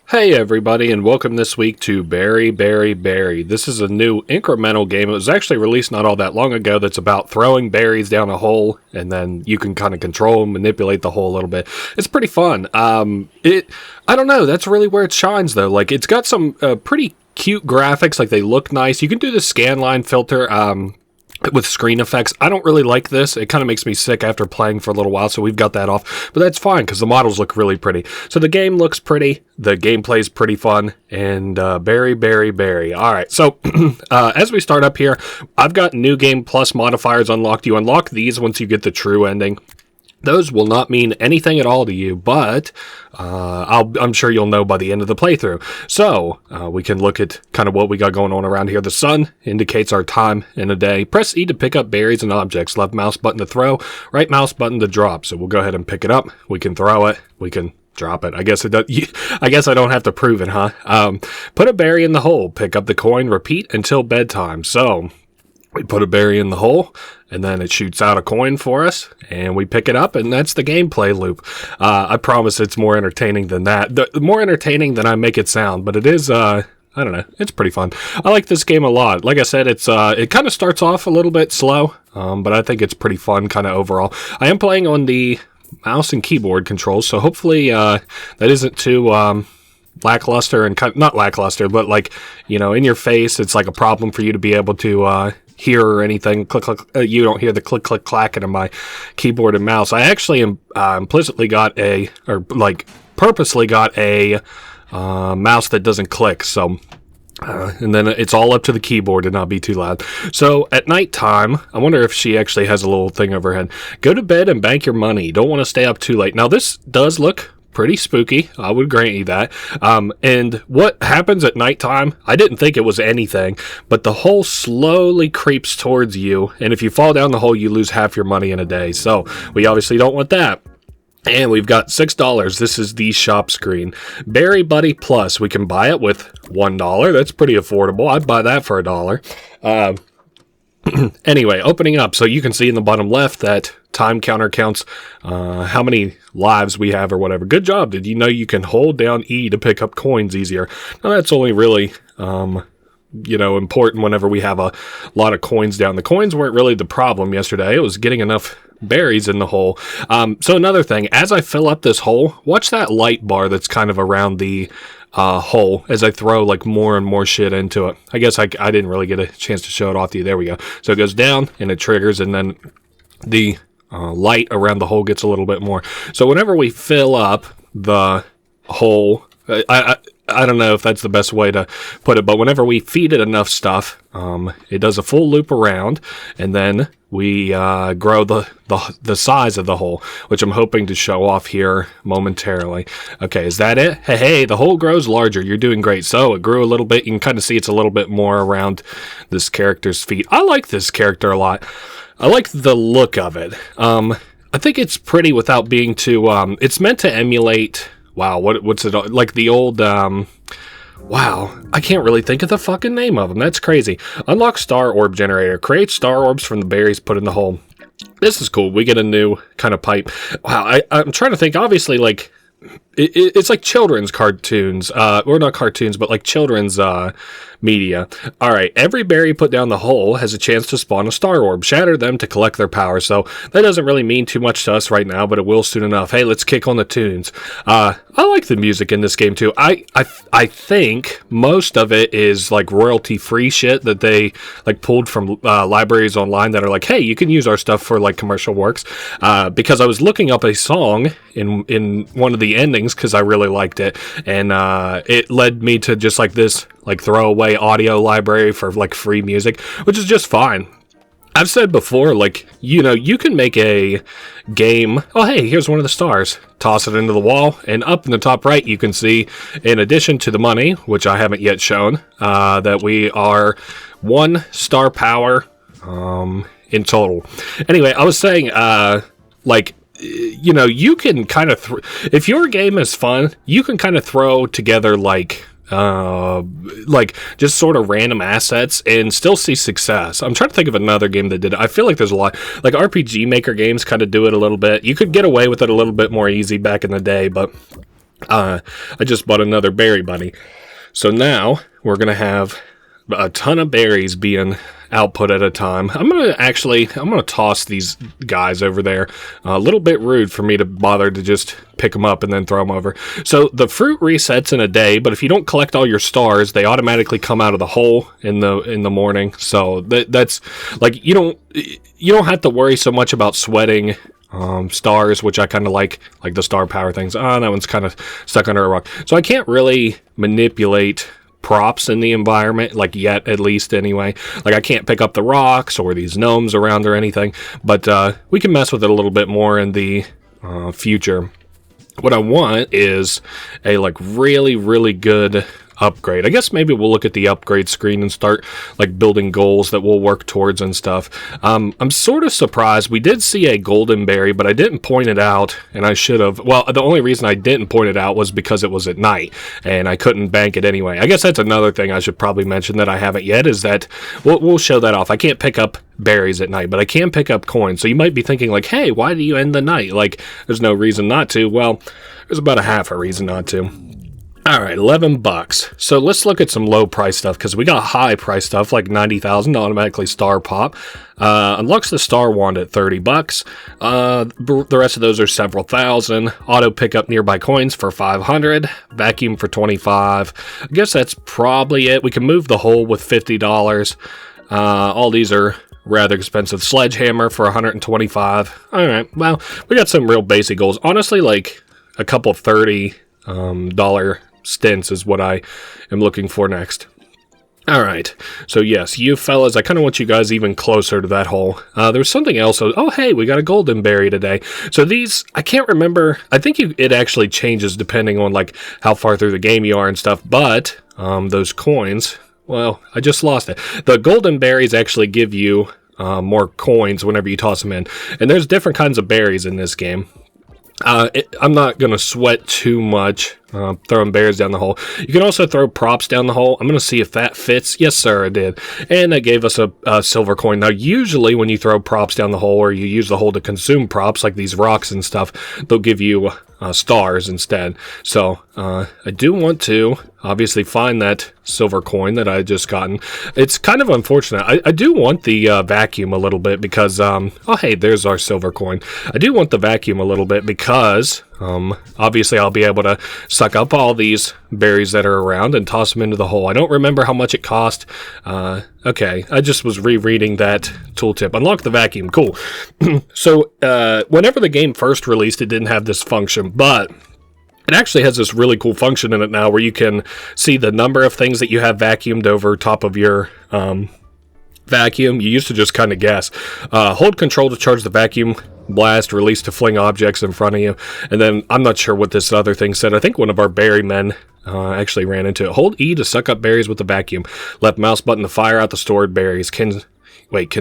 Hey everybody, and welcome this week to Berry, Berry, Berry. This is a new incremental game. It was actually released not all that long ago that's about throwing berries down a hole, and then you can kind of control and manipulate the hole a little bit. It's pretty fun. I don't know, that's really where it shines though. Like, it's got some pretty cute graphics, like they look nice. You can do the scan line filter, with screen effects. I don't really like this. It kind of makes me sick after playing for a little while, so we've got that off. But that's fine, because the models look really pretty. So the game looks pretty, the gameplay's pretty fun, and Berry, Berry, Berry. Alright, so as we start up here, I've got New Game Plus modifiers unlocked. You unlock these once you get the true ending. Those will not mean anything at all to you, but I'm sure you'll know by the end of the playthrough. So, we can look at kind of what we got going on around here. The sun indicates our time in a day. Press E to pick up berries and objects. Left mouse button to throw, right mouse button to drop. So we'll go ahead and pick it up. We can throw it. We can drop it. I guess I don't have to prove it, huh? Put a berry in the hole. Pick up the coin. Repeat until bedtime. So, we put a berry in the hole, and then it shoots out a coin for us, and we pick it up, and that's the gameplay loop. I promise it's more entertaining than that. More entertaining than I make it sound, but it is, I don't know, it's pretty fun. I like this game a lot. Like I said, it kind of starts off a little bit slow, but I think it's pretty fun kind of overall. I am playing on the mouse and keyboard controls, so hopefully that isn't too lackluster and not lackluster, but like, you know, in your face. It's like a problem for you to be able to hear or anything. Click, click. You don't hear the click, click, clacking of my keyboard and mouse. I actually purposely got a mouse that doesn't click. So. And then it's all up to the keyboard to not be too loud. So at nighttime, I wonder if she actually has a little thing over her head. Go to bed and bank your money. Don't want to stay up too late. Now this does look pretty spooky. I would grant you that. And what happens at nighttime, I didn't think it was anything, but the hole slowly creeps towards you. And if you fall down the hole, you lose half your money in a day. So we obviously don't want that. And we've got $6. This is the shop screen. Berry Buddy Plus. We can buy it with $1. That's pretty affordable. I'd buy that for $1. Anyway, opening up. So you can see in the bottom left that time counter counts how many lives we have or whatever. Good job. Did you know you can hold down E to pick up coins easier? Now that's only really important whenever we have a lot of coins down. The coins weren't really the problem yesterday. It was getting enough berries in the hole. So another thing, as I fill up this hole, watch that light bar that's kind of around the hole as I throw like more and more shit into it. I guess I didn't really get a chance to show it off to you. There we go. So it goes down and it triggers, and then the light around the hole gets a little bit more. So whenever we fill up the hole, I don't know if that's the best way to put it, but whenever we feed it enough stuff, it does a full loop around, and then we grow the size of the hole, which I'm hoping to show off here momentarily. Okay, is that it? Hey, the hole grows larger. You're doing great. So it grew a little bit. You can kind of see it's a little bit more around this character's feet. I like this character a lot. I like the look of it. I think it's pretty without being too... it's meant to emulate... Wow, what's it like the old, wow, I can't really think of the fucking name of them. That's crazy. Unlock Star Orb Generator. Create star orbs from the berries put in the hole. This is cool. We get a new kind of pipe. Wow, I'm trying to think, obviously, like, it's like children's cartoons, or not cartoons, but like children's media. All right, every berry put down the hole has a chance to spawn a star orb. Shatter them to collect their power. So that doesn't really mean too much to us right now, but it will soon enough. Hey, let's kick on the tunes. I like the music in this game too. I think most of it is like royalty-free shit that they like pulled from libraries online that are like, hey, you can use our stuff for like commercial works. Because I was looking up a song in one of the endings because I really liked it, and it led me to just like this like throwaway audio library for like free music, which is just fine. I've said before, like, you know, you can make a game. Oh, hey, here's one of the stars. Toss it into the wall, and up in the top right, you can see, in addition to the money, which I haven't yet shown, that we are 1 star power in total. Anyway, I was saying, like, you know, you can kind of, if your game is fun, you can kind of throw together, like just sort of random assets and still see success. I'm trying to think of another game that did it. I feel like there's a lot, like RPG Maker games kind of do it a little bit. You could get away with it a little bit more easy back in the day, but I just bought another berry bunny. So now we're going to have a ton of berries being output at a time. I'm going to toss these guys over there. A little bit rude for me to bother to just pick them up and then throw them over. So the fruit resets in a day, but if you don't collect all your stars, they automatically come out of the hole in the morning. So that's like, you don't have to worry so much about sweating stars, which I kind of like the star power things. That one's kind of stuck under a rock. So I can't really manipulate props in the environment, like yet, at least anyway. Like I can't pick up the rocks or these gnomes around or anything, but we can mess with it a little bit more in the future. What I want is a like really, really good upgrade. I guess maybe we'll look at the upgrade screen and start like building goals that we'll work towards and stuff. I'm sort of surprised. We did see a golden berry, but I didn't point it out, and I should have. Well, the only reason I didn't point it out was because it was at night and I couldn't bank it anyway. I guess that's another thing I should probably mention that I haven't yet, is that we'll show that off. I can't pick up berries at night, but I can pick up coins. So you might be thinking like, hey, why do you end the night? Like there's no reason not to. Well, there's about a half a reason not to. All right, $11. So let's look at some low price stuff, because we got high price stuff like 90,000 automatically star pop. Unlocks the star wand at $30. The rest of those are several thousand. Auto pickup nearby coins for 500. Vacuum for 25. I guess that's probably it. We can move the hole with $50. All these are rather expensive. Sledgehammer for 125. All right, well, we got some real basic goals. Honestly, like a couple $30 stints is what I am looking for next. All right, so yes, you fellas, I kind of want you guys even closer to that hole. There's something else. Oh, hey, we got a golden berry today. So these, I can't remember. I think it actually changes depending on like how far through the game you are and stuff. But those coins, well, I just lost it. The golden berries actually give you more coins whenever you toss them in. And there's different kinds of berries in this game. I'm not going to sweat too much throwing berries down the hole. You can also throw props down the hole. I'm going to see if that fits. Yes, sir, it did. And that gave us a silver coin. Now, usually when you throw props down the hole, or you use the hole to consume props, like these rocks and stuff, they'll give you stars instead. So I do want to obviously find that silver coin that I had just gotten. It's kind of unfortunate. I do want the vacuum a little bit because, oh, hey, there's our silver coin. I do want the vacuum a little bit because obviously I'll be able to suck up all these berries that are around and toss them into the hole. I don't remember how much it cost. Okay, I just was rereading that tooltip. Unlock the vacuum. Cool. So whenever the game first released, it didn't have this function, but it actually has this really cool function in it now where you can see the number of things that you have vacuumed over top of your vacuum. You used to just kind of guess. Hold control to charge the vacuum blast, release to fling objects in front of you. And then I'm not sure what this other thing said. I think one of our berry men actually ran into it. Hold E to suck up berries with the vacuum. Left mouse button to fire out the stored berries. Can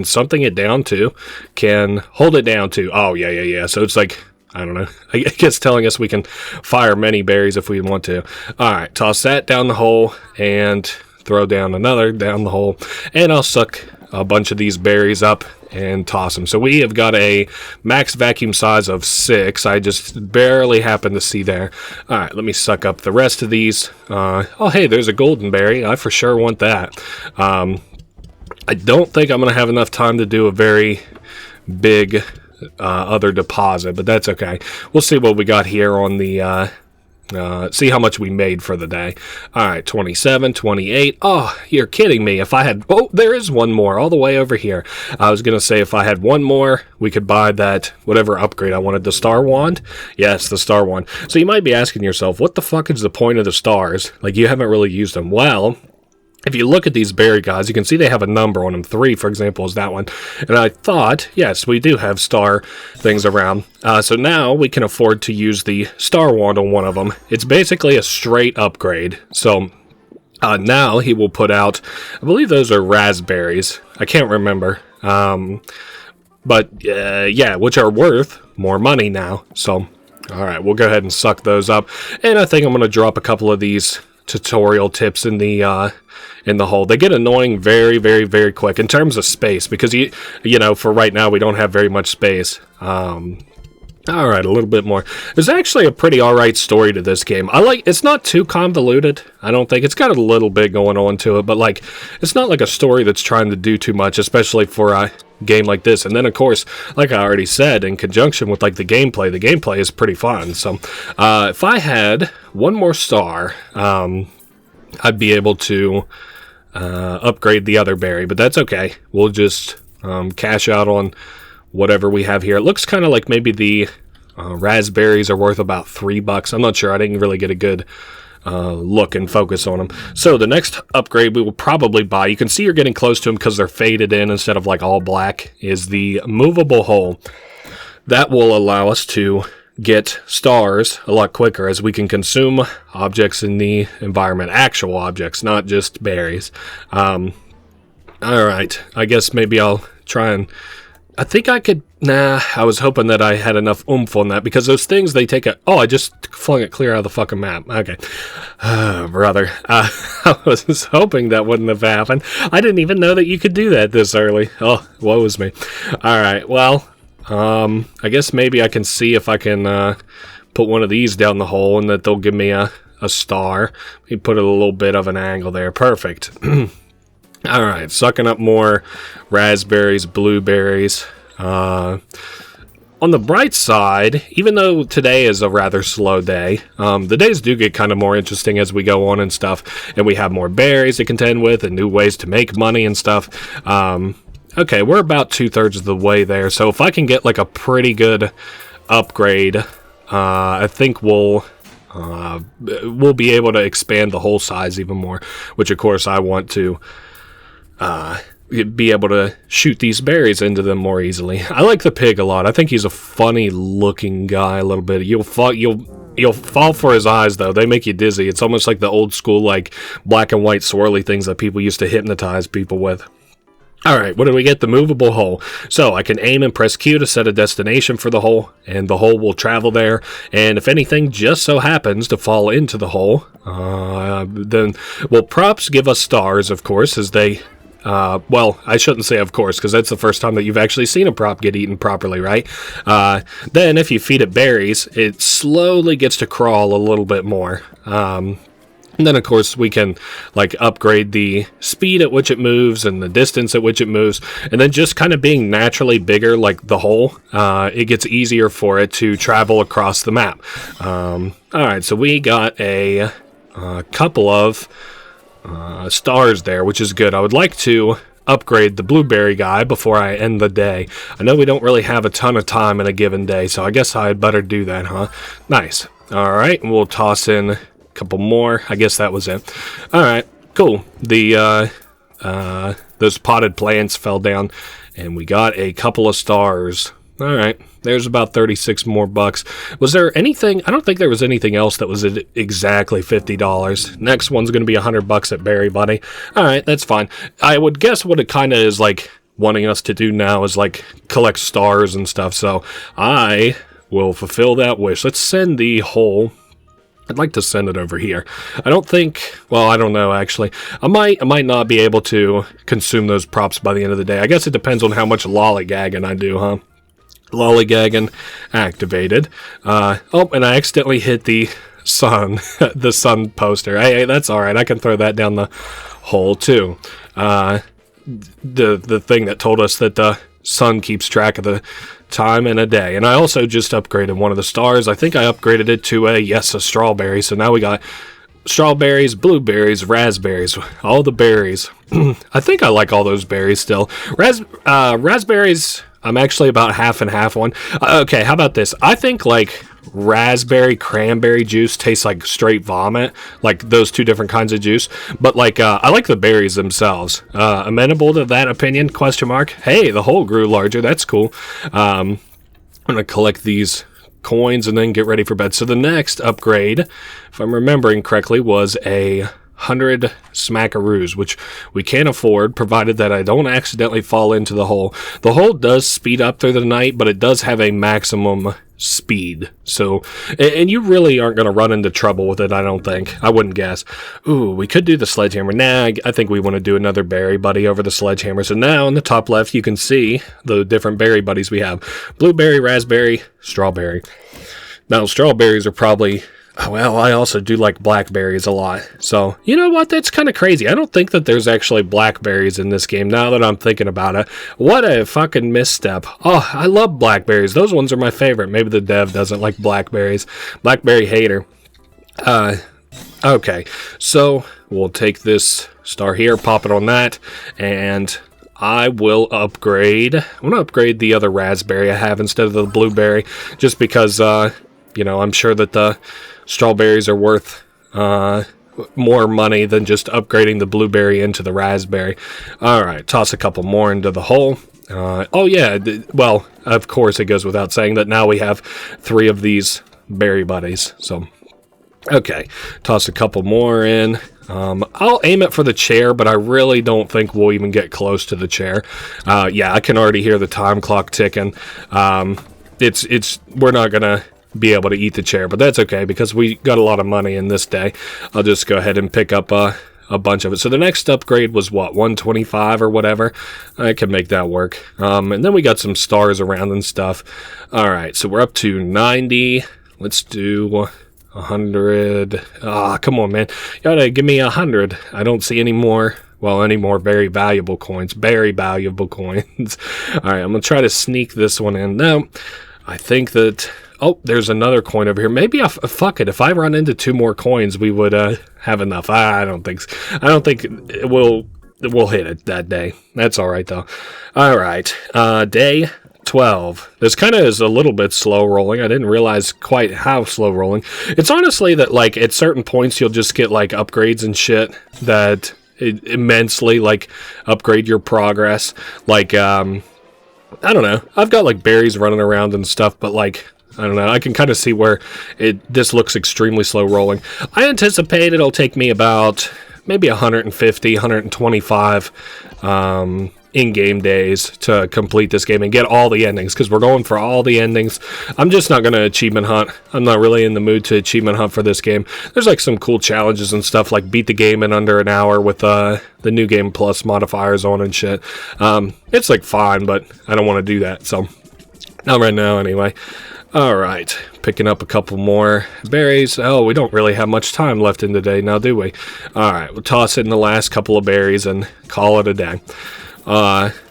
something it down to? Can hold it down to? Oh, yeah. So it's like, I don't know. I guess telling us we can fire many berries if we want to. All right, toss that down the hole and throw down another down the hole. And I'll suck a bunch of these berries up and toss them. So we have got a max vacuum size of 6. I just barely happened to see there. All right, let me suck up the rest of these. Oh, hey, there's a golden berry. I for sure want that. I don't think I'm going to have enough time to do a very big other deposit, but that's okay. We'll see what we got here on the see how much we made for the day. All right, 27, 28. Oh, you're kidding me. If I had, oh, there is one more all the way over here. I was going to say if I had one more, we could buy that whatever upgrade I wanted. The star wand? Yes, the star wand. So you might be asking yourself, what the fuck is the point of the stars? Like, you haven't really used them. Well, if you look at these berry guys, you can see they have a number on them. 3, for example, is that one. And I thought, yes, we do have star things around. So now we can afford to use the star wand on one of them. It's basically a straight upgrade. So now he will put out, I believe those are raspberries. I can't remember. But yeah, which are worth more money now. So, all right, we'll go ahead and suck those up. And I think I'm going to drop a couple of these tutorial tips in the hole. They get annoying very, very, very quick in terms of space, because you know, for right now we don't have very much space. All right, a little bit more. There's actually a pretty all right story to this game. It's not too convoluted. I don't think it's got a little bit going on to it, but like, it's not like a story that's trying to do too much, especially for a game like this. And then, of course, like I already said, in conjunction with like the gameplay is pretty fun. So, if I had one more star, I'd be able to upgrade the other berry, but that's okay. We'll just cash out on whatever we have here. It looks kind of like maybe the raspberries are worth about $3. I'm not sure. I didn't really get a good look and focus on them. So the next upgrade we will probably buy, you can see you're getting close to them because they're faded in instead of like all black, is the movable hole. That will allow us to get stars a lot quicker as we can consume objects in the environment, actual objects, not just berries. All right, I guess maybe I'll try and... I think I could... Nah, I was hoping that I had enough oomph on that, because those things, they take a... Oh, I just flung it clear out of the fucking map. Okay. Brother. I was hoping that wouldn't have happened. I didn't even know that you could do that this early. Oh, woe is me. Alright, well, I guess maybe I can see if I can put one of these down the hole, and that they'll give me a star. We put a little bit of an angle there. Perfect. Alright, sucking up more raspberries, blueberries. On the bright side, even though today is a rather slow day, the days do get kind of more interesting as we go on and stuff, and we have more berries to contend with and new ways to make money and stuff. Okay, we're about 2/3 of the way there, so if I can get like a pretty good upgrade, I think we'll be able to expand the hole size even more, which of course I want to be able to shoot these berries into them more easily. I like the pig a lot. I think he's a funny looking guy a little bit. You'll fall for his eyes though. They make you dizzy. It's almost like the old school like black and white swirly things that people used to hypnotize people with. Alright, what do we get? The movable hole. So I can aim and press Q to set a destination for the hole, and the hole will travel there, and if anything just so happens to fall into the hole, then, well, props give us stars, of course, as they... well, I shouldn't say of course, because that's the first time that you've actually seen a prop get eaten properly, right? Then, if you feed it berries, it slowly gets to crawl a little bit more. And then, of course, we can, like, upgrade the speed at which it moves and the distance at which it moves. And then just kind of being naturally bigger, like the hole, it gets easier for it to travel across the map. Alright, so we got a couple of stars there, which is good. I would like to upgrade the blueberry guy before I end the day. I know we don't really have a ton of time in a given day, so I guess I'd better do that, huh? Nice. Alright, we'll toss in... couple more. I guess that was it. Alright, cool. The those potted plants fell down, and we got a couple of stars. Alright, there's about 36 more bucks. Was there anything? I don't think there was anything else that was at exactly $50. Next one's going to be $100 at Berry Buddy. Alright, that's fine. I would guess what it kind of is like wanting us to do now is like collect stars and stuff, so I will fulfill that wish. Let's send the whole... I'd like to send it over here. I don't think... Well, I don't know, actually. I might not be able to consume those props by the end of the day. I guess it depends on how much lollygagging I do, huh? Lollygagging activated. Oh, and I accidentally hit the sun. The sun poster. Hey, that's alright. I can throw that down the hole, too. The thing that told us that the sun keeps track of the time in a day. And I also just upgraded one of the stars. I think I upgraded it to a strawberry. So now we got strawberries, blueberries, raspberries, all the berries. I think I like all those berries still. Raspberries, I'm actually about half and half on. Okay, how about this? I think like raspberry cranberry juice tastes like straight vomit, like those two different kinds of juice, but like I like the berries themselves. Amenable to that opinion? Question mark. Hey, the hole grew larger. That's cool. I'm gonna collect these coins and then get ready for bed. So the next upgrade, if I'm remembering correctly, was a 100 smackaroos, which we can't afford, provided that I don't accidentally fall into the hole. The hole does speed up through the night, but it does have a maximum speed. So, and you really aren't going to run into trouble with it, I don't think. I wouldn't guess. Ooh, we could do the sledgehammer. Nah, I think we want to do another berry buddy over the sledgehammer. So now in the top left, you can see the different berry buddies we have. Blueberry, raspberry, strawberry. Now, strawberries are probably... Well, I also do like blackberries a lot. So, you know what? That's kind of crazy. I don't think that there's actually blackberries in this game now that I'm thinking about it. What a fucking misstep. Oh, I love blackberries. Those ones are my favorite. Maybe the dev doesn't like blackberries. Blackberry hater. Okay. So, we'll take this star here, pop it on that, and I will upgrade. I want to upgrade the other raspberry I have instead of the blueberry, just because, you know, I'm sure that the strawberries are worth more money than just upgrading the blueberry into the raspberry. Alright, toss a couple more into the hole. Oh yeah, well, of course it goes without saying that now we have 3 of these berry buddies. So, okay, toss a couple more in. I'll aim it for the chair, but I really don't think we'll even get close to the chair. Yeah, I can already hear the time clock ticking. We're not gonna be able to eat the chair, but that's okay because we got a lot of money in this day. I'll just go ahead and pick up a bunch of it. So the next upgrade was what, 125 or whatever? I can make that work. And then we got some stars around and stuff. All right, so we're up to 90. Let's do 100. Come on, man. You gotta give me 100. I don't see any more. Well, any more very valuable coins. Very valuable coins. All right, I'm gonna try to sneak this one in. Now, I think that... Oh, there's another coin over here. Maybe fuck it. If I run into 2 more coins, we would have enough. I don't think so. I don't think we'll hit it that day. That's all right though. All right, day 12. This kind of is a little bit slow rolling. I didn't realize quite how slow rolling. It's honestly that like at certain points you'll just get like upgrades and shit that immensely like upgrade your progress. Like I don't know. I've got like berries running around and stuff, but like I don't know. I can kind of see where this looks extremely slow rolling. I anticipate it'll take me about maybe 150, 125 in-game days to complete this game and get all the endings, because we're going for all the endings. I'm just not going to achievement hunt. I'm not really in the mood to achievement hunt for this game. There's like some cool challenges and stuff, like beat the game in under an hour with the New Game Plus modifiers on and shit. It's like fine, but I don't want to do that, so not right now anyway. Alright, picking up a couple more berries. Oh, we don't really have much time left in the day now, do we? Alright, we'll toss in the last couple of berries and call it a day.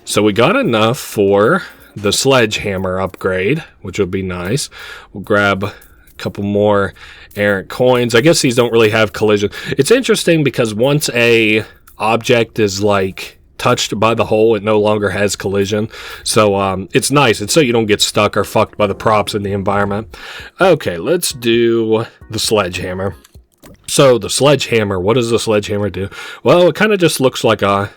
So we got enough for the sledgehammer upgrade, which would be nice. We'll grab a couple more errant coins. I guess these don't really have collision. It's interesting because once a object is like touched by the hole, it no longer has collision. So it's nice. It's so you don't get stuck or fucked by the props in the environment. Okay, let's do the sledgehammer. So the sledgehammer, what does the sledgehammer do? Well, it kind of just looks like a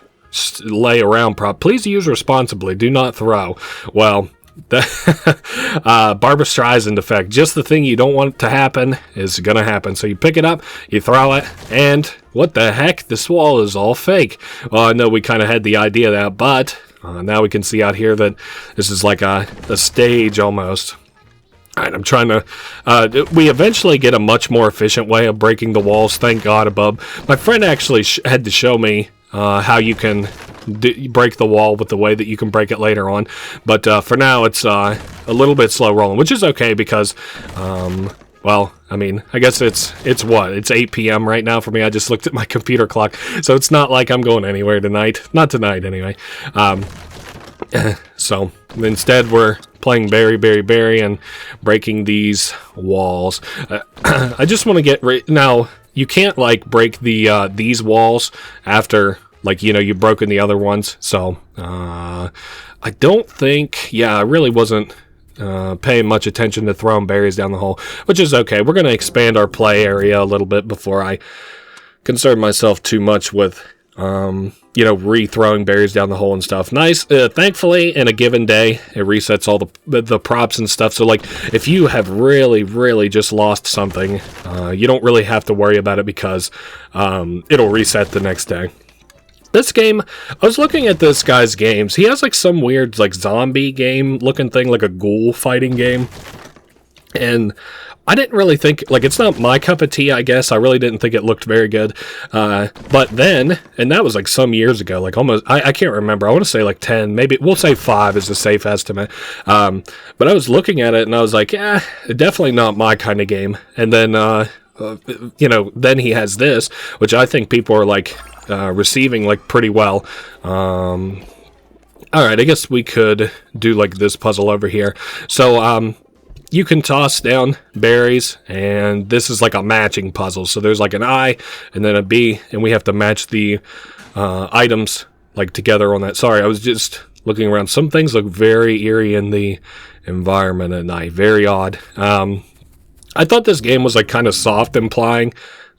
lay around prop. Please use responsibly. Do not throw. Well, Barbra Streisand effect. Just the thing you don't want to happen is gonna happen. So you pick it up, you throw it, and what the heck? This wall is all fake. Well, I know we kind of had the idea of that, but now we can see out here that this is like a stage almost. Alright, I'm trying to... we eventually get a much more efficient way of breaking the walls, thank God, above. My friend actually had to show me how you can break the wall with the way that you can break it later on. But for now, it's a little bit slow rolling, which is okay because... well, I mean, I guess it's what? It's 8 p.m. right now for me. I just looked at my computer clock. So it's not like I'm going anywhere tonight. Not tonight, anyway. So instead, we're playing Berry and breaking these walls. I just want to get... Now, you can't, like, break the these walls after, like, you know, you've broken the other ones. So, I don't think... Yeah, I really wasn't... paying much attention to throwing berries down the hole, which is okay. We're going to expand our play area a little bit before I concern myself too much with re-throwing berries down the hole and stuff. Nice. Thankfully, in a given day, it resets all the props and stuff. So, like, if you have really, really just lost something, you don't really have to worry about it because it'll reset the next day. This game, I was looking at this guy's games. He has, like, some weird, like, zombie game-looking thing, like a ghoul fighting game. And I didn't really think, like, it's not my cup of tea, I guess. I really didn't think it looked very good. But then, and that was like some years ago, like almost, I can't remember. I want to say like 10, maybe, we'll say 5 is a safe estimate. But I was looking at it and I was like, yeah, definitely not my kind of game. And then, then he has this, which I think people are like receiving like pretty well. All right, I guess we could do like this puzzle over here. So, you can toss down berries, and this is like a matching puzzle. So there's like an I and then a B, and we have to match the items like together on that. Sorry, I was just looking around. Some things look very eerie in the environment at night. Very odd. I thought this game was like kind of soft, implying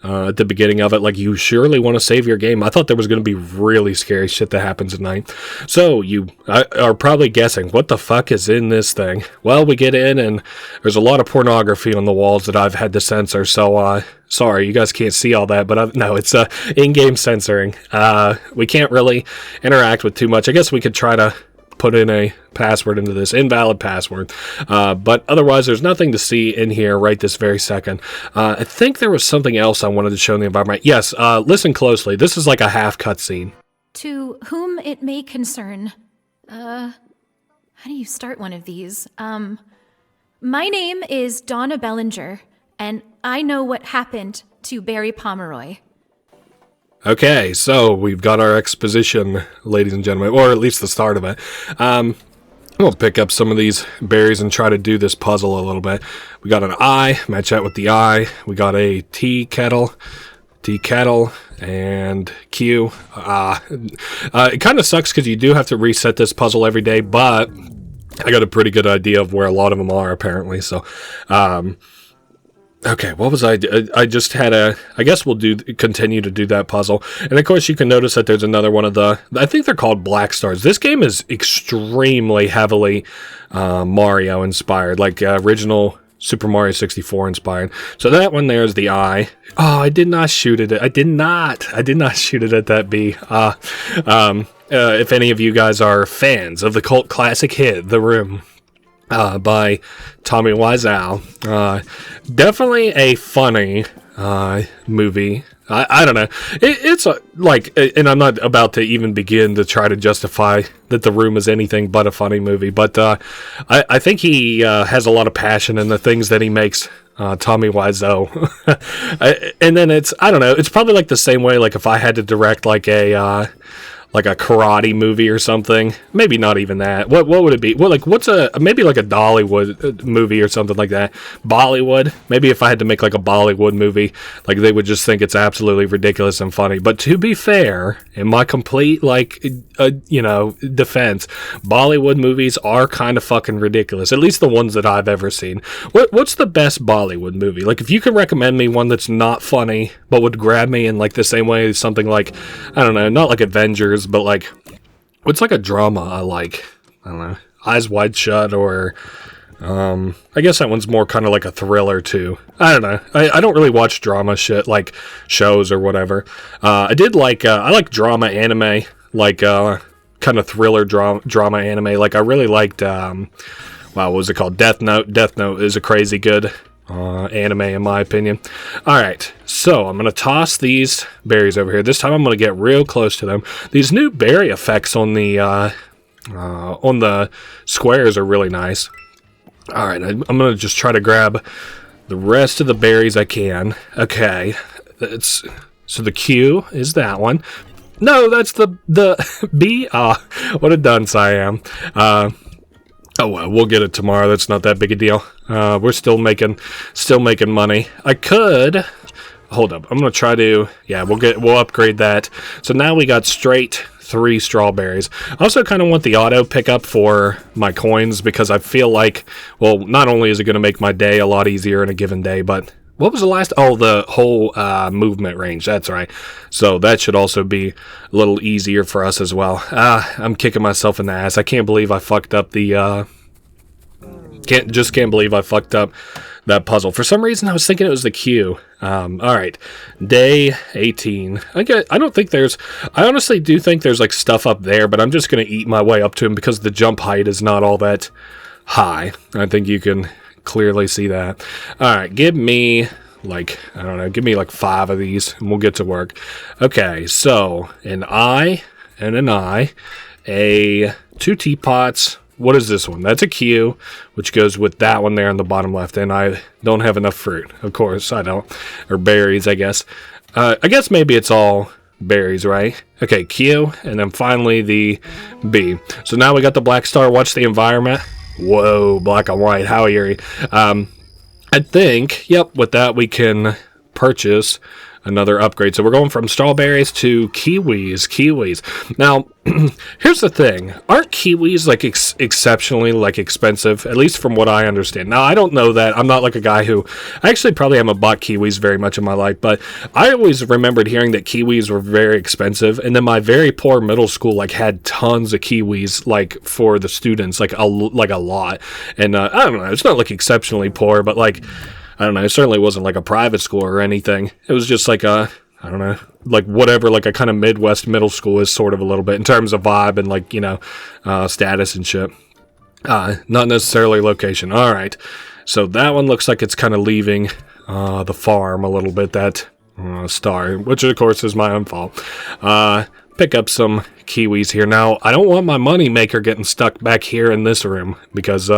at the beginning of it, like, you surely want to save your game. I thought there was going to be really scary shit that happens at night. So you are probably guessing, what the fuck is in this thing? Well, we get in, and there's a lot of pornography on the walls that I've had to censor, so sorry, you guys can't see all that, but no, it's in-game censoring. We can't really interact with too much. I guess we could try to put in a password into this, invalid password, but otherwise there's nothing to see in here right this very second. I think there was something else I wanted to show in the environment. Yes, listen closely. This is like a half cutscene. To whom it may concern, how do you start one of these? My name is Donna Bellinger, and I know what happened to Barry Pomeroy. Okay, so we've got our exposition, ladies and gentlemen, or at least the start of it. We'll pick up some of these berries and try to do this puzzle a little bit. We got an I, match that with the I. We got a tea kettle, and Q. It kind of sucks because you do have to reset this puzzle every day, but I got a pretty good idea of where a lot of them are, apparently, so... Okay, what was I just had I guess we'll continue to do that puzzle. And of course you can notice that there's another one of I think they're called Black Stars. This game is extremely heavily Mario inspired, like original Super Mario 64 inspired. So that one there is the I. Oh, I did not shoot it. I did not shoot it at that B. If any of you guys are fans of the cult classic hit, The Room, by Tommy Wiseau. Definitely a funny movie. I don't know. It's and I'm not about to even begin to try to justify that The Room is anything but a funny movie, but I think he has a lot of passion in the things that he makes. Tommy Wiseau. And then I don't know, it's probably like the same way, like if I had to direct like a karate movie or something. Maybe not even that. What would it be? Well, like maybe like a Dollywood movie or something like that. Bollywood. Maybe if I had to make like a Bollywood movie, like they would just think it's absolutely ridiculous and funny. But to be fair, in my complete defense, Bollywood movies are kind of fucking ridiculous. At least the ones that I've ever seen. What's the best Bollywood movie? Like if you can recommend me one that's not funny but would grab me in like the same way as something like, I don't know, not like Avengers, but like, what's like a drama I like? I don't know, Eyes Wide Shut, or I guess that one's more kind of like a thriller too. I don't know. I don't really watch drama shit, like shows or whatever. I like drama anime, like kind of thriller drama anime. Like I really liked what was it called? Death Note. Death Note is a crazy good anime in my opinion. Alright, so I'm going to toss these berries over here. This time I'm going to get real close to them. These new berry effects on the squares are really nice. Alright, I'm going to just try to grab the rest of the berries I can. Okay, so the Q is that one. No, that's the B. What a dunce I am. Oh well, we'll get it tomorrow. That's not that big a deal. We're still making money. I could hold up. I'm gonna try to. Yeah, we'll upgrade that. So now we got straight 3 strawberries. I also kind of want the auto pickup for my coins because I feel like, well, not only is it gonna make my day a lot easier in a given day, but what was the last? Oh, the whole movement range. That's right. So that should also be a little easier for us as well. I'm kicking myself in the ass. I can't believe I fucked up the... Can't believe I fucked up that puzzle. For some reason, I was thinking it was the Q. All right. Day 18. I honestly do think there's like stuff up there, but I'm just going to eat my way up to him because the jump height is not all that high. I think you can clearly see that. All right, give me like 5 of these and we'll get to work. Okay, so an I and an I, 2 teapots. What is this one? That's a Q, which goes with that one there on the bottom left, and I don't have enough fruit. Of course, I don't. Or berries, I guess. I guess maybe it's all berries, right? Okay, Q, and then finally the B. So now we got the black star. Watch the environment. Whoa, black and white, how eerie. I think, yep, with that we can purchase another upgrade. So we're going from strawberries to kiwis. Now, here's the thing. Aren't kiwis like exceptionally like expensive, at least from what I understand? Now, I don't know that. I'm not like a guy who... I actually probably haven't bought kiwis very much in my life, but I always remembered hearing that kiwis were very expensive, and then my very poor middle school like had tons of kiwis like for the students, like a lot. And I don't know, it's not like exceptionally poor, but like... I don't know, it certainly wasn't like a private school or anything. It was just like a, I don't know, like whatever, like a kind of Midwest middle school is sort of a little bit in terms of vibe and like, you know, status and shit. Not necessarily location. All right. So that one looks like it's kind of leaving the farm a little bit, that star, which of course is my own fault. Pick up some kiwis here. Now, I don't want my money maker getting stuck back here in this room because,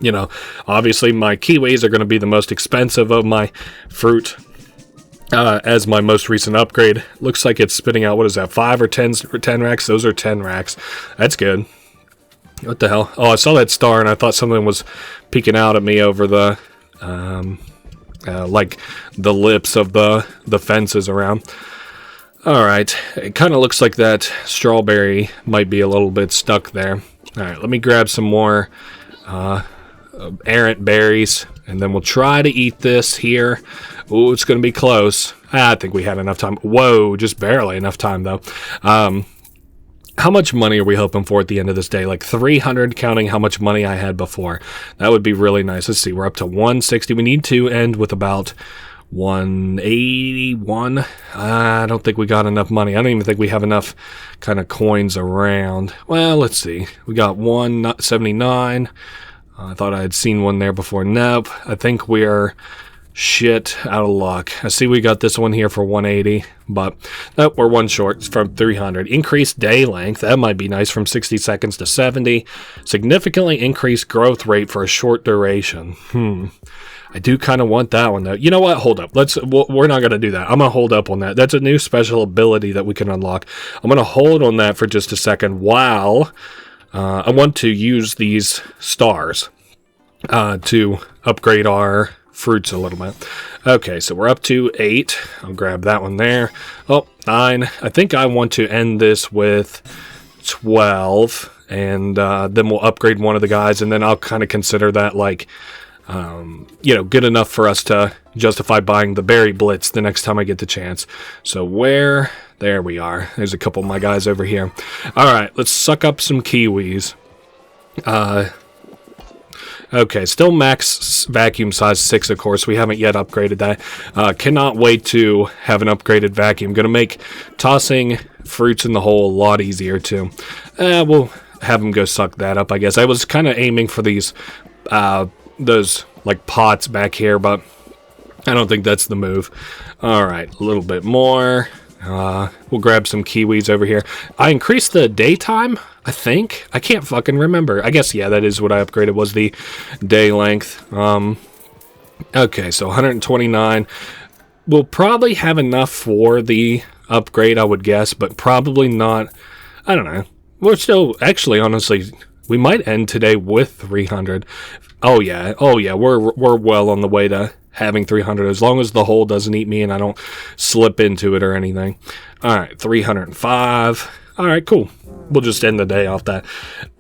you know, obviously my kiwis are going to be the most expensive of my fruit as my most recent upgrade. Looks like it's spitting out, what is that, 5 or 10 racks? Those are 10 racks. That's good. What the hell? Oh, I saw that star and I thought something was peeking out at me over the, like the lips of the fences around. All right. It kind of looks like that strawberry might be a little bit stuck there. All right, let me grab some more errant berries, and then we'll try to eat this here. Ooh, it's going to be close. I think we had enough time. Whoa, just barely enough time, though. How much money are we hoping for at the end of this day? Like 300, counting how much money I had before. That would be really nice. Let's see, we're up to 160. We need to end with about 181. I don't think we got enough money. I don't even think we have enough kind of coins around. Well, let's see. We got 179. I thought I had seen one there before. Nope. I think we're shit out of luck. I see we got this one here for 180, but nope, we're one short from 300. Increased day length. That might be nice, from 60 seconds to 70. Significantly increased growth rate for a short duration. I do kind of want that one, though. You know what? Hold up. We're not going to do that. I'm going to hold up on that. That's a new special ability that we can unlock. I'm going to hold on that for just a second while I want to use these stars to upgrade our fruits a little bit. Okay, so we're up to 8. I'll grab that one there. Oh, 9. I think I want to end this with 12, and then we'll upgrade one of the guys, and then I'll kind of consider that like, you know, good enough for us to justify buying the berry blitz the next time I get the chance. So where... There we are. There's a couple of my guys over here. All right, let's suck up some kiwis. Okay, still max vacuum size 6, of course. We haven't yet upgraded that. Cannot wait to have an upgraded vacuum. Going to make tossing fruits in the hole a lot easier, too. We'll have them go suck that up, I guess. I was kind of aiming for these, those, like, pots back here, but I don't think that's the move. All right, a little bit more. We'll grab some kiwis over here. I increased the daytime, I think. I can't fucking remember. I guess, yeah, that is what I upgraded, was the day length. Okay, so 129. We'll probably have enough for the upgrade, I would guess, but probably not. I don't know. We're still, actually, honestly, we might end today with 300. Oh, yeah. We're well on the way to having 300, as long as the hole doesn't eat me and I don't slip into it or anything. All right, 305. All right, cool. We'll just end the day off that.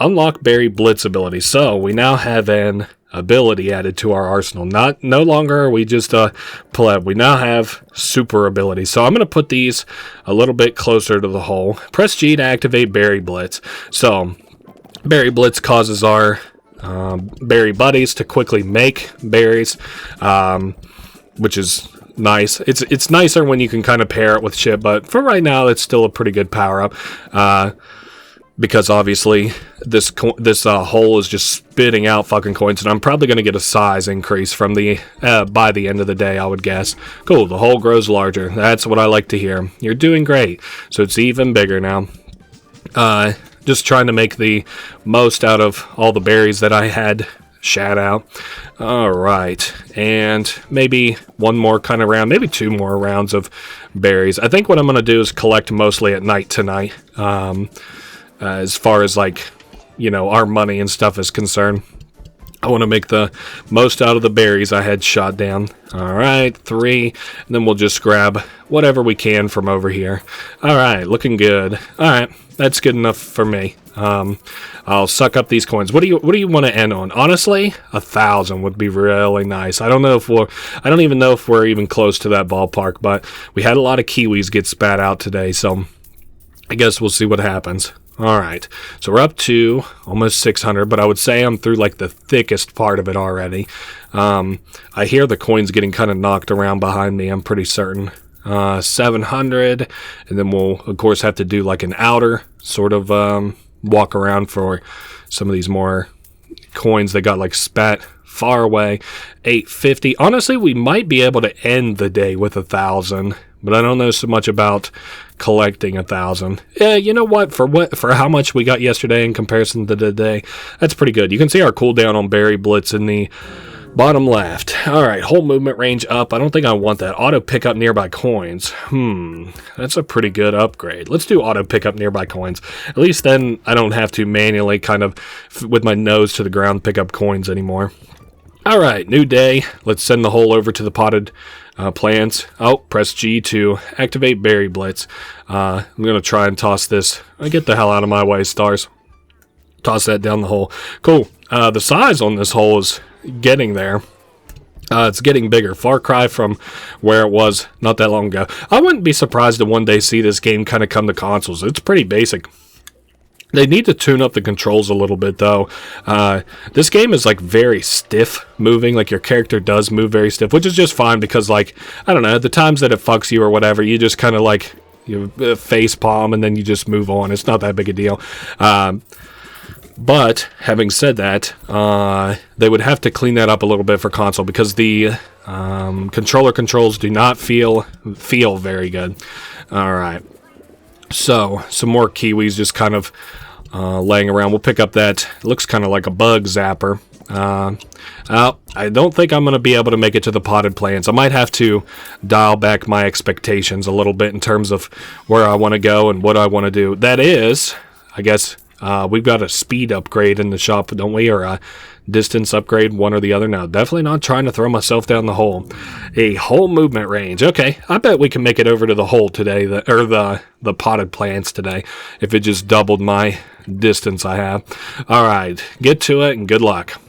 Unlock Berry Blitz ability. So we now have an ability added to our arsenal. No longer are we just a pleb. We now have super abilities. So I'm going to put these a little bit closer to the hole. Press G to activate Berry Blitz. So Berry Blitz causes our berry buddies to quickly make berries, which is nice. It's nicer when you can kind of pair it with shit, but for right now, it's still a pretty good power up. Because obviously this hole is just spitting out fucking coins, and I'm probably going to get a size increase from the by the end of the day, I would guess. Cool, the hole grows larger. That's what I like to hear. You're doing great. So it's even bigger now. Just trying to make the most out of all the berries that I had shat out. Alright, and maybe one more kind of round, maybe 2 more rounds of berries. I think what I'm going to do is collect mostly at night tonight, as far as, like, you know, our money and stuff is concerned. I want to make the most out of the berries I had shot down. Alright, 3, and then we'll just grab whatever we can from over here. Alright, looking good. Alright, that's good enough for me. I'll suck up these coins. What do you want to end on? Honestly, 1,000 would be really nice. I don't even know if we're even close to that ballpark, but we had a lot of kiwis get spat out today, so I guess we'll see what happens. Alright, so we're up to almost 600, but I would say I'm through like the thickest part of it already. I hear the coins getting kind of knocked around behind me, I'm pretty certain. 700, and then we'll of course have to do like an outer sort of walk around for some of these more coins that got like spat far away. 850. Honestly, we might be able to end the day with 1,000, but I don't know so much about collecting 1,000. Yeah, you know what? For how much we got yesterday in comparison to today, that's pretty good. You can see our cooldown on Berry Blitz in the bottom left. Alright, whole movement range up. I don't think I want that. Auto pick up nearby coins. That's a pretty good upgrade. Let's do auto pick up nearby coins. At least then I don't have to manually kind of, with my nose to the ground, pick up coins anymore. Alright, new day. Let's send the hole over to the potted plants. Oh, press G to activate Berry Blitz. I'm going to try and toss this. Get the hell out of my way, stars. Toss that down the hole. Cool. The size on this hole is getting there. It's getting bigger. Far cry from where it was not that long ago. I wouldn't be surprised to one day see this game kind of come to consoles. It's pretty basic. They need to tune up the controls a little bit, though. This game is, like, very stiff moving. Like, your character does move very stiff, which is just fine because, like, I don't know, the times that it fucks you or whatever, you just kind of, like, you face palm and then you just move on. It's not that big a deal. But, having said that, they would have to clean that up a little bit for console because the controller controls do not feel very good. Alright. So, some more kiwis just kind of laying around. We'll pick up that. It looks kind of like a bug zapper. I don't think I'm going to be able to make it to the potted plants. I might have to dial back my expectations a little bit in terms of where I want to go and what I want to do. That is, I guess, we've got a speed upgrade in the shop, don't we? Or a distance upgrade, one or the other. Now, definitely not trying to throw myself down the hole. A whole movement range. Okay, I bet we can make it over to the hole today, the potted plants today, if it just doubled my distance I have. Alright, get to it and good luck.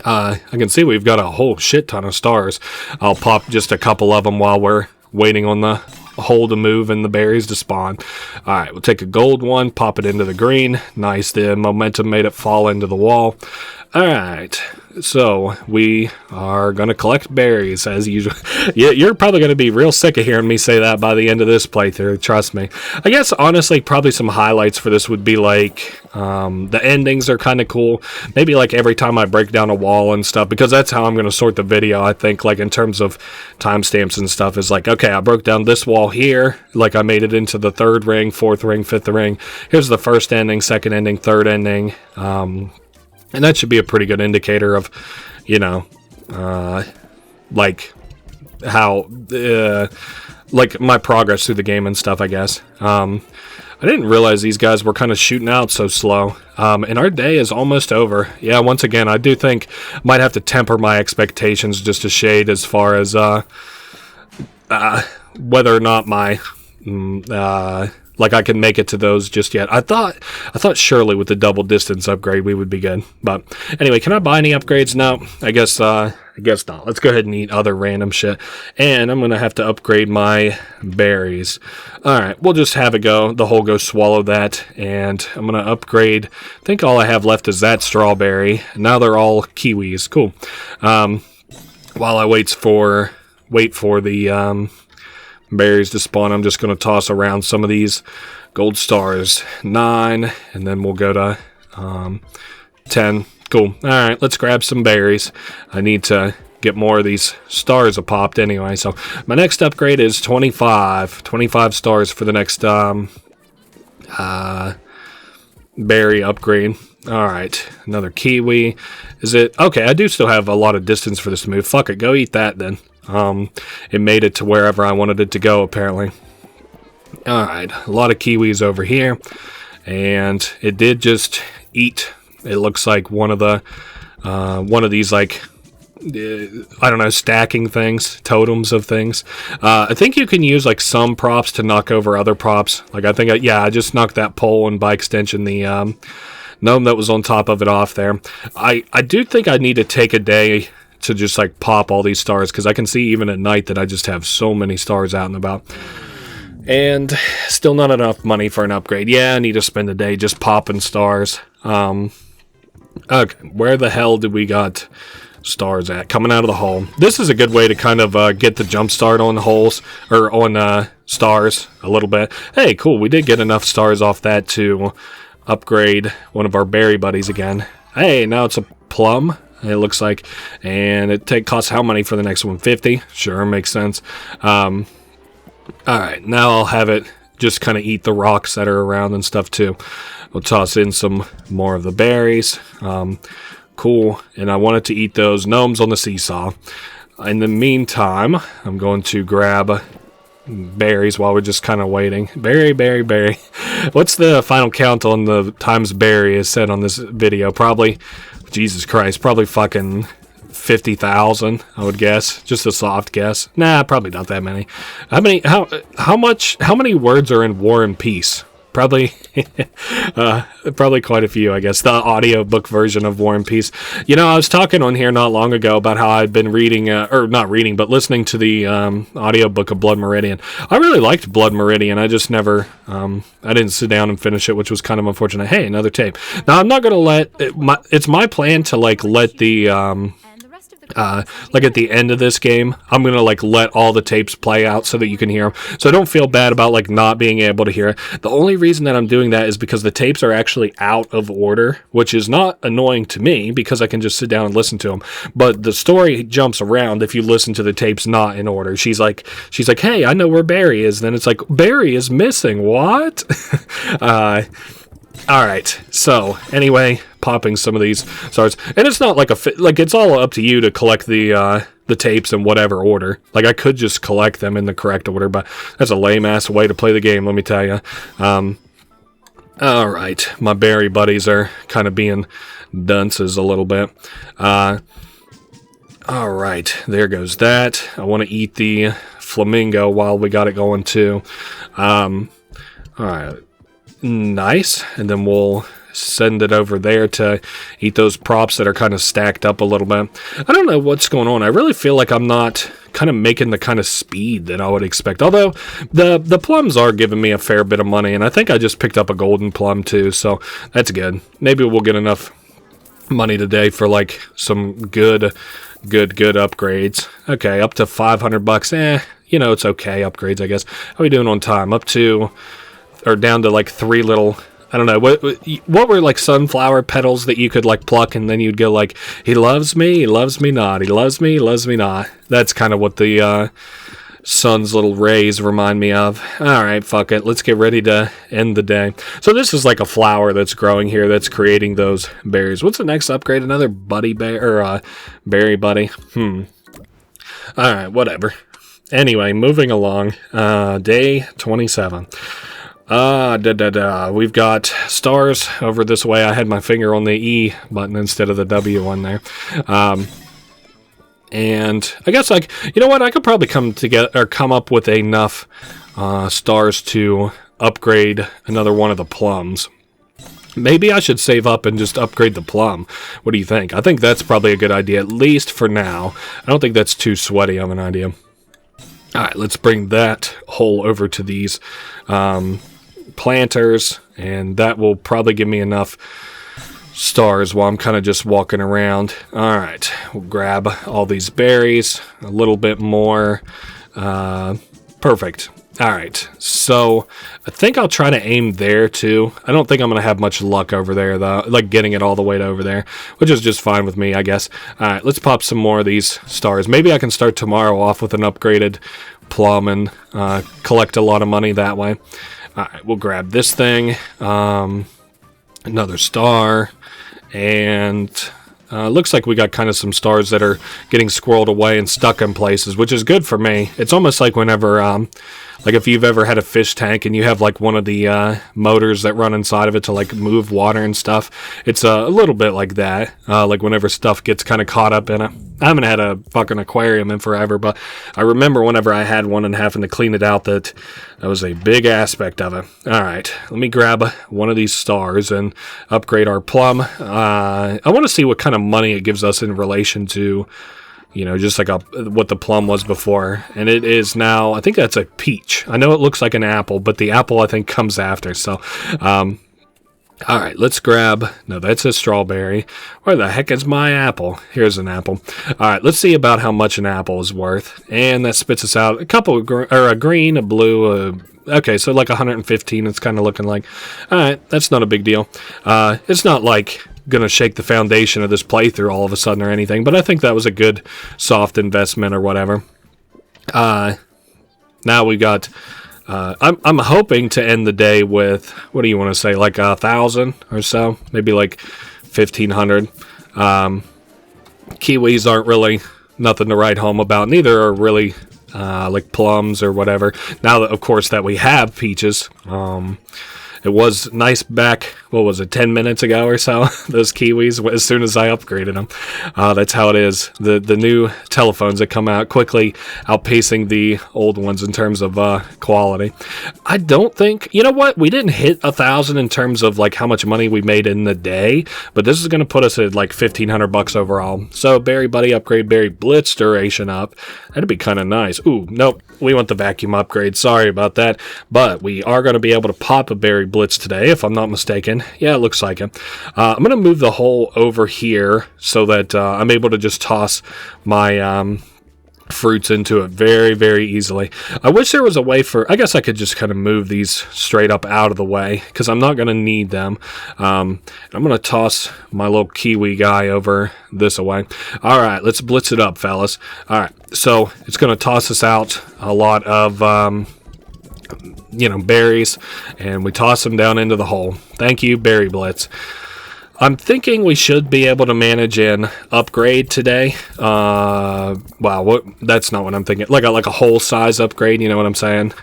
I can see we've got a whole shit ton of stars. I'll pop just a couple of them while we're waiting on the hole to move and the berries to spawn. Alright, we'll take a gold one, pop it into the green. Nice, the momentum made it fall into the wall. Alright, so we are going to collect berries as usual. You're probably going to be real sick of hearing me say that by the end of this playthrough, trust me. I guess, honestly, probably some highlights for this would be like, the endings are kind of cool. Maybe like every time I break down a wall and stuff, because that's how I'm going to sort the video, I think, like in terms of timestamps and stuff, is like, okay, I broke down this wall here, like I made it into the 3rd ring, 4th ring, 5th ring. Here's the 1st ending, 2nd ending, 3rd ending, and that should be a pretty good indicator of, you know, like how, like my progress through the game and stuff, I guess. I didn't realize these guys were kind of shooting out so slow. And our day is almost over. Yeah, once again, I do think I might have to temper my expectations just a shade as far as whether or not my like I can make it to those just yet. I thought surely with the double distance upgrade we would be good. But anyway, can I buy any upgrades? No, I guess not. Let's go ahead and eat other random shit. And I'm gonna have to upgrade my berries. Alright, we'll just have it go. The whole go swallow that. And I'm gonna upgrade. I think all I have left is that strawberry. Now they're all kiwis. Cool. While I wait for the berries to spawn, I'm just going to toss around some of these gold stars. 9, and then we'll go to 10. Cool. Alright, let's grab some berries. I need to get more of these stars popped anyway. So my next upgrade is 25. 25 stars for the next berry upgrade. Alright, another kiwi. Is it... Okay, I do still have a lot of distance for this to move. Fuck it, go eat that then. It made it to wherever I wanted it to go, apparently. Alright, a lot of kiwis over here. And it did just eat, it looks like one of these, like... I don't know, stacking things, totems of things. I think you can use like some props to knock over other props. Like I think, I just knocked that pole and by extension the gnome that was on top of it off there. I do think I need to take a day to just like pop all these stars because I can see even at night that I just have so many stars out and about. And still not enough money for an upgrade. Yeah, I need to spend a day just popping stars. Okay, where the hell did we got stars at? Coming out of the hole. This is a good way to kind of get the jump start on holes, or on stars a little bit. Hey, cool, we did get enough stars off that to upgrade one of our berry buddies again. Hey, now it's a plum, it looks like, and it costs how many for the next one? 50? Sure, makes sense. Alright, now I'll have it just kind of eat the rocks that are around and stuff too. We'll toss in some more of the berries. Cool, and I wanted to eat those gnomes on the seesaw. In the meantime, I'm going to grab berries while we're just kind of waiting. Berry, berry, berry. What's the final count on the times berry is said on this video? Probably, Jesus Christ, probably fucking 50,000, I would guess. Just a soft guess. Nah, probably not that many. How many words are in War and Peace? Probably, probably quite a few, I guess. The audiobook version of War and Peace. You know, I was talking on here not long ago about how I'd been reading, or not reading, but listening to the audiobook of Blood Meridian. I really liked Blood Meridian. I just never, I didn't sit down and finish it, which was kind of unfortunate. Hey, another tape. Now, I'm not going to it's my plan to, like, let the, like at the end of this game, I'm gonna like let all the tapes play out so that you can hear them. So I don't feel bad about like not being able to hear it. The only reason that I'm doing that is because the tapes are actually out of order, which is not annoying to me because I can just sit down and listen to them. But the story jumps around if you listen to the tapes not in order. She's like, hey, I know where Barry is. Then it's like, Barry is missing. What? Alright, so, anyway, popping some of these stars. And it's not like it's all up to you to collect the tapes in whatever order. Like, I could just collect them in the correct order, but that's a lame-ass way to play the game, let me tell you. Alright, my berry buddies are kind of being dunces a little bit. Alright, there goes that. I want to eat the flamingo while we got it going, too. Alright. Nice, and then we'll send it over there to eat those props that are kind of stacked up a little bit. I don't know what's going on. I really feel like I'm not kind of making the kind of speed that I would expect. Although the plums are giving me a fair bit of money, and I think I just picked up a golden plum too, so that's good. Maybe we'll get enough money today for like some good upgrades. Okay, up to 500 bucks. You know, it's okay upgrades, I guess. How are we doing on time? Up to, or down to like 3 little, I don't know, what were like sunflower petals that you could like pluck and then you'd go like, he loves me not, he loves me not. That's kind of what the sun's little rays remind me of. Alright, fuck it, let's get ready to end the day. So this is like a flower that's growing here that's creating those berries. What's the next upgrade? Another buddy bear, or berry buddy? Alright, whatever. Anyway, moving along, day 27. We've got stars over this way. I had my finger on the E button instead of the W one there. And I guess, like, you know what? I could probably come up with enough stars to upgrade another one of the plums. Maybe I should save up and just upgrade the plum. What do you think? I think that's probably a good idea, at least for now. I don't think that's too sweaty of an idea. Alright, let's bring that hole over to these planters, and that will probably give me enough stars while I'm kind of just walking around. Alright, we'll grab all these berries, a little bit more. Perfect. Alright, so I think I'll try to aim there too. I don't think I'm going to have much luck over there though, like getting it all the way to over there, which is just fine with me, I guess. Alright, let's pop some more of these stars. Maybe I can start tomorrow off with an upgraded plum and collect a lot of money that way. Alright, we'll grab this thing, another star, and looks like we got kind of some stars that are getting squirreled away and stuck in places, which is good for me. It's almost like whenever, like if you've ever had a fish tank and you have like one of the motors that run inside of it to like move water and stuff. It's a little bit like that, like whenever stuff gets kind of caught up in it. I haven't had a fucking aquarium in forever, but I remember whenever I had one and having to clean it out, that was a big aspect of it. Alright, let me grab one of these stars and upgrade our plum. I want to see what kind of money it gives us in relation to, you know, just like what the plum was before. And it is now, I think that's a peach. I know it looks like an apple, but the apple I think comes after. So, alright, let's grab, no, that's a strawberry. Where the heck is my apple? Here's an apple. Alright, let's see about how much an apple is worth. And that spits us out a couple of, a green, a blue, okay, so like 115 it's kind of looking like. Alright, that's not a big deal. It's not like gonna shake the foundation of this playthrough all of a sudden or anything, but I think that was a good soft investment or whatever. Now we got I'm hoping to end the day with, what do you want to say, like 1,000 or so, maybe like 1,500. Kiwis aren't really nothing to write home about, neither are really like plums or whatever. Now that, of course, that we have peaches, it was nice back, what was it, 10 minutes ago or so, those kiwis, as soon as I upgraded them. That's how it is. The new telephones that come out quickly outpacing the old ones in terms of quality. I don't think, you know what, we didn't hit 1,000 in terms of like how much money we made in the day, but this is going to put us at like 1,500 bucks overall. So Berry Buddy upgrade, Berry Blitz duration up. That'd be kind of nice. Ooh, nope, we want the vacuum upgrade. Sorry about that, but we are going to be able to pop a Berry Blitz today, if I'm not mistaken. Yeah, it looks like it. I'm going to move the hole over here so that I'm able to just toss my fruits into it very, very easily. I wish there was a way for, I guess I could just kind of move these straight up out of the way, because I'm not going to need them. I'm going to toss my little kiwi guy over this way. Alright, let's blitz it up, fellas. Alright, so it's going to toss us out a lot of you know, berries, and we toss them down into the hole. Thank you, Berry Blitz. I'm thinking we should be able to manage an upgrade today. Wow, that's not what I'm thinking. Like a whole size upgrade, you know what I'm saying?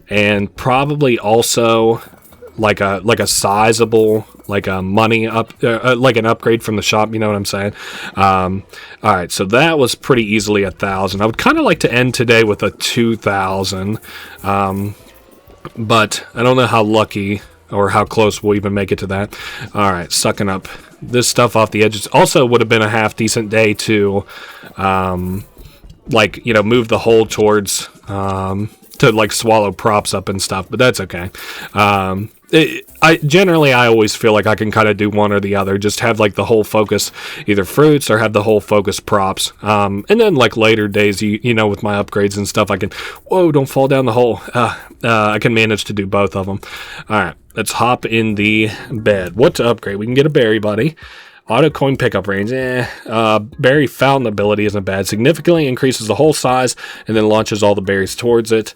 And probably also like a sizable, like a money up, like an upgrade from the shop, you know what I'm saying? Alright, so that was pretty easily 1,000. I would kind of like to end today with a 2,000, but I don't know how lucky or how close we'll even make it to that. Alright, sucking up this stuff off the edges. Also would have been a half decent day to, like, you know, move the hole towards, to like swallow props up and stuff, but that's okay. I always feel like I can kind of do one or the other, just have like the whole focus either fruits or have the whole focus props, and then like later days, you know, with my upgrades and stuff, I can, whoa, don't fall down the hole. I can manage to do both of them. Alright, let's hop in the bed. What to upgrade? We can get a Berry Buddy. Auto coin pickup range, berry fountain ability isn't bad. Significantly increases the hole size and then launches all the berries towards it.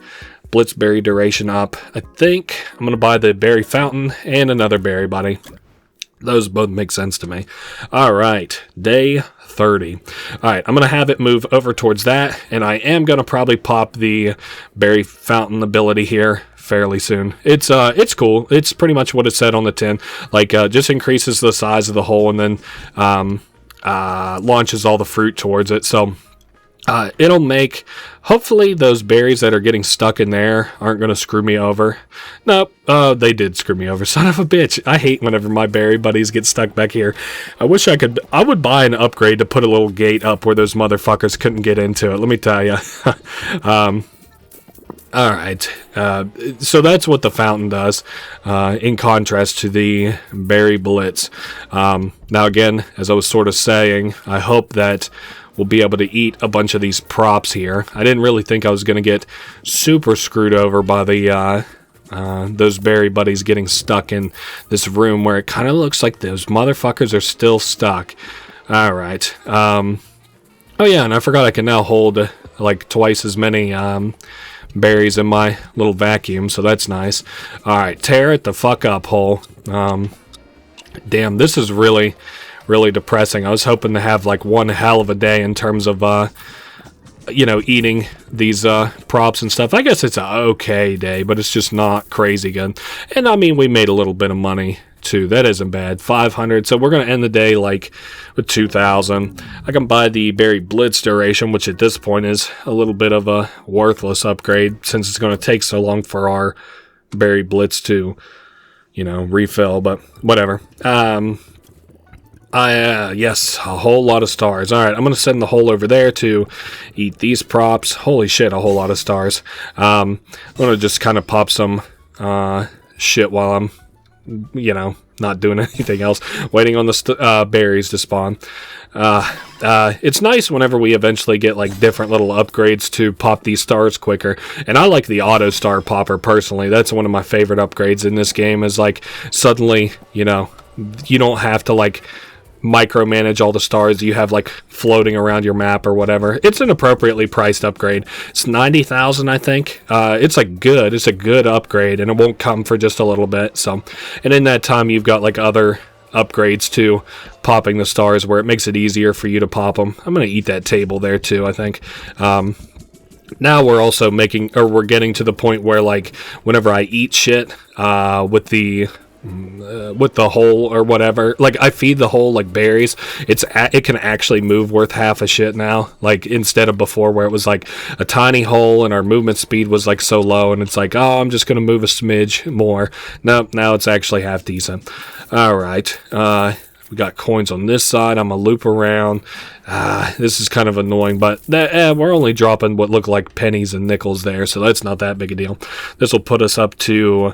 Blitz berry duration up. I think I'm going to buy the berry fountain and another Berry Buddy. Those both make sense to me. Alright, day 30. Alright, I'm going to have it move over towards that, and I am going to probably pop the berry fountain ability here fairly soon. It's cool. It's pretty much what it said on the tin. Like, just increases the size of the hole and then launches all the fruit towards it. So It'll make, hopefully those berries that are getting stuck in there aren't going to screw me over. Nope, they did screw me over. Son of a bitch. I hate whenever my berry buddies get stuck back here. I wish I would buy an upgrade to put a little gate up where those motherfuckers couldn't get into it. Let me tell you. Alright, so that's what the fountain does, in contrast to the berry blitz. Now again, as I was sort of saying, I hope that we'll be able to eat a bunch of these props here. I didn't really think I was going to get super screwed over by the those berry buddies getting stuck in this room where it kind of looks like those motherfuckers are still stuck. Alright. Oh yeah, and I forgot I can now hold like twice as many berries in my little vacuum, so that's nice. Alright, tear it the fuck up, hole. Damn, this is really depressing. I was hoping to have like one hell of a day in terms of you know, eating these props and stuff. I guess it's a okay day, but it's just not crazy good. And I mean, we made a little bit of money too. That isn't bad. 500. So we're gonna end the day like with 2,000. I can buy the berry blitz duration, which at this point is a little bit of a worthless upgrade since it's going to take so long for our berry blitz to, you know, refill. But whatever. Yes, a whole lot of stars. Alright, I'm going to send the hole over there to eat these props. Holy shit, a whole lot of stars. I'm going to just kind of pop some shit while I'm, you know, not doing anything else. Waiting on the berries to spawn. It's nice whenever we eventually get like different little upgrades to pop these stars quicker. And I like the auto star popper personally. That's one of my favorite upgrades in this game, is like suddenly, you know, you don't have to like micromanage all the stars you have like floating around your map or whatever. It's an appropriately priced upgrade. It's 90,000, I think. It's a good upgrade, and it won't come for just a little bit. So, and in that time, you've got like other upgrades to popping the stars where it makes it easier for you to pop them. I'm gonna eat that table there too, I think. Now we're also we're getting to the point where like whenever I eat shit with the hole or whatever, like I feed the hole like berries, it can actually move worth half a shit now, like instead of before where it was like a tiny hole and our movement speed was like so low and it's like, oh, I'm just gonna move a smidge more. No, now it's actually half decent. Alright, we got coins on this side. I'm gonna loop around. This is kind of annoying, but we're only dropping what look like pennies and nickels there, so that's not that big a deal. This will put us up to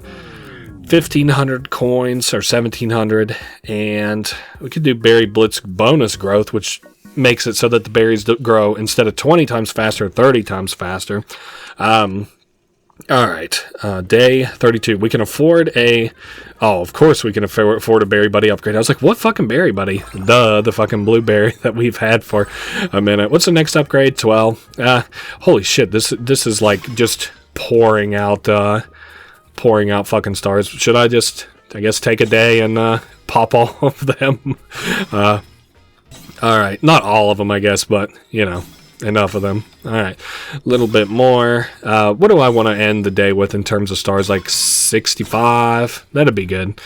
1,500 coins or 1,700, and we could do berry blitz bonus growth, which makes it so that the berries grow instead of 20 times faster, 30 times faster. Alright, day 32. We can afford of course we can afford a berry buddy upgrade. I was like, what fucking berry buddy? The fucking blueberry that we've had for a minute. What's the next upgrade? 12. Holy shit, this is like just pouring out fucking stars. Should I just, I guess, take a day and pop all of them? Alright, not all of them, I guess, but, you know, enough of them. Alright, a little bit more. What do I want to end the day with in terms of stars? Like 65? That'd be good.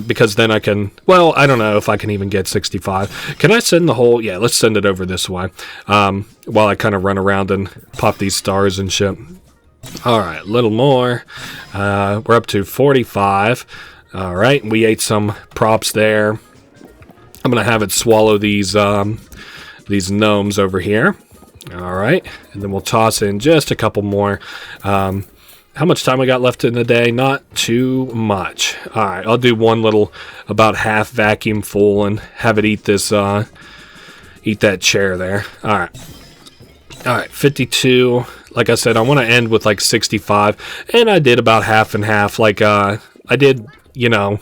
Because then I can, well, I don't know if I can even get 65. Can I send the whole, yeah, let's send it over this way. While I kind of run around and pop these stars and shit. Alright, a little more. We're up to 45. Alright, we ate some props there. I'm going to have it swallow these gnomes over here. Alright, and then we'll toss in just a couple more. How much time we got left in the day? Not too much. Alright, I'll do one little about half vacuum full and have it eat this, eat that chair there. Alright. Alright, 52. Like I said, I want to end with like 65, and I did about half and half. Like I did, you know,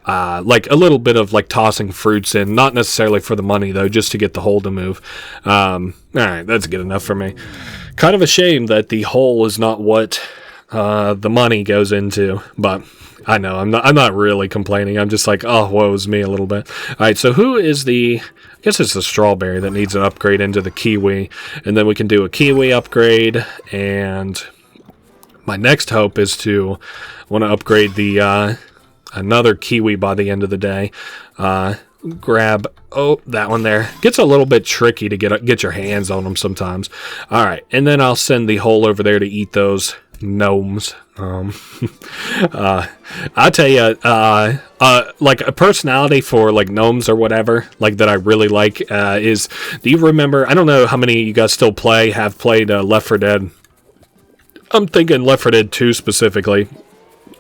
like a little bit of like tossing fruits in, not necessarily for the money though, just to get the hole to move. Alright, that's good enough for me. Kind of a shame that the hole is not what the money goes into, but I know I'm not really complaining. I'm just like, oh, woe's me a little bit. Alright, so who is the, I guess it's the strawberry that needs an upgrade into the kiwi, and then we can do a kiwi upgrade, and my next hope is to want to upgrade the another kiwi by the end of the day. grab, that one there. Gets a little bit tricky to get your hands on them sometimes. All right, and then I'll send the hole over there to eat those gnomes. I tell you, like a personality for like gnomes or whatever, like that I really like is, do you remember, I don't know how many of you guys still have played Left 4 Dead. I'm thinking Left 4 Dead 2 specifically,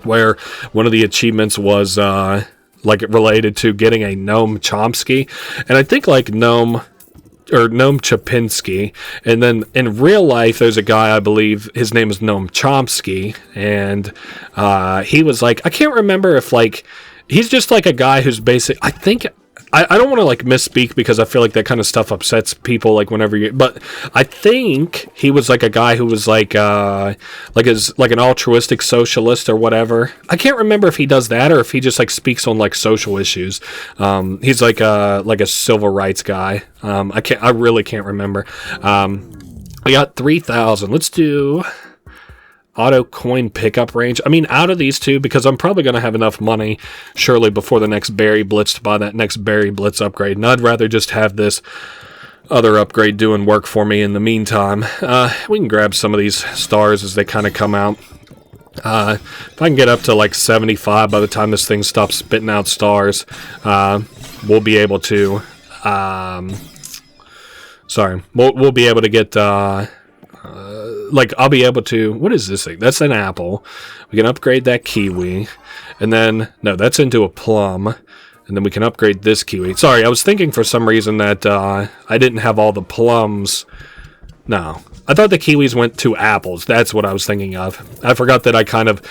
where one of the achievements was like related to getting a Gnome Chomsky, and I think like Gnome Chapinski, and then in real life there's a guy, I believe his name is Gnome Chomsky, and he was like, I can't remember if like he's just like a guy who's basic. I think I don't want to like misspeak because I feel like that kind of stuff upsets people like whenever you, but I think he was like a guy who was like an altruistic socialist or whatever. I can't remember if he does that or if he just like speaks on like social issues. He's like a civil rights guy. I really can't remember. We got 3,000. Let's do auto coin pickup range. I mean, out of these two, because I'm probably going to have enough money surely before the next berry blitz to buy that next berry blitz upgrade, and I'd rather just have this other upgrade doing work for me in the meantime. We can grab some of these stars as they kind of come out. If I can get up to like 75 by the time this thing stops spitting out stars, we'll be able to we'll be able to get like I'll be able to, what is this thing? That's an apple. We can upgrade that kiwi, and then no, that's into a plum, and then we can upgrade this kiwi. Sorry, I was thinking for some reason that I didn't have all the plums. No, I thought the kiwis went to apples. That's what I was thinking of. I forgot that I kind of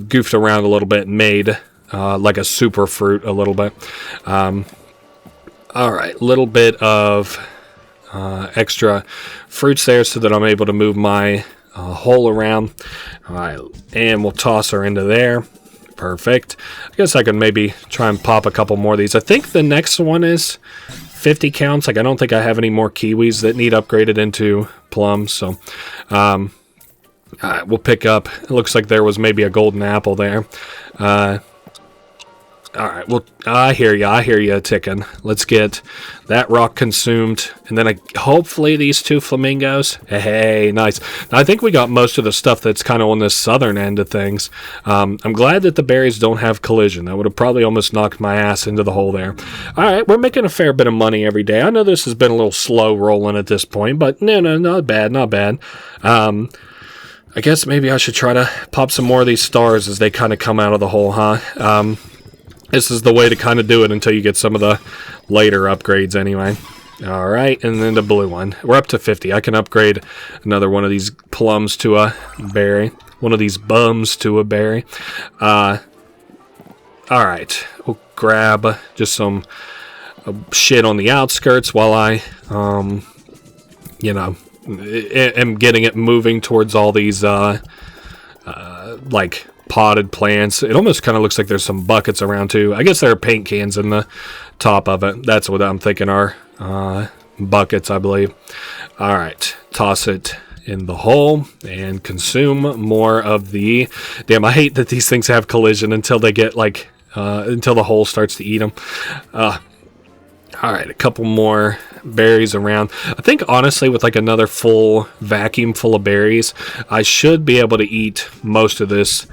goofed around a little bit and made like a super fruit a little bit. All right, little bit of extra fruits there so that I'm able to move my hole around. All right, and we'll toss her into there. Perfect. I guess I can maybe try and pop a couple more of these. I think the next one is 50 counts. Like, I don't think I have any more kiwis that need upgraded into plums. So all right, we'll pick up. It looks like there was maybe a golden apple there. All right, well, I hear you ticking. Let's get that rock consumed, and then hopefully these two flamingos. Hey, nice. Now, I think we got most of the stuff that's kind of on this southern end of things. I'm glad that the berries don't have collision. That would have probably almost knocked my ass into the hole there. All right, we're making a fair bit of money every day. I know this has been a little slow rolling at this point, but no, not bad. I guess maybe I should try to pop some more of these stars as they kind of come out of the hole, huh? This is the way to kind of do it until you get some of the later upgrades anyway. All right, and then the blue one. We're up to 50. I can upgrade another one of these plums to a berry. One of these bums to a berry. All right, we'll grab just some shit on the outskirts while I, am getting it moving towards all these, like, potted plants. It almost kind of looks like there's some buckets around too. I guess there are paint cans in the top of it. That's what I'm thinking are buckets, I believe. All right, toss it in the hole and consume more of the... Damn, I hate that these things have collision until they get like until the hole starts to eat them. All right, a couple more berries around. I think, honestly, with like another full vacuum full of berries, I should be able to eat most of this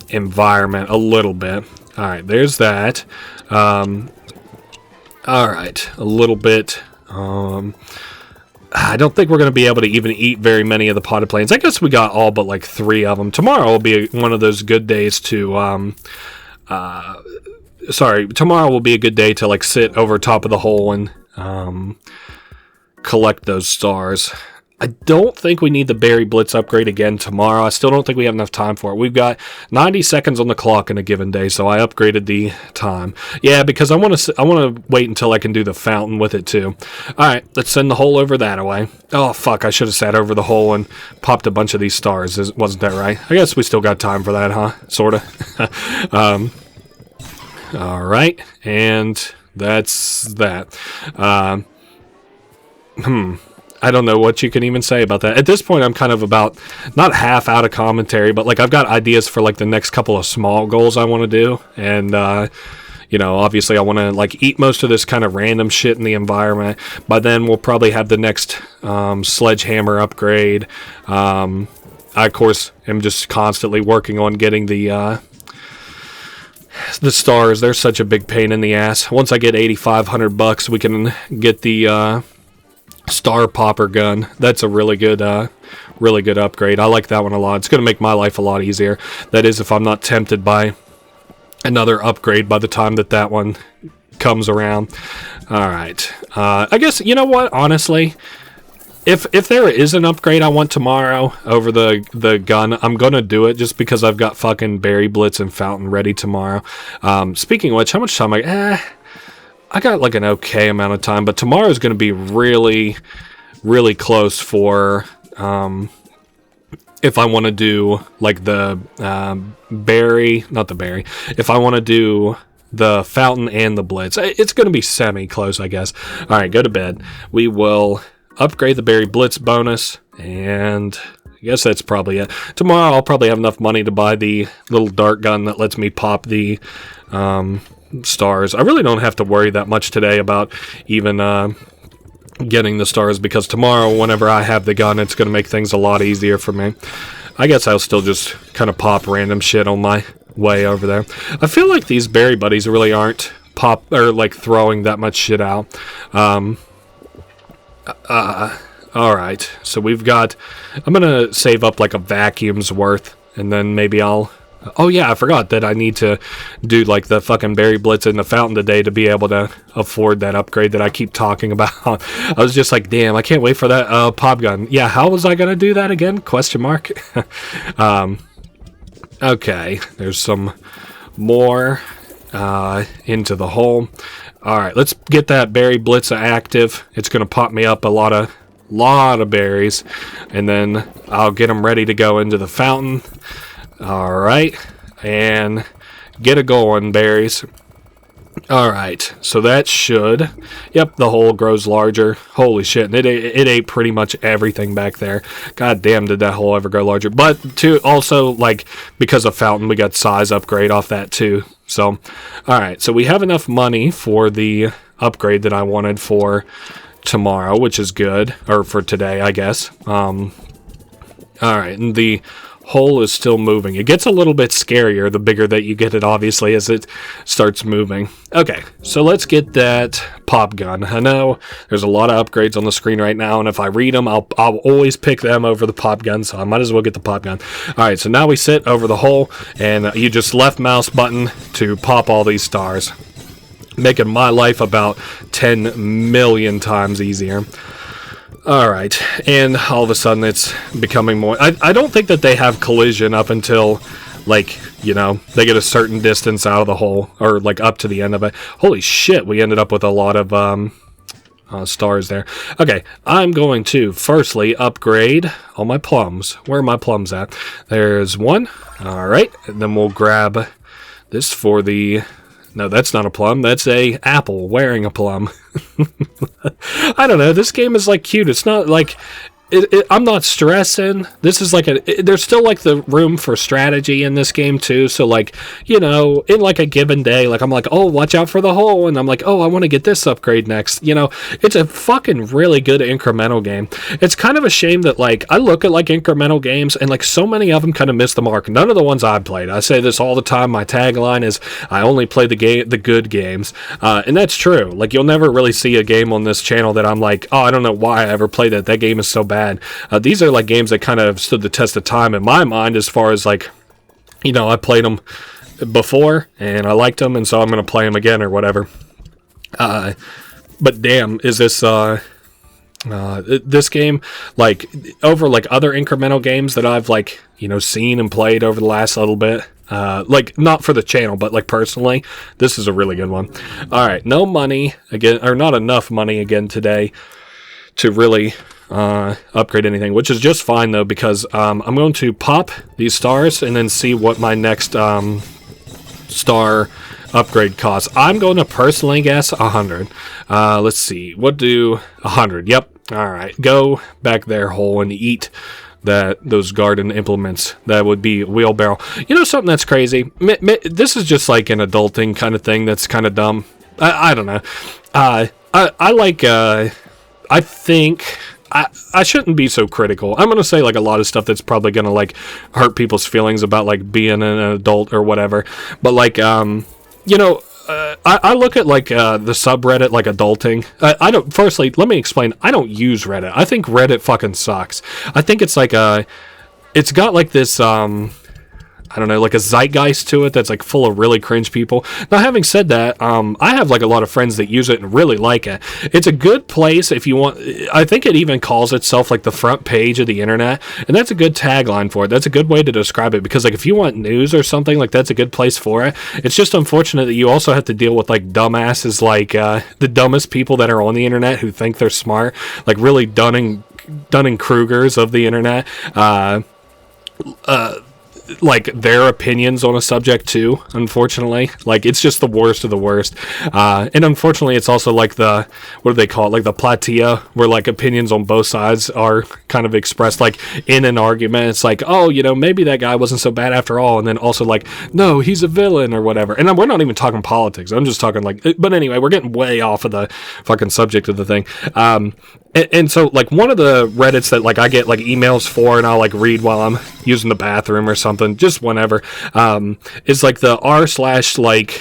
environment a little bit. All right, there's that. All right, a little bit. I don't think we're going to be able to even eat very many of the potted plants. I guess we got all but like 3 of them. Tomorrow will be one of those good days to... tomorrow will be a good day to like sit over top of the hole and collect those stars. I don't think we need the berry blitz upgrade again tomorrow. I still don't think we have enough time for it. We've got 90 seconds on the clock in a given day, so I upgraded the time. Yeah, because I want to wait until I can do the fountain with it too. All right, let's send the hole over that away. Oh fuck, I should have sat over the hole and popped a bunch of these stars. Wasn't that right? I guess we still got time for that, huh? Sorta. All right, and that's that. I don't know what you can even say about that. At this point, I'm kind of about, not half out of commentary, but like I've got ideas for like the next couple of small goals I want to do. And, you know, obviously I want to like eat most of this kind of random shit in the environment. By then we'll probably have the next sledgehammer upgrade. I of course am just constantly working on getting the stars. They're such a big pain in the ass. Once I get $8,500, we can get the star popper gun. That's a really good upgrade. I like that one a lot. It's going to make my life a lot easier. That is, if I'm not tempted by another upgrade by the time that one comes around. All right. I guess, you know what, honestly, if there is an upgrade I want tomorrow over the gun, I'm going to do it just because I've got fucking Berry Blitz and Fountain ready tomorrow. Speaking of which, how much time I got like an okay amount of time, but tomorrow's going to be really, really close for if I want to do like the if I want to do the Fountain and the Blitz, it's going to be semi-close, I guess. All right, go to bed. We will upgrade the Berry Blitz bonus, and I guess that's probably it. Tomorrow I'll probably have enough money to buy the little dart gun that lets me pop the stars. I really don't have to worry that much today about even getting the stars, because tomorrow, whenever I have the gun, it's going to make things a lot easier for me. I guess I'll still just kind of pop random shit on my way over there. I feel like these berry buddies really aren't throwing that much shit out. Alright, so we've got, I'm gonna save up like a vacuum's worth, and then maybe I'll, oh yeah, I forgot that I need to do like the fucking Berry Blitz and the Fountain today to be able to afford that upgrade that I keep talking about. I was just like, damn, I can't wait for that pop gun. Yeah, how was I gonna do that again? Question mark. Okay, there's some more into the hole. Alright, let's get that Berry Blitz active. It's gonna pop me up a lot of berries, and then I'll get them ready to go into the Fountain. Alright, and get a going, berries. Alright, so that should, yep, the hole grows larger. Holy shit, and it ate pretty much everything back there. God damn, did that hole ever grow larger. But also, like, because of Fountain, we got size upgrade off that too. So, alright, so we have enough money for the upgrade that I wanted for tomorrow, which is good, or for today, I guess. Alright, and the hole is still moving. It gets a little bit scarier the bigger that you get it, obviously, as it starts moving. Okay, so let's get that pop gun. I know there's a lot of upgrades on the screen right now, and if I read them, I'll always pick them over the pop gun, so I might as well get the pop gun. Alright, so now we sit over the hole, and you just left mouse button to pop all these stars, making my life about 10 million times easier. Alright, and all of a sudden it's becoming more... I don't think that they have collision up until, like, you know, they get a certain distance out of the hole, or, like, up to the end of it. Holy shit, we ended up with a lot of stars there. Okay, I'm going to, firstly, upgrade all my plums. Where are my plums at? There's one. Alright, and then we'll grab this for the... No, that's not a plum. That's a apple wearing a plum. I don't know. This game is like cute. It's not like I'm not stressing. This is like there's still like the room for strategy in this game too. So like, you know, in like a given day, like I'm like, oh, watch out for the hole, and I'm like, oh, I want to get this upgrade next. You know, it's a fucking really good incremental game. It's kind of a shame that like I look at like incremental games and like so many of them kind of miss the mark. None of the ones I've played. I say this all the time. My tagline is I only play the good games, and that's true. Like you'll never really see a game on this channel that I'm like, oh, I don't know why I ever played it. That game is so bad. These are like games that kind of stood the test of time in my mind, as far as like, you know, I played them before and I liked them, and so I'm going to play them again or whatever. But damn, is this this game, like, over like other incremental games that I've like, you know, seen and played over the last little bit, like not for the channel, but like personally, this is a really good one. All right, no money again, or not enough money again today to really upgrade anything, which is just fine though, because I'm going to pop these stars and then see what my next star upgrade costs. I'm going to personally guess 100. Let's see, what do 100? Yep. All right, go back there, hole, and eat that those garden implements that would be wheelbarrow. You know something that's crazy? This is just like an adulting kind of thing that's kind of dumb. I don't know. I like. I think. I shouldn't be so critical. I'm gonna say like a lot of stuff that's probably gonna like hurt people's feelings about like being an adult or whatever. But like you know. I look at like the subreddit like adulting. I don't. Firstly, let me explain. I don't use Reddit. I think Reddit fucking sucks. I think it's like it's got like this I don't know, like a zeitgeist to it that's like full of really cringe people. Now, having said that, I have like a lot of friends that use it and really like it. It's a good place if you want. I think it even calls itself like the front page of the internet, and that's a good tagline for it. That's a good way to describe it, because like if you want news or something, like that's a good place for it. It's just unfortunate that you also have to deal with like dumbasses, like the dumbest people that are on the internet who think they're smart, like really Dunning-Krugers of the internet. Like their opinions on a subject too, unfortunately. Like it's just the worst of the worst. And unfortunately it's also like the, what do they call it, like the platea, where like opinions on both sides are kind of expressed like in an argument. It's like, oh, you know, maybe that guy wasn't so bad after all, and then also like, no, he's a villain or whatever. And we're not even talking politics, I'm just talking like, but anyway, we're getting way off of the fucking subject of the thing. And so, like, one of the Reddits that, like, I get, like, emails for and I'll, like, read while I'm using the bathroom or something, just whenever, is, like, the r/, like,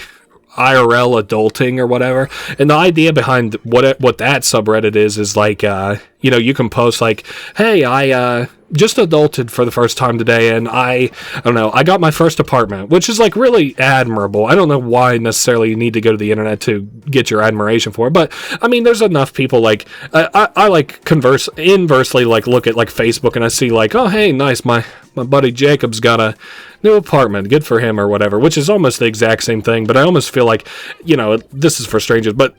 IRL adulting or whatever. And the idea behind what that subreddit is like, you know, you can post, like, hey, I just adulted for the first time today, and I don't know, I got my first apartment, which is like really admirable. I don't know why necessarily you need to go to the internet to get your admiration for it, but I mean, there's enough people like I like inversely like look at like Facebook and I see like, oh hey, nice, my buddy Jacob's got a new apartment, good for him or whatever, which is almost the exact same thing. But I almost feel like, you know, this is for strangers, but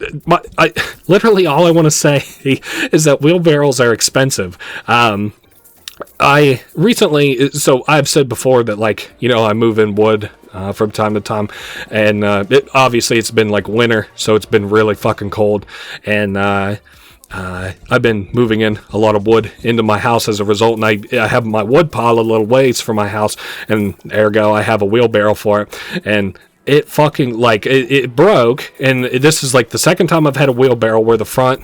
I literally all I want to say is that wheelbarrows are expensive. I recently, so I've said before that, like, you know, I move in wood from time to time, and obviously it's been like winter, so it's been really fucking cold, and I've been moving in a lot of wood into my house as a result, and I have my wood pile a little ways from my house, and ergo I have a wheelbarrow for it, and it fucking, like, it broke, and this is like the second time I've had a wheelbarrow where the front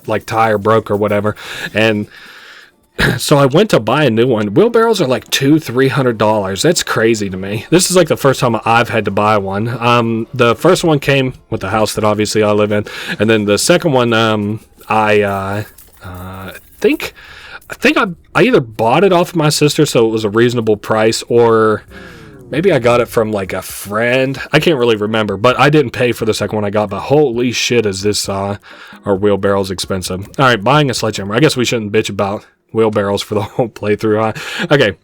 like tire broke or whatever, and so I went to buy a new one. Wheelbarrows are like $200-$300. That's crazy to me. This is like the first time I've had to buy one. The first one came with the house that obviously I live in, and then the second one, I think I either bought it off of my sister, so it was a reasonable price, or maybe I got it from like a friend. I can't really remember, but I didn't pay for the second one I got. But holy shit, is this our wheelbarrow's expensive? All right, buying a sledgehammer. I guess we shouldn't bitch about wheelbarrows for the whole playthrough. Okay,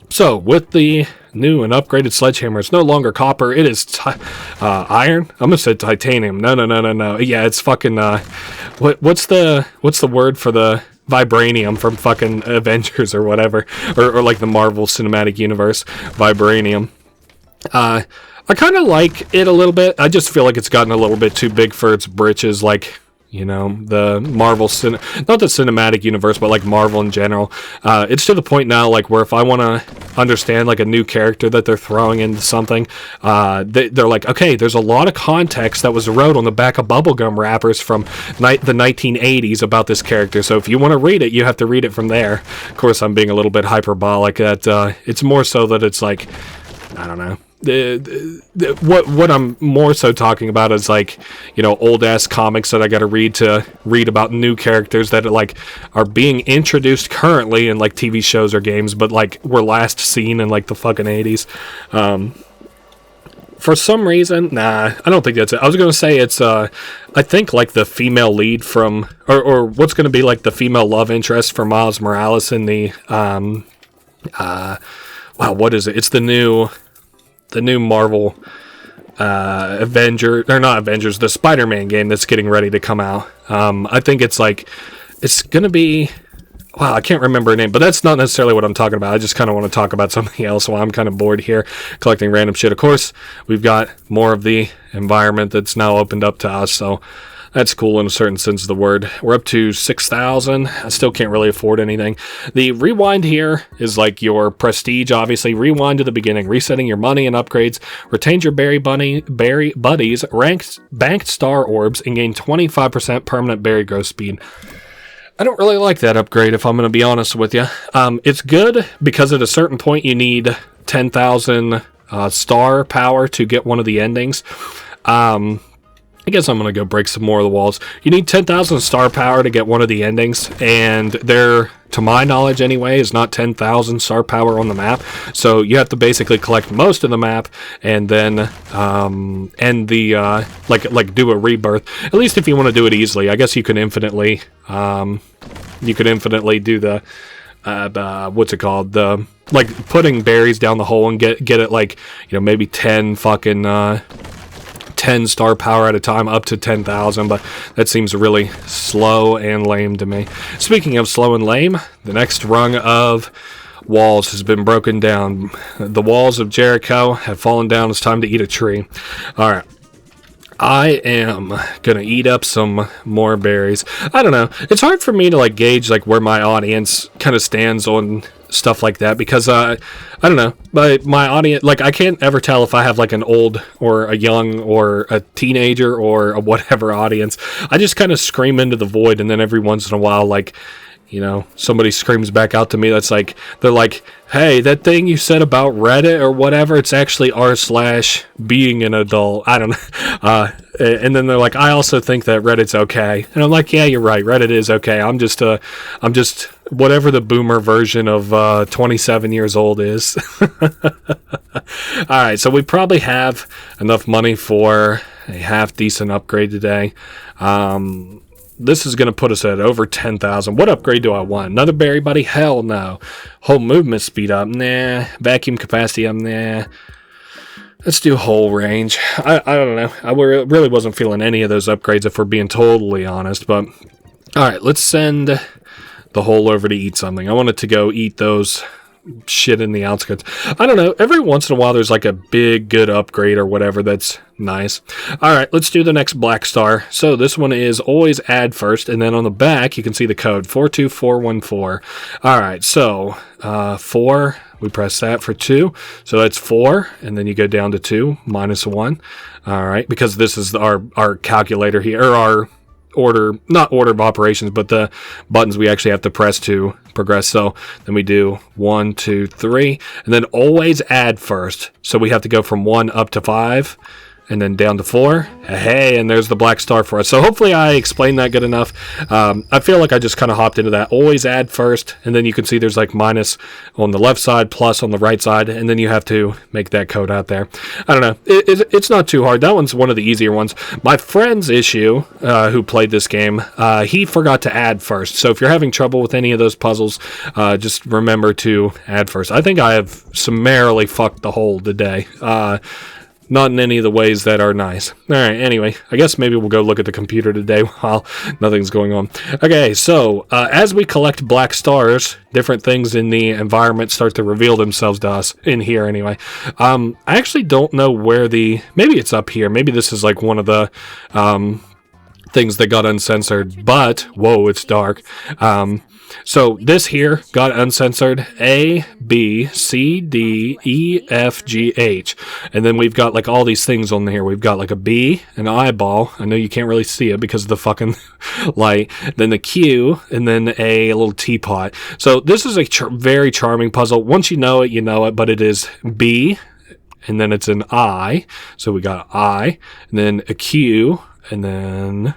so with the new and upgraded sledgehammer, it's no longer copper, it is iron. I'm gonna say titanium. No. Yeah, it's fucking what's the word for the vibranium from fucking Avengers or whatever, or like the Marvel Cinematic Universe vibranium. I kind of like it a little bit. I just feel like it's gotten a little bit too big for its britches, like, you know, the Marvel, not the cinematic universe, but like Marvel in general. It's to the point now, like, where if I want to understand like a new character that they're throwing into something, they're like, okay, there's a lot of context that was wrote on the back of bubblegum wrappers from the 1980s about this character. So if you want to read it, you have to read it from there. Of course, I'm being a little bit hyperbolic. That it's more so that it's like, I don't know. What I'm more so talking about is, like, you know, old ass comics that I got to read about new characters that are being introduced currently in like TV shows or games, but like were last seen in like the fucking 80s. For some reason, nah, I don't think that's it. I was gonna say it's I think like the female lead from, or what's gonna be like the female love interest for Miles Morales in the wow, what is it? It's the new Marvel the Spider-Man game that's getting ready to come out. I think it's gonna be, wow, I can't remember her name, but that's not necessarily what I'm talking about. I just kind of want to talk about something else while I'm kind of bored here collecting random shit. Of course, we've got more of the environment that's now opened up to us, so That's cool in a certain sense of the word. We're up to 6,000. I still can't really afford anything. The rewind here is like your prestige, obviously. Rewind to the beginning, resetting your money and upgrades. Retained your berry buddies, banked star orbs, and gain 25% permanent berry growth speed. I don't really like that upgrade, if I'm going to be honest with you. It's good because at a certain point you need 10,000 star power to get one of the endings. I guess I'm going to go break some more of the walls. You need 10,000 star power to get one of the endings, and there, to my knowledge anyway, is not 10,000 star power on the map. So you have to basically collect most of the map and then end the, like do a rebirth. At least if you want to do it easily. I guess you can infinitely do the, what's it called? The, like, putting berries down the hole and get it, like, you know, maybe 10 fucking, 10 star power at a time, up to 10,000, but that seems really slow and lame to me. Speaking of slow and lame, the next rung of walls has been broken down. The walls of Jericho have fallen down. It's time to eat a tree. All right. I am gonna eat up some more berries. I don't know. It's hard for me to like gauge like where my audience kind of stands on stuff like that because I don't know. But my audience, like, I can't ever tell if I have like an old or a young or a teenager or a whatever audience. I just kind of scream into the void, and then every once in a while, like, you know, somebody screams back out to me. That's like, they're like, hey, that thing you said about Reddit or whatever, it's actually r/being an adult. I don't know. And then they're like, I also think that Reddit's okay. And I'm like, yeah, you're right. Reddit is okay. I'm just whatever the boomer version of 27 years old is. All right. So we probably have enough money for a half decent upgrade today. This is going to put us at over 10,000. What upgrade do I want? Another berry buddy? Hell no. Whole movement speed up? Nah. Vacuum capacity up? Nah. Let's do whole range. I don't know. I really wasn't feeling any of those upgrades if we're being totally honest. But, alright, let's send the hole over to eat something. I wanted to go eat those shit in the outskirts. I don't know. Every once in a while there's like a big good upgrade or whatever that's nice. Alright, let's do the next black star. So this one is always add first, and then on the back you can see the code 42414. Alright, so 4, we press that for 2. So that's 4, and then you go down to 2, minus 1. Alright, because this is our calculator here, or our not order of operations, but the buttons we actually have to press to progress. So then we do 1, 2, 3, and then always add first. So we have to go from 1 up to 5, and then down to 4. Hey, and there's the black star for us. So hopefully I explained that good enough. I feel like I just kind of hopped into that. Always add first, and then you can see there's like minus on the left side, plus on the right side, and then you have to make that code out there. I don't know. It's not too hard. That one's one of the easier ones. My friend's issue, who played this game, he forgot to add first. So if you're having trouble with any of those puzzles, just remember to add first. I think I have summarily fucked the hole today. Not in any of the ways that are nice. Alright, anyway, I guess maybe we'll go look at the computer today while nothing's going on. Okay, so, as we collect black stars, different things in the environment start to reveal themselves to us, in here anyway. I actually don't know where maybe it's up here, maybe this is like one of the, things that got uncensored, but, whoa, it's dark. So this here got uncensored. A, B, C, D, E, F, G, H. And then we've got like all these things on here. We've got like a B, an eyeball. I know you can't really see it because of the fucking light. Then the Q, and then a little teapot. So this is a very charming puzzle. Once you know it, but it is B, and then it's an I. So we got I, and then a Q, and then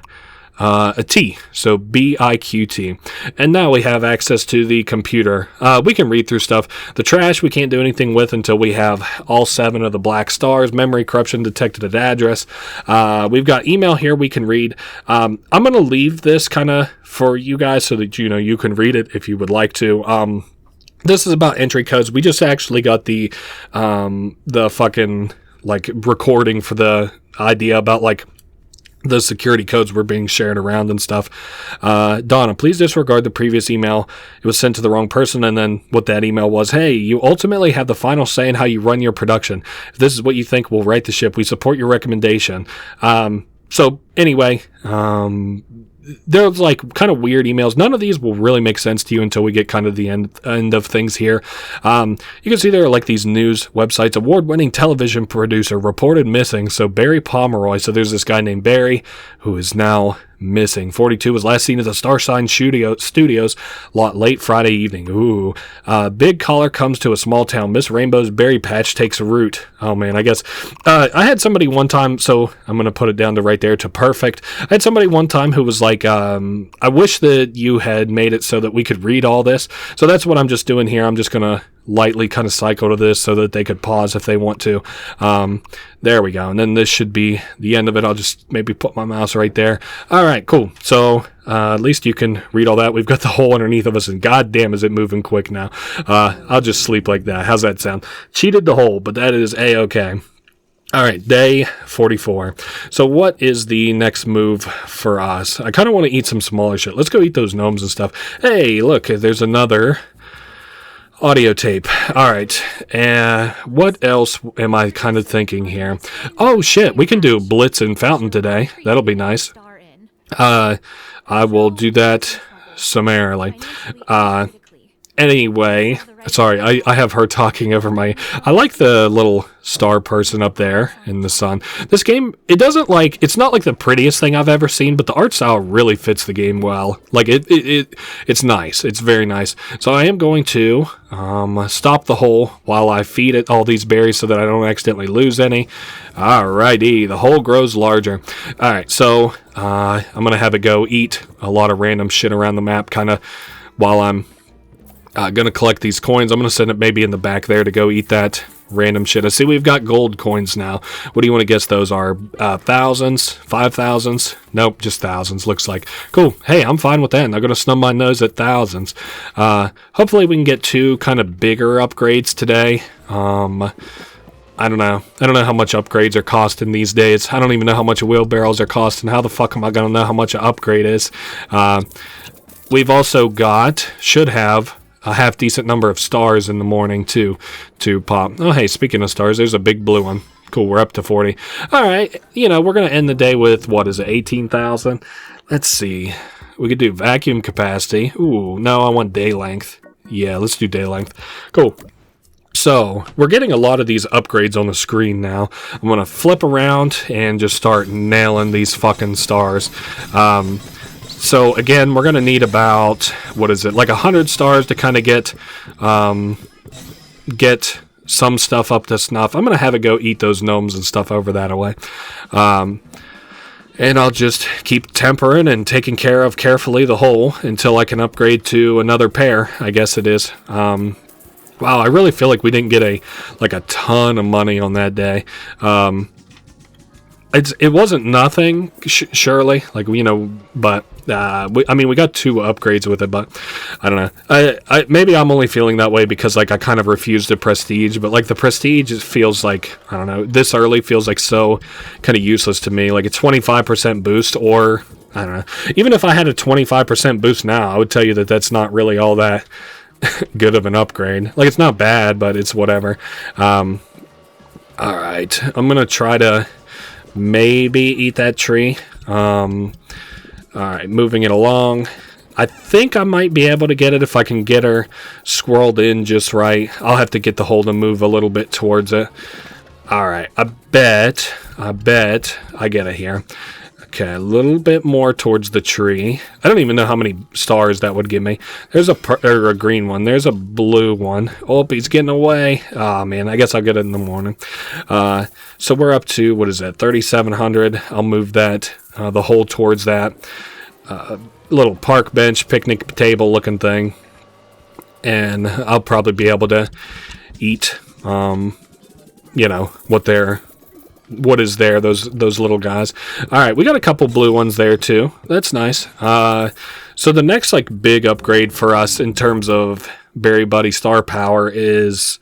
a T, so BIQT. And now we have access to the computer. We can read through stuff. The trash we can't do anything with until we have all 7 of the black stars. Memory corruption detected at address. We've got email here we can read. I'm going to leave this kind of for you guys so that you can read it if you would like to. This is about entry codes. We just actually got the fucking like recording for the idea about like the security codes were being shared around and stuff. Donna, please disregard the previous email. It was sent to the wrong person, and then what that email was, hey, you ultimately have the final say in how you run your production. If this is what you think will right the ship, we support your recommendation. So anyway, there's like kind of weird emails. None of these will really make sense to you until we get kind of the end of things here. You can see there are like these news websites. Award-winning television producer reported missing. So Barry Pomeroy. So there's this guy named Barry who is now missing. 42 was last seen at the Starsign Studios late Friday evening. Ooh. Big caller comes to a small town. Miss Rainbow's berry patch takes root. Oh man, I guess. I had somebody one time, so I'm going to put it down to right there to perfect. I had somebody one time who was like, I wish that you had made it so that we could read all this. So that's what I'm just doing here. I'm just going to lightly kind of cycle to this so that they could pause if they want to. There we go. And then this should be the end of it. I'll just maybe put my mouse right there. All right, cool. So at least you can read all that. We've got the hole underneath of us, and goddamn is it moving quick now. I'll just sleep like that. How's that sound? Cheated the hole, but that is A-okay. All right, day 44. So what is the next move for us? I kind of want to eat some smaller shit. Let's go eat those gnomes and stuff. Hey, look, there's another audio tape. All right. What else am I kind of thinking here? Oh, shit. We can do Blitz and Fountain today. That'll be nice. I will do that summarily. Anyway, sorry, I have her talking over my... I like the little star person up there in the sun. This game, it's not like the prettiest thing I've ever seen, but the art style really fits the game well. Like, it's nice. It's very nice. So I am going to stop the hole while I feed it all these berries so that I don't accidentally lose any. Alrighty, the hole grows larger. Alright, so I'm going to have it go eat a lot of random shit around the map kind of while I'm going to collect these coins. I'm going to send it maybe in the back there to go eat that random shit. I see we've got gold coins now. What do you want to guess those are? Thousands? 5,000s? Nope, just thousands, looks like. Cool. Hey, I'm fine with that. I'm going to snub my nose at thousands. Hopefully we can get 2 kind of bigger upgrades today. I don't know. I don't know how much upgrades are costing these days. I don't even know how much wheelbarrows are costing. How the fuck am I going to know how much an upgrade is? We've also got, should have, a half-decent number of stars in the morning, too, to pop. Oh, hey, speaking of stars, there's a big blue one. Cool, we're up to 40. All right, we're going to end the day with, what is it, 18,000? Let's see. We could do vacuum capacity. Ooh, no, I want day length. Yeah, let's do day length. Cool. So, we're getting a lot of these upgrades on the screen now. I'm going to flip around and just start nailing these fucking stars. So again, we're going to need about, what is it, like 100 stars to kind of get some stuff up to snuff. I'm going to have it go eat those gnomes and stuff over that away. And I'll just keep tempering and taking care of carefully the hole until I can upgrade to another pair, I guess it is. Wow, I really feel like we didn't get a ton of money on that day. It wasn't nothing, surely, but we got 2 upgrades with it, but I don't know. Maybe I'm only feeling that way because I kind of refused the prestige, but the prestige it feels like, I don't know, this early feels like so kind of useless to me. Like a 25% boost, or I don't know. Even if I had a 25% boost now, I would tell you that that's not really all that good of an upgrade. It's not bad, but it's whatever. All right, I'm gonna try to maybe eat that tree. Alright, moving it along. I think I might be able to get it if I can get her squirreled in just right. I'll have to get the hole to move a little bit towards it. Alright, I bet I get it here. Okay, a little bit more towards the tree. I don't even know how many stars that would give me. There's a green one. There's a blue one. Oh, he's getting away. Oh, man, I guess I'll get it in the morning. So we're up to, what is that, 3,700. I'll move that, the hole towards that. Little park bench, picnic table looking thing. And I'll probably be able to eat, what is there, those little guys. All right, we got a couple blue ones there too. That's nice. So the next big upgrade for us in terms of Berry Buddy star power is,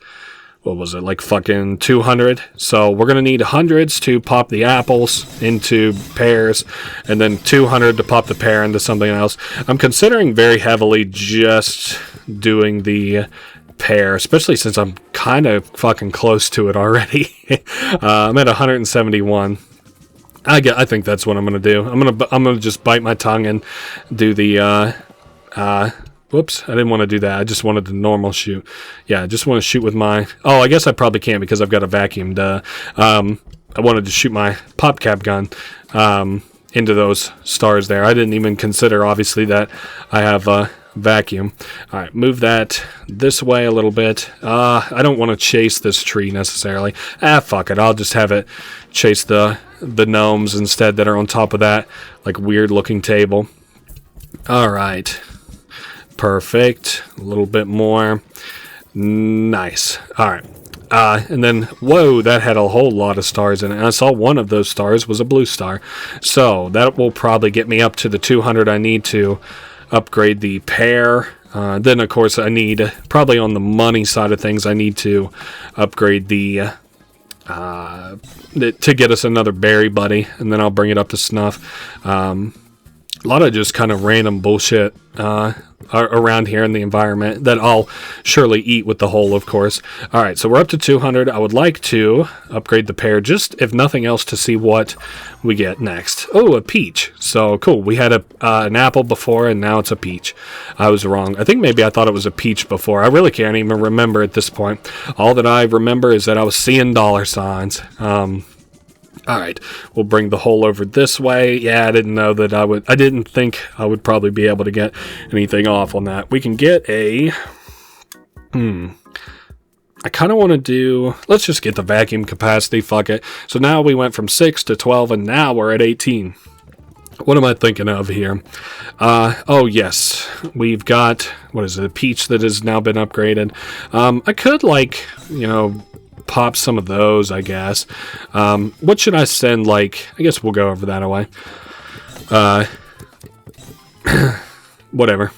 what was it, fucking 200. So we're gonna need hundreds to pop the apples into pears, and then 200 to pop the pear into something else. I'm considering very heavily just doing the pear, especially since I'm kind of fucking close to it already. I'm at 171. I think that's what I'm gonna do. I'm gonna just bite my tongue and do the whoops, I didn't want to do that. I just wanted the normal shoot. Yeah, I just want to shoot with my... Oh, I guess I probably can't because I've got a vacuum. Duh. I wanted to shoot my pop cap gun into those stars there. I didn't even consider, obviously, that I have a vacuum. All right, move that this way a little bit. I don't want to chase this tree necessarily. Fuck it. I'll just have it chase the gnomes instead that are on top of that, like, weird-looking table. All right. Perfect. A little bit more. Nice. All right. And then, whoa, that had a whole lot of stars in it. And I saw one of those stars was a blue star. So that will probably get me up to the 200 I need to upgrade the pair. Then, of course, I need, probably on the money side of things, I need to upgrade the to get us another berry buddy. And then I'll bring it up to snuff. A lot of just kind of random bullshit around here in the environment that I'll surely eat with the hole, of course. All right, so we're up to 200. I would like to upgrade the pear, just if nothing else, to see what we get next. Oh, a peach. So cool. We had an apple before, and now it's a peach. I was wrong. I think maybe I thought it was a peach before. I really can't even remember at this point. All that I remember is that I was seeing dollar signs. All right, we'll bring the hole over this way. Yeah, I didn't know that I didn't think I would probably be able to get anything off on that. We can get a... I kind of want to do... Let's just get the vacuum capacity, fuck it. So now we went from 6 to 12, and now we're at 18. What am I thinking of here? Oh, yes. We've got... What is it? A peach that has now been upgraded. I could, like, pop some of those, I guess. What should I send, like... I guess we'll go over that away. Whatever.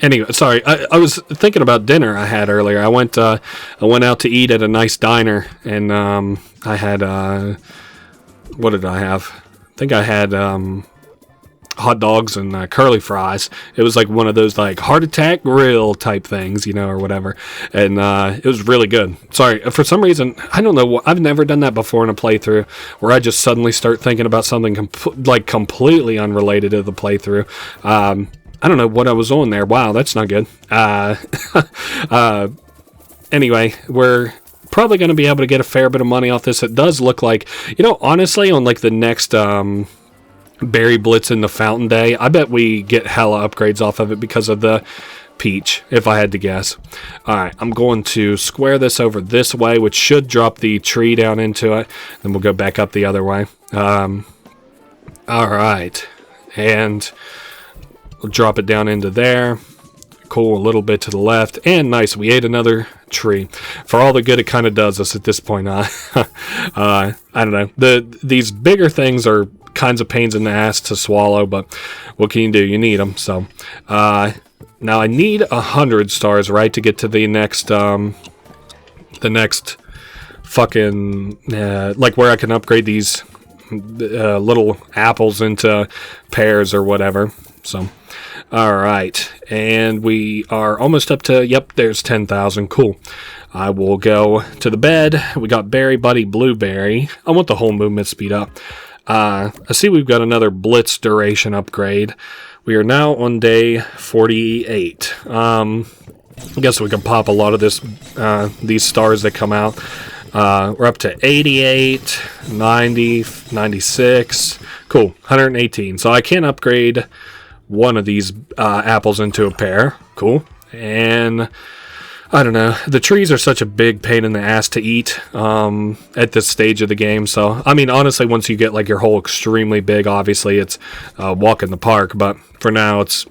Anyway, sorry. I was thinking about dinner I had earlier. I went out to eat at a nice diner, and I had... what did I have? I think I had... hot dogs and curly fries. It was like one of those like heart attack grill type things, or whatever. And it was really good. Sorry, for some reason, I don't know. I've never done that before in a playthrough where I just suddenly start thinking about something completely unrelated to the playthrough. I don't know what I was on there. Wow, that's not good. Anyway, we're probably going to be able to get a fair bit of money off this. It does look like, honestly, on like the next... Berry Blitz in the Fountain Day, I bet we get hella upgrades off of it because of the peach, if I had to guess. Alright, I'm going to square this over this way, which should drop the tree down into it. Then we'll go back up the other way. Alright, and we'll drop it down into there. Cool, a little bit to the left, and nice, we ate another tree. For all the good it kind of does us at this point, I don't know. These bigger things are kinds of pains in the ass to swallow, but what can you do? You need them. So now I need 100 stars, right, to get to the next fucking like where I can upgrade these little apples into pears or whatever. So all right, and we are almost up to, yep, there's 10,000. Cool. I will go to the bed. We got Berry Buddy Blueberry. I want the whole movement speed up. I see we've got another Blitz duration upgrade. We are now on day 48. I guess we can pop a lot of these stars that come out. We're up to 88, 90, 96. Cool, 118. So I can upgrade one of these apples into a pear. Cool. And... I don't know. The trees are such a big pain in the ass to eat at this stage of the game. So, I mean, honestly, once you get like your hole extremely big, obviously it's a walk in the park. But for now, it's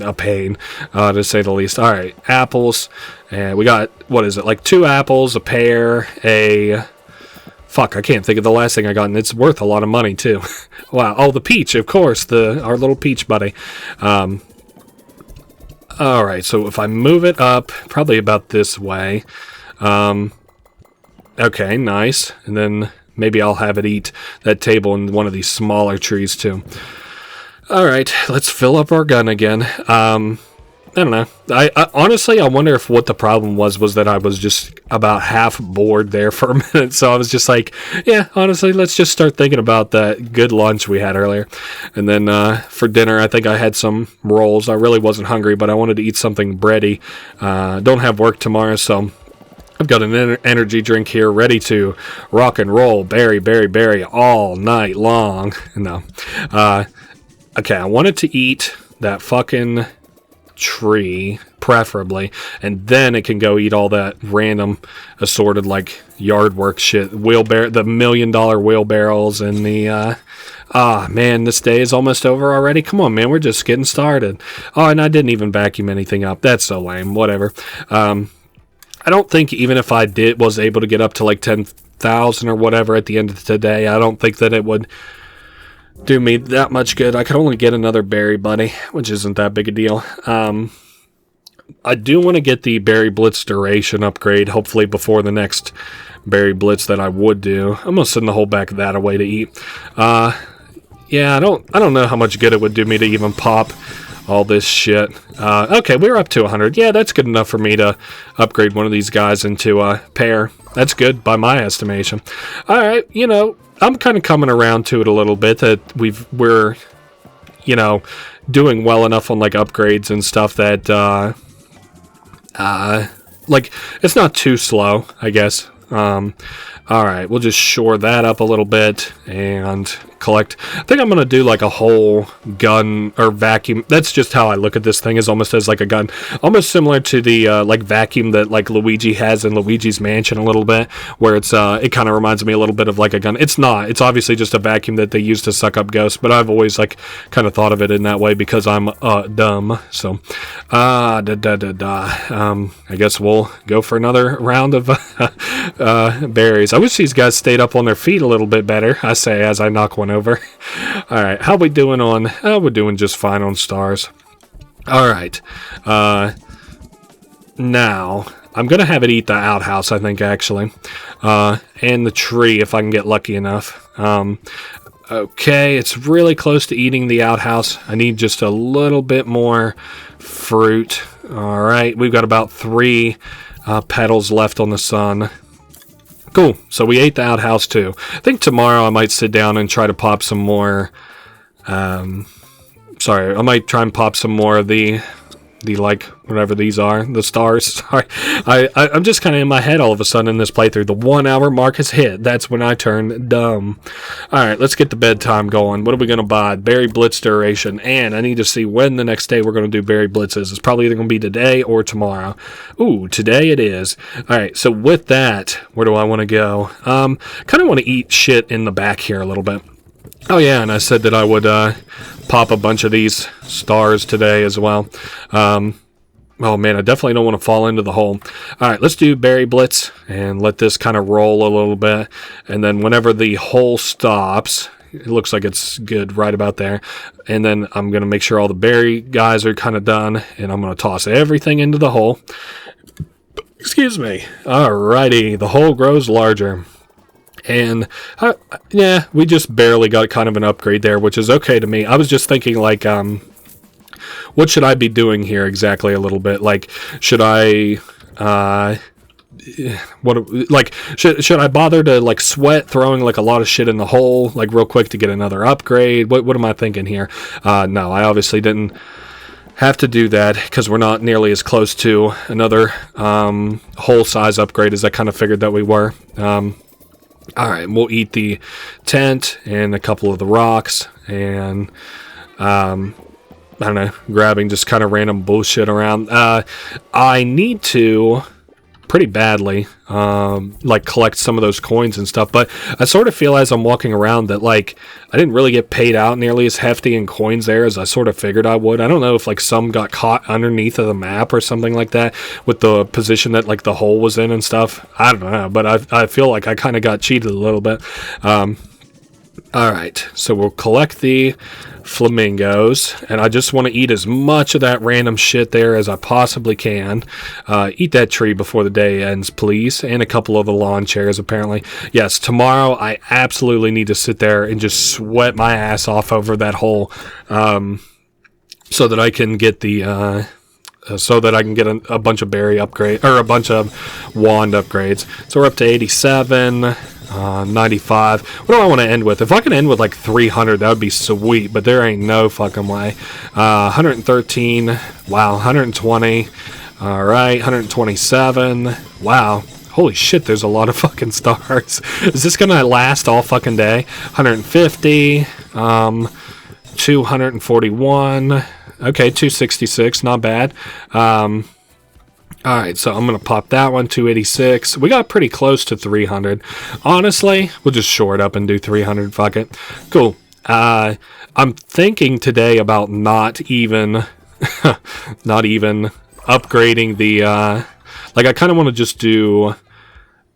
a pain, to say the least. All right, apples. And we got, what is it, like 2 apples, a pear, Fuck, I can't think of the last thing I got, and it's worth a lot of money, too. Wow. Oh, the peach, of course, our little peach buddy. Alright, so if I move it up, probably about this way. Okay, nice. And then maybe I'll have it eat that table in one of these smaller trees, too. Alright, let's fill up our gun again. don't know. I honestly, I wonder if what the problem was that I was just about half bored there for a minute. So I was just like, yeah, honestly, let's just start thinking about that good lunch we had earlier. And then for dinner, I think I had some rolls. I really wasn't hungry, but I wanted to eat something bready. Don't have work tomorrow, so I've got an energy drink here ready to rock and roll, berry, all night long. No. Okay, I wanted to eat that fucking tree, preferably, and then it can go eat all that random assorted, like, yard work shit. The $1 million wheelbarrows and the, man, this day is almost over already. Come on, man, we're just getting started. Oh, and I didn't even vacuum anything up. That's so lame. Whatever. I don't think even if I was able to get up to like 10,000 or whatever at the end of the day, I don't think that it would do me that much good. I could only get another berry buddy, which isn't that big a deal. I do want to get the berry blitz duration upgrade, hopefully before the next berry blitz that I would do. I'm gonna send the whole back of that away to eat. Yeah, I don't know how much good it would do me to even pop all this shit. Okay, we're up to 100. Yeah, that's good enough for me to upgrade one of these guys into a pair. That's good by my estimation. All right, I'm kind of coming around to it a little bit that we're doing well enough on like upgrades and stuff that like it's not too slow, I guess. All right, we'll just shore that up a little bit and collect. I think I'm going to do like a whole gun or vacuum. That's just how I look at this thing, is almost as like a gun. Almost similar to the like vacuum that like Luigi has in Luigi's Mansion a little bit, where it's it kind of reminds me a little bit of like a gun. It's not. It's obviously just a vacuum that they use to suck up ghosts, but I've always like kind of thought of it in that way because I'm dumb. So, I guess we'll go for another round of berries. I wish these guys stayed up on their feet a little bit better, I say as I knock one over. Alright, how we doing on... we're doing just fine on stars. Alright. Now, I'm going to have it eat the outhouse, I think, actually. And the tree, if I can get lucky enough. Okay, it's really close to eating the outhouse. I need just a little bit more fruit. Alright, we've got about 3 petals left on the sun. Cool. So we ate the outhouse too. I think tomorrow I might sit down and try to pop some more. I might try and pop some more of the like whatever these are, the stars. Sorry, I'm just kind of in my head all of a sudden in this playthrough. The 1 hour mark has hit. That's when I turn dumb. All right, let's get the bedtime going. What are we gonna buy? Berry blitz duration, and I need to see when the next day we're gonna do berry blitzes. It's probably either gonna be today or tomorrow. Ooh, today it is. All right, so with that, where do I want to go? Kind of want to eat shit in the back here a little bit. Oh yeah, and I said that I would pop a bunch of these stars today as well. Oh man, I definitely don't want to fall into the hole. Alright, let's do berry blitz and let this kind of roll a little bit. And then whenever the hole stops, it looks like it's good right about there. And then I'm going to make sure all the berry guys are kind of done. And I'm going to toss everything into the hole. Excuse me. Alrighty, the hole grows larger. And, yeah, we just barely got kind of an upgrade there, which is okay to me. I was just thinking, like, what should I be doing here exactly a little bit? Like, should I, should I bother to, like, sweat throwing, like, a lot of shit in the hole, like, real quick to get another upgrade? What am I thinking here? No, I obviously didn't have to do that because we're not nearly as close to another hole size upgrade as I kind of figured that we were. Alright, we'll eat the tent and a couple of the rocks and, I don't know, grabbing just kind of random bullshit around. I need to, pretty badly, like collect some of those coins and stuff, but I sort of feel as I'm walking around that, like, I didn't really get paid out nearly as hefty in coins there as I sort of figured I would. I don't know if, like, some got caught underneath of the map or something like that with the position that, like, the hole was in and stuff. I don't know, but I feel like I kind of got cheated a little bit. Alright, so we'll collect the flamingos, and I just want to eat as much of that random shit there as I possibly can. Eat that tree before the day ends, please, and a couple of the lawn chairs, apparently. Yes, tomorrow I absolutely need to sit there and just sweat my ass off over that hole, so that I can get the so that I can get a bunch of berry upgrade, or a bunch of wand upgrades. So we're up to 87, 95. What do I want to end with? If I can end with like 300, that would be sweet, but there ain't no fucking way. 113, wow, 120, all right, 127, wow. Holy shit, there's a lot of fucking stars. Is this gonna last all fucking day? 150, 241, okay, 266, not bad. Alright, so I'm going to pop that one, 286. We got pretty close to 300. Honestly, we'll just short up and do 300, fuck it. Cool. I'm thinking today about not even upgrading the, like I kind of want to just do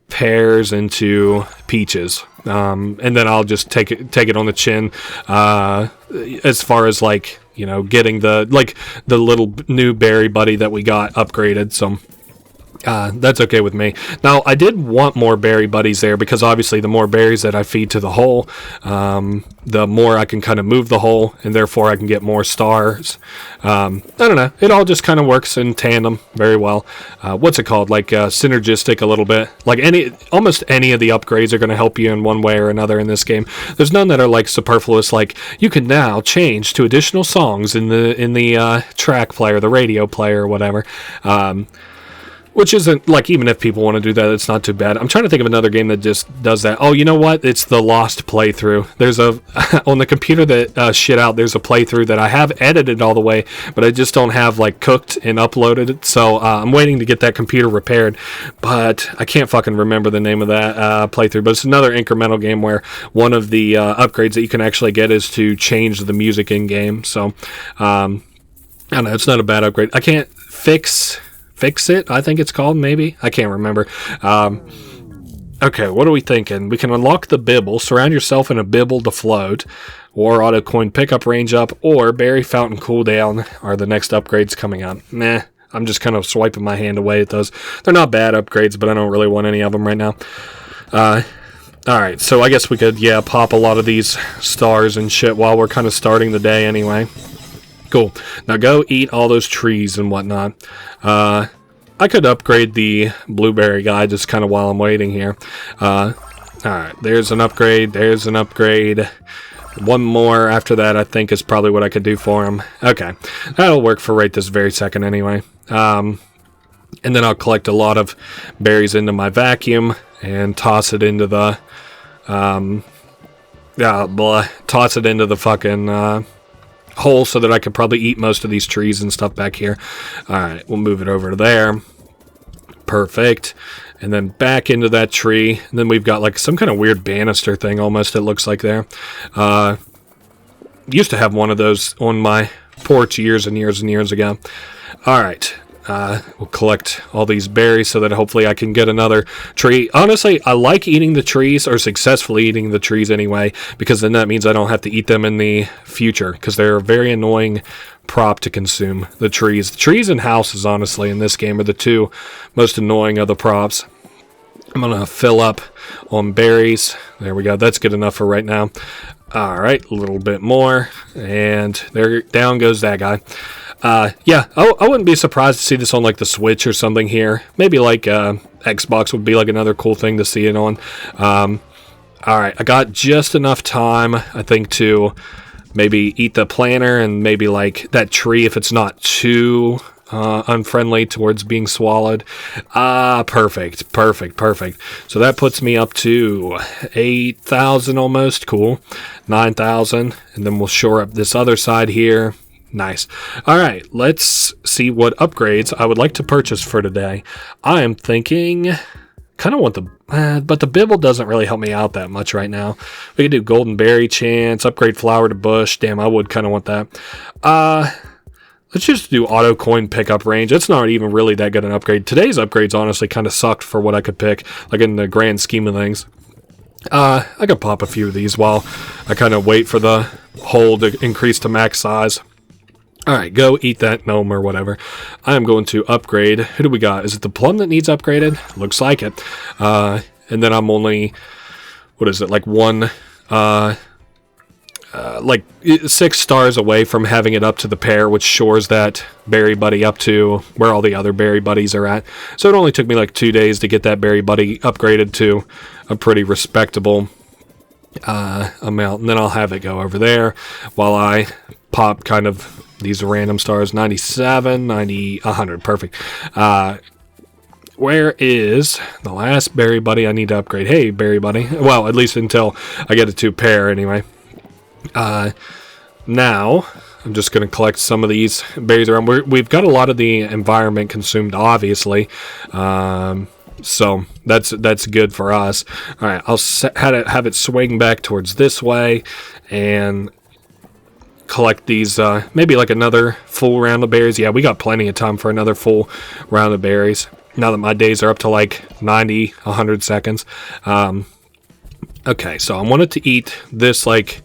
pears into peaches. And then I'll just take it on the chin, as far as like, you know, getting the little new berry buddy that we got upgraded. So that's okay with me. Now, I did want more berry buddies there because obviously the more berries that I feed to the hole, the more I can kind of move the hole, and therefore I can get more stars. I don't know. It all just kind of works in tandem very well. What's it called? Like synergistic a little bit. Like almost any of the upgrades are going to help you in one way or another in this game. There's none that are like superfluous. Like you can now change to additional songs in the track player, the radio player, or whatever. Which isn't, like, even if people want to do that, it's not too bad. I'm trying to think of another game that just does that. Oh, you know what? It's the Lost playthrough. There's on the computer that shit out, there's a playthrough that I have edited all the way, but I just don't have, like, cooked and uploaded it. So I'm waiting to get that computer repaired, but I can't fucking remember the name of that playthrough. But it's another incremental game where one of the upgrades that you can actually get is to change the music in-game. So, I don't know. It's not a bad upgrade. I can't fix it, I think it's called, maybe. I can't remember. Okay, what are we thinking? We can unlock the bibble, surround yourself in a bibble to float, or auto coin pickup range up, or berry fountain cooldown are the next upgrades coming up. Nah, I'm just kind of swiping my hand away at those. They're not bad upgrades, but I don't really want any of them right now. Alright, so I guess we could, pop a lot of these stars and shit while we're kind of starting the day anyway. Cool. Now go eat all those trees and whatnot. I could upgrade the blueberry guy just kind of while I'm waiting here. Alright, there's an upgrade. There's an upgrade. One more after that, I think, is probably what I could do for him. Okay. That'll work for right this very second anyway. And then I'll collect a lot of berries into my vacuum and toss it into the... toss it into the fucking... hole so that I could probably eat most of these trees and stuff back here. Alright, we'll move it over to there. Perfect. And then back into that tree. And then we've got like some kind of weird banister thing almost, it looks like there. Used to have one of those on my porch years and years and years ago. Alright. We'll collect all these berries so that hopefully I can get another tree. Honestly, I like eating the trees, or successfully eating the trees anyway, because then that means I don't have to eat them in the future, because they're a very annoying prop to consume, the trees. The trees and houses, honestly, in this game are the two most annoying of the props. I'm going to fill up on berries. There we go. That's good enough for right now. Alright, a little bit more, and there, down goes that guy. I wouldn't be surprised to see this on like the Switch or something here. Maybe like Xbox would be like another cool thing to see it on. Alright, I got just enough time, I think, to maybe eat the planter and maybe like that tree if it's not too unfriendly towards being swallowed. Perfect. So that puts me up to 8,000 almost. Cool. 9,000. And then we'll shore up this other side here. Nice. Alright, let's see what upgrades I would like to purchase for today. I am thinking... kind of want the... but the bibble doesn't really help me out that much right now. We could do golden berry chance, upgrade flower to bush. Damn, I would kind of want that. Let's just do auto coin pickup range. It's not even really that good an upgrade. Today's upgrades honestly kind of sucked for what I could pick, like in the grand scheme of things. I could pop a few of these while I kind of wait for the hole to increase to max size. Alright, go eat that gnome or whatever. I am going to upgrade. Who do we got? Is it the plum that needs upgraded? Looks like it. And then I'm only... what is it? Like one... like 6 stars away from having it up to the pair, which shores that berry buddy up to where all the other berry buddies are at. So it only took me like 2 days to get that berry buddy upgraded to a pretty respectable amount, and then I'll have it go over there while I pop kind of these random stars. 97, 90, 100, perfect. Where is the last berry buddy I need to upgrade? Hey, berry buddy. Well, at least until I get a 2 pair anyway. Now I'm just going to collect some of these berries around. We've got a lot of the environment consumed, obviously. So that's good for us. All right, I'll have it swing back towards this way and collect these, maybe like another full round of berries. Yeah, we got plenty of time for another full round of berries. Now that my days are up to like 90, 100 seconds. Okay, so I wanted to eat this like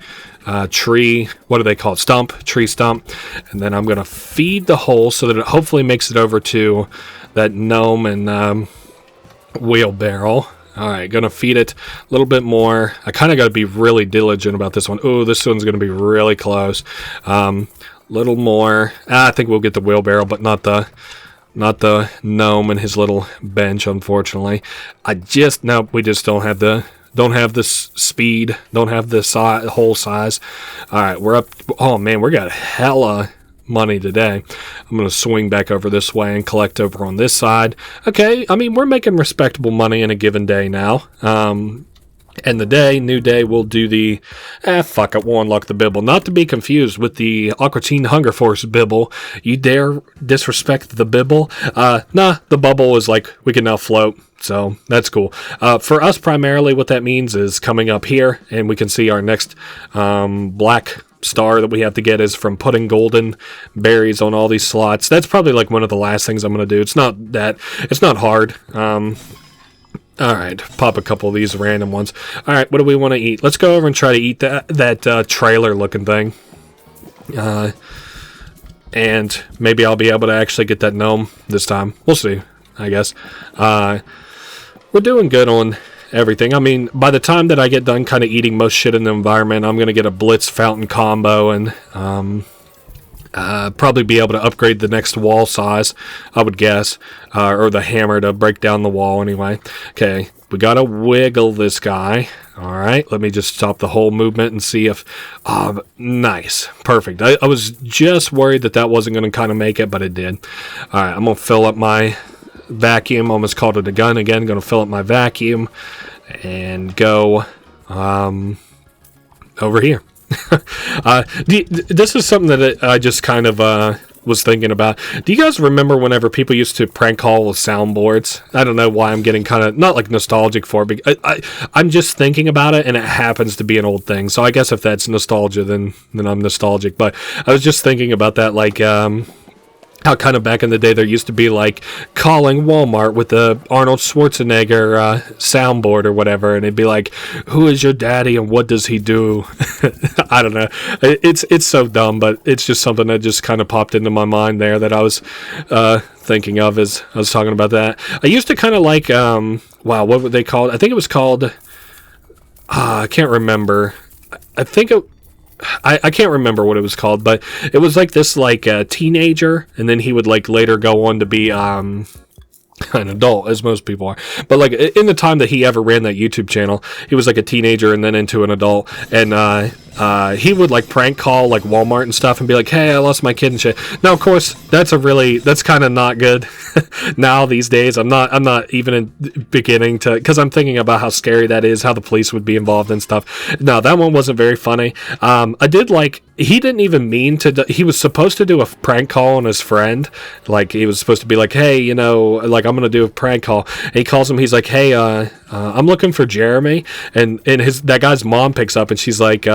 tree, what do they call it? Tree stump. And then I'm going to feed the hole so that it hopefully makes it over to that gnome and wheelbarrow. All right, going to feed it a little bit more. I kind of got to be really diligent about this one. Oh, this one's going to be really close. Little more. I think we'll get the wheelbarrow, but not the gnome and his little bench, unfortunately. We just don't have the speed, don't have the hole size. All right, we're up. Oh man, we got hella money today. I'm going to swing back over this way and collect over on this side. Okay, I mean, we're making respectable money in a given day now. And the new day, we'll do the, fuck it, we'll unlock the Bibble. Not to be confused with the Aquatine Hunger Force Bibble. You dare disrespect the Bibble? Nah, the bubble is like, we can now float. So that's cool. For us, primarily, what that means is coming up here, and we can see our next black star that we have to get is from putting golden berries on all these slots. That's probably like one of the last things I'm going to do. It's not hard. All right, pop a couple of these random ones. All right, what do we want to eat? Let's go over and try to eat that trailer-looking thing. And maybe I'll be able to actually get that gnome this time. We'll see, I guess. We're doing good on everything. I mean, by the time that I get done kind of eating most shit in the environment, I'm going to get a Blitz Fountain combo and probably be able to upgrade the next wall size, I would guess, or the hammer to break down the wall anyway. Okay, we got to wiggle this guy. All right, let me just stop the whole movement and see if... nice. Perfect. I was just worried that wasn't going to kind of make it, but it did. All right, I'm going to fill up my vacuum. Almost called it a gun again. Going to fill up my vacuum and go over here. This is something that I just kind of was thinking about. Do you guys remember whenever people used to prank call with soundboards? I don't know why I'm getting kind of, not like nostalgic for it, but I'm just thinking about it, and it happens to be an old thing. So I guess if that's nostalgia, then I'm nostalgic. But I was just thinking about that, like... how kind of back in the day there used to be like calling Walmart with the Arnold Schwarzenegger soundboard or whatever, and it'd be like, who is your daddy and what does he do? I don't know. It's so dumb, but it's just something that just kind of popped into my mind there that I was thinking of as I was talking about that. I used to kind of like, what were they called? I think it was called, I can't remember. I can't remember what it was called, but it was like this teenager, and then he would like later go on to be an adult, as most people are. But like in the time that he ever ran that YouTube channel, he was like a teenager and then into an adult, and he would like prank call like Walmart and stuff and be like, hey, I lost my kid and shit. Now of course that's kind of not good now these days. I'm not even beginning to, because I'm thinking about how scary that is, how the police would be involved and stuff. No, that one wasn't very funny. I did like, he didn't even mean to he was supposed to do a prank call on his friend. Like he was supposed to be like, hey, like I'm gonna do a prank call, and he calls him, he's like, hey, I'm looking for Jeremy, and that guy's mom picks up and she's like,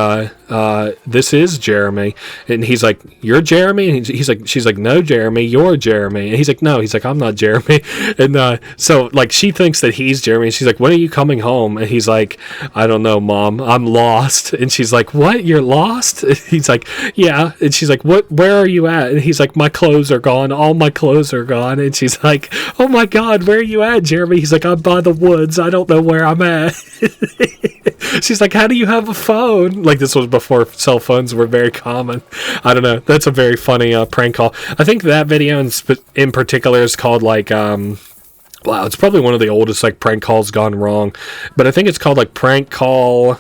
this is Jeremy, and he's like, you're Jeremy, and she's like, no, Jeremy, you're Jeremy, and he's like, no, he's like, I'm not Jeremy, and so like she thinks that he's Jeremy, and she's like, when are you coming home? And he's like, I don't know, Mom, I'm lost. And she's like, what, you're lost? And he's like, yeah. And she's like, where are you at? And he's like, my clothes are gone, all my clothes are gone. And she's like, oh my god, where are you at, Jeremy? He's like, I'm by the woods, I don't don't know where I'm at. She's like, how do you have a phone? Like, this was before cell phones were very common. I don't know. That's a very funny prank call. I think that video in particular is called, like, wow, it's probably one of the oldest, like, prank calls gone wrong. But I think it's called, like, prank call...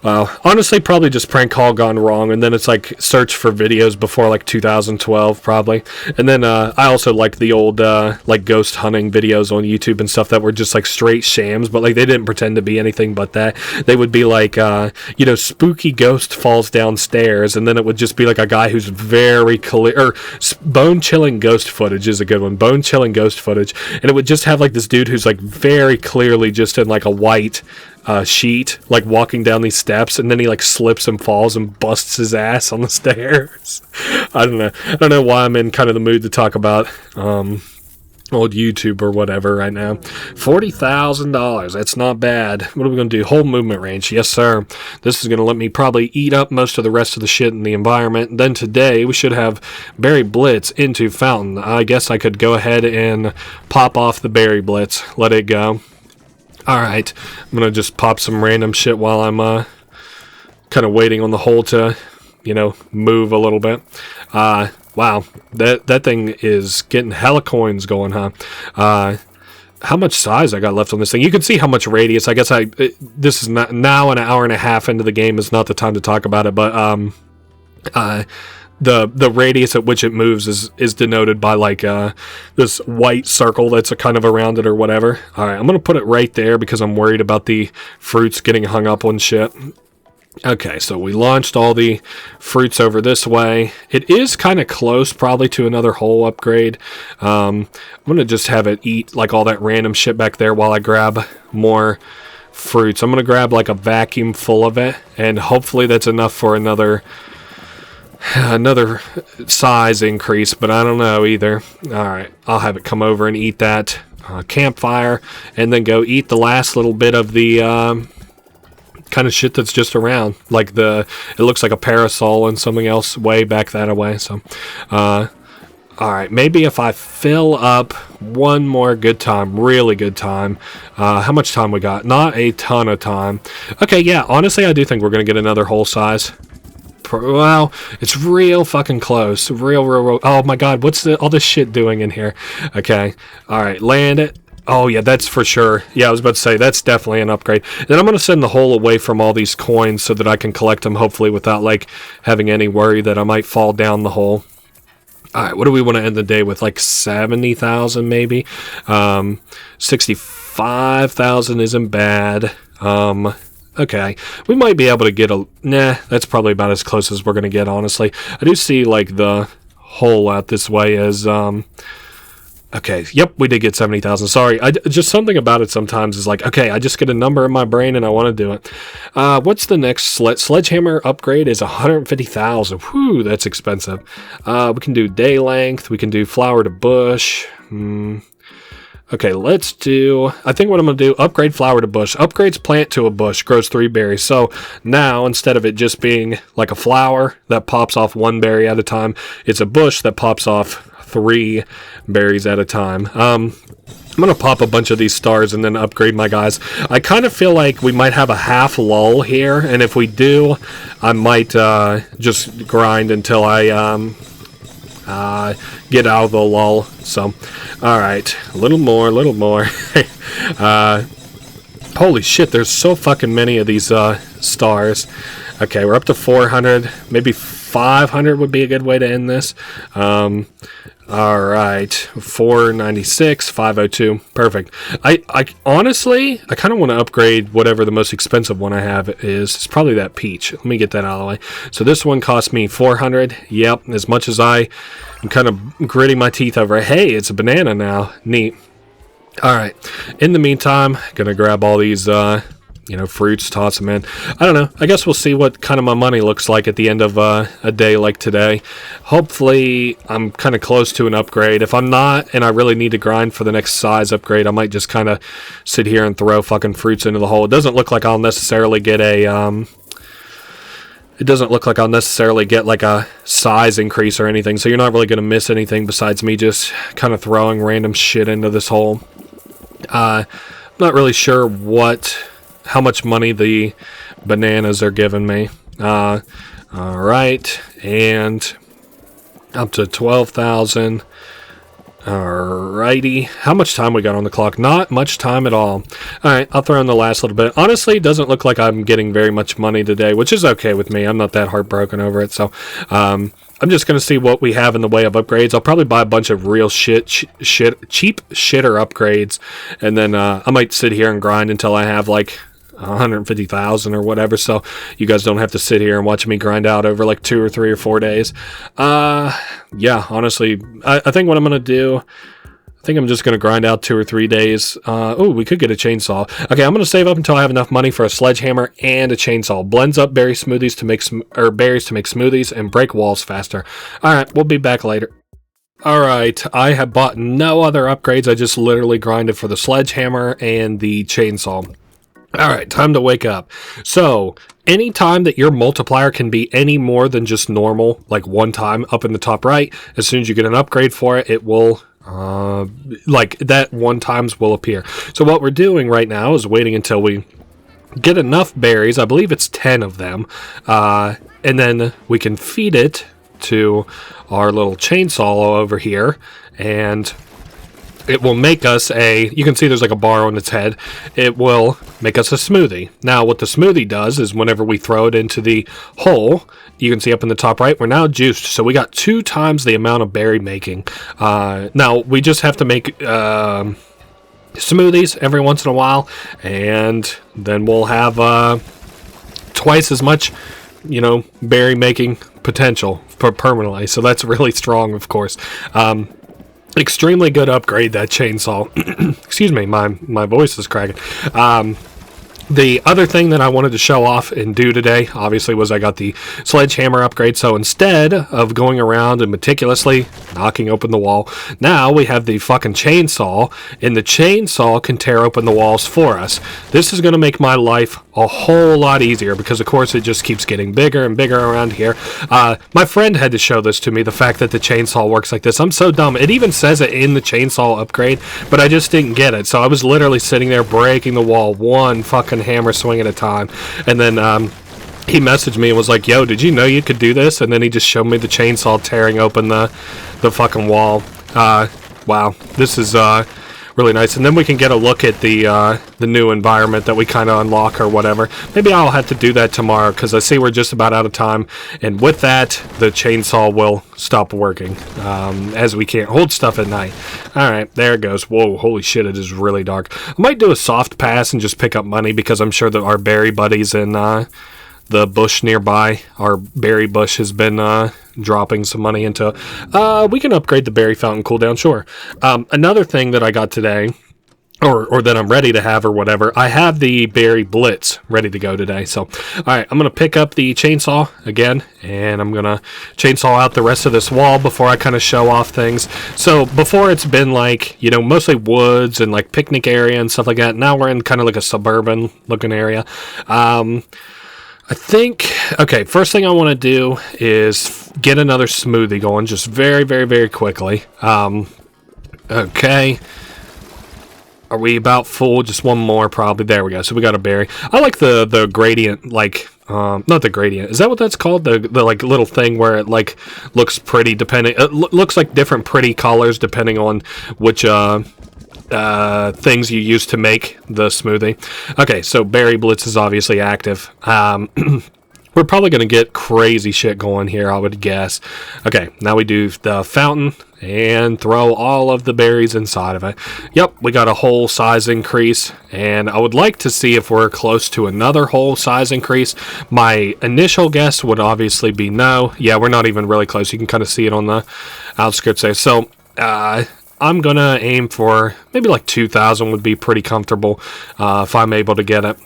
Wow. Honestly, probably just prank call gone wrong, and then it's like search for videos before like 2012 probably. And then I also liked the old like ghost hunting videos on YouTube and stuff that were just like straight shams, but like they didn't pretend to be anything but that. They would be like you know, spooky ghost falls downstairs, and then it would just be like a guy who's very clear, or bone chilling ghost footage is a good one. Bone chilling ghost footage, and it would just have like this dude who's like very clearly just in like a white sheet, like walking down these steps, and then he like slips and falls and busts his ass on the stairs. I don't know why I'm in kind of the mood to talk about old YouTube or whatever right now. $40,000, that's not bad. What are we gonna do? Whole movement range, yes sir. This is gonna let me probably eat up most of the rest of the shit in the environment. Then today we should have berry blitz into fountain. I guess I could go ahead and pop off the berry blitz, let it go. Alright, I'm gonna just pop some random shit while I'm kind of waiting on the hole to, you know, move a little bit. Wow, that thing is getting hella coins going, huh? How much size I got left on this thing? You can see how much radius. I guess this is not now an hour and a half into the game is not the time to talk about it, but the radius at which it moves is denoted by like this white circle that's kind of around it or whatever. Alright, I'm going to put it right there because I'm worried about the fruits getting hung up on shit. Okay, so we launched all the fruits over this way. It is kind of close probably to another hole upgrade. I'm going to just have it eat like all that random shit back there while I grab more fruits. I'm going to grab like a vacuum full of it, and hopefully that's enough for another size increase, but I don't know either. Alright, I'll have it come over and eat that campfire, and then go eat the last little bit of the kind of shit that's just around. Like it looks like a parasol and something else way back that away. So, alright, maybe if I fill up one more good time, really good time. How much time we got? Not a ton of time. Okay, yeah, honestly, I do think we're going to get another whole size. Well, it's real fucking close. Real. Oh my god, what's all this shit doing in here? Okay, alright, land it. Oh yeah, that's for sure. Yeah, I was about to say, that's definitely an upgrade. Then I'm going to send the hole away from all these coins so that I can collect them, hopefully, without, like, having any worry that I might fall down the hole. Alright, what do we want to end the day with? Like 70,000 maybe? 65,000 isn't bad. Okay, we might be able to get nah, that's probably about as close as we're going to get, honestly. I do see, like, the hole out this way is, okay, yep, we did get 70,000. Sorry, just something about it sometimes is like, okay, I just get a number in my brain and I want to do it. What's the next sledgehammer upgrade is 150,000. Whew, that's expensive. We can do day length. We can do flower to bush. Okay, let's do... I think what I'm going to do, upgrade flower to bush. Upgrades plant to a bush, grows 3 berries. So now, instead of it just being like a flower that pops off 1 berry at a time, it's a bush that pops off 3 berries at a time. I'm going to pop a bunch of these stars and then upgrade my guys. I kind of feel like we might have a half lull here, and if we do, I might just grind until I... get out of the lull. So, alright, a little more. Holy shit, there's so fucking many of these stars. Okay, we're up to 400, maybe 500 would be a good way to end this. Alright, 496, 502, perfect. I honestly, I kind of want to upgrade whatever the most expensive one I have is. It's probably that peach. Let me get that out of the way. So this one cost me 400. Yep, as much as I'm kind of gritting my teeth over it. Hey, it's a banana now. Neat. Alright, in the meantime, gonna grab all these, fruits, toss them in. I don't know. I guess we'll see what kind of my money looks like at the end of a day like today. Hopefully, I'm kind of close to an upgrade. If I'm not, and I really need to grind for the next size upgrade, I might just kind of sit here and throw fucking fruits into the hole. It doesn't look like I'll necessarily get a, like a size increase or anything, so you're not really going to miss anything besides me just kind of throwing random shit into this hole. I'm Not really sure how much money the bananas are giving me. All right, and up to 12,000. Alrighty. How much time we got on the clock? Not much time at all. Alright, I'll throw in the last little bit. Honestly, it doesn't look like I'm getting very much money today, which is okay with me. I'm not that heartbroken over it. So, I'm just going to see what we have in the way of upgrades. I'll probably buy a bunch of real cheap shitter upgrades. And then I might sit here and grind until I have like 150,000 or whatever, so you guys don't have to sit here and watch me grind out over like 2 or 3 or 4 days. Yeah, honestly, I think what I'm gonna do, I think I'm just gonna grind out 2 or 3 days. Oh, we could get a chainsaw. Okay, I'm gonna save up until I have enough money for a sledgehammer and a chainsaw. Blends up berry smoothies to make berries to make smoothies and break walls faster. All right, we'll be back later. Alright, I have bought no other upgrades. I just literally grinded for the sledgehammer and the chainsaw. Alright, time to wake up. So, any time that your multiplier can be any more than just normal, like one time up in the top right, as soon as you get an upgrade for it, it will, like, that one times will appear. So what we're doing right now is waiting until we get enough berries, I believe it's 10 of them, and then we can feed it to our little chainsaw over here, and it will make us you can see there's like a bar on its head. It will make us a smoothie. Now, what the smoothie does is whenever we throw it into the hole, you can see up in the top right, we're now juiced. So we got 2 times the amount of berry making. Now, we just have to make smoothies every once in a while, and then we'll have twice as much, berry making potential permanently. So that's really strong, of course. Extremely good upgrade, that chainsaw. Excuse me, my voice is cracking. The other thing that I wanted to show off and do today, obviously, was I got the sledgehammer upgrade. So instead of going around and meticulously knocking open the wall, now we have the fucking chainsaw, and the chainsaw can tear open the walls for us. This is going to make my life a whole lot easier because, of course, it just keeps getting bigger and bigger around here. My friend had to show this to me, the fact that the chainsaw works like this. I'm so dumb. It even says it in the chainsaw upgrade, but I just didn't get it. So I was literally sitting there breaking the wall one fucking hammer swing at a time, and then he messaged me and was like, yo, did you know you could do this? And then he just showed me the chainsaw tearing open the fucking wall. Wow, this is really nice. And then we can get a look at the new environment that we kind of unlock or whatever. Maybe I'll have to do that tomorrow because I see we're just about out of time, and with that the chainsaw will stop working as we can't hold stuff at night. Alright, there it goes. Whoa, holy shit, it is really dark. I might do a soft pass and just pick up money because I'm sure that our berry buddies in the bush nearby, our berry bush, has been dropping some money into. We can upgrade the berry fountain cooldown, sure. Another thing that I got today, or that I'm ready to have or whatever, I have the berry blitz ready to go today. So, alright, I'm going to pick up the chainsaw again, and I'm going to chainsaw out the rest of this wall before I kind of show off things. So, before it's been like, mostly woods and like picnic area and stuff like that. Now we're in kind of like a suburban looking area. I think, okay, first thing I want to do is get another smoothie going, just very, very, very quickly. Okay. Are we about full? Just one more, probably. There we go. So we got a berry. I like the gradient, like, not the gradient. Is that what that's called? The like little thing where it like looks pretty depending, it looks like different pretty colors depending on which, things you use to make the smoothie. Okay, so Berry Blitz is obviously active. We're probably going to get crazy shit going here, I would guess. Okay, now we do the fountain and throw all of the berries inside of it. Yep, we got a whole size increase, and I would like to see if we're close to another whole size increase. My initial guess would obviously be no. Yeah, we're not even really close. You can kind of see it on the outskirts there. So, I'm going to aim for maybe like 2,000 would be pretty comfortable if I'm able to get it.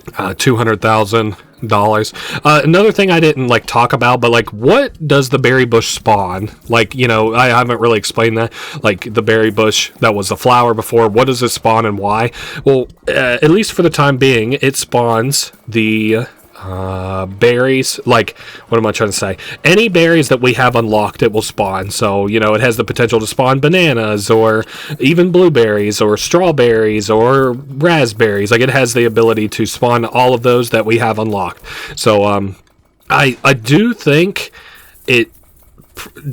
$200,000. Another thing I didn't like talk about, but like, what does the berry bush spawn? Like, I haven't really explained that. Like, the berry bush that was the flower before, what does it spawn and why? Well, at least for the time being, it spawns the berries. Like, what am I trying to say? Any berries that we have unlocked, it will spawn. So, you know, it has the potential to spawn bananas or even blueberries or strawberries or raspberries. Like, it has the ability to spawn all of those that we have unlocked. So, I do think it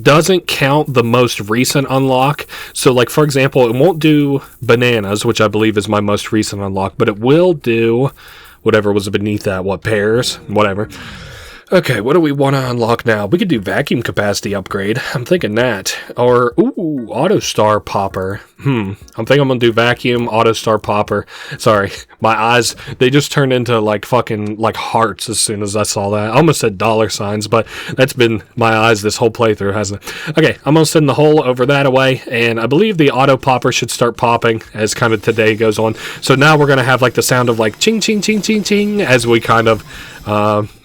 doesn't count the most recent unlock. So, like, for example, it won't do bananas, which I believe is my most recent unlock, but it will do whatever was beneath that. What, pears? Whatever. Okay, what do we want to unlock now? We could do vacuum capacity upgrade. I'm thinking that. Or, ooh, auto star popper. I'm thinking I'm going to do vacuum, auto star popper. Sorry, my eyes, they just turned into like fucking like hearts as soon as I saw that. I almost said dollar signs, but that's been my eyes this whole playthrough, hasn't it? Okay, I'm going to send the hole over that away, and I believe the auto popper should start popping as kind of today goes on. So now we're going to have like the sound of like ching, ching, ching, ching, ching as we kind of,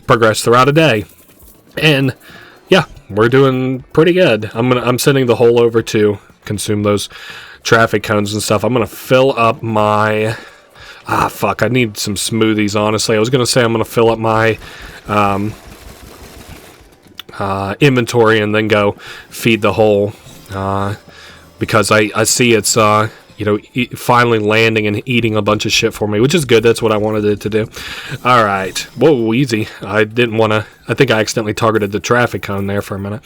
progress throughout a day. And yeah, we're doing pretty good. I'm sending the hole over to consume those traffic cones and stuff. I'm gonna fill up my I need some smoothies, honestly. I was gonna say I'm gonna fill up my inventory and then go feed the hole, because I see it's finally landing and eating a bunch of shit for me, which is good. That's what I wanted it to do. All right. Whoa, easy. I didn't want to... I think I accidentally targeted the traffic cone there for a minute.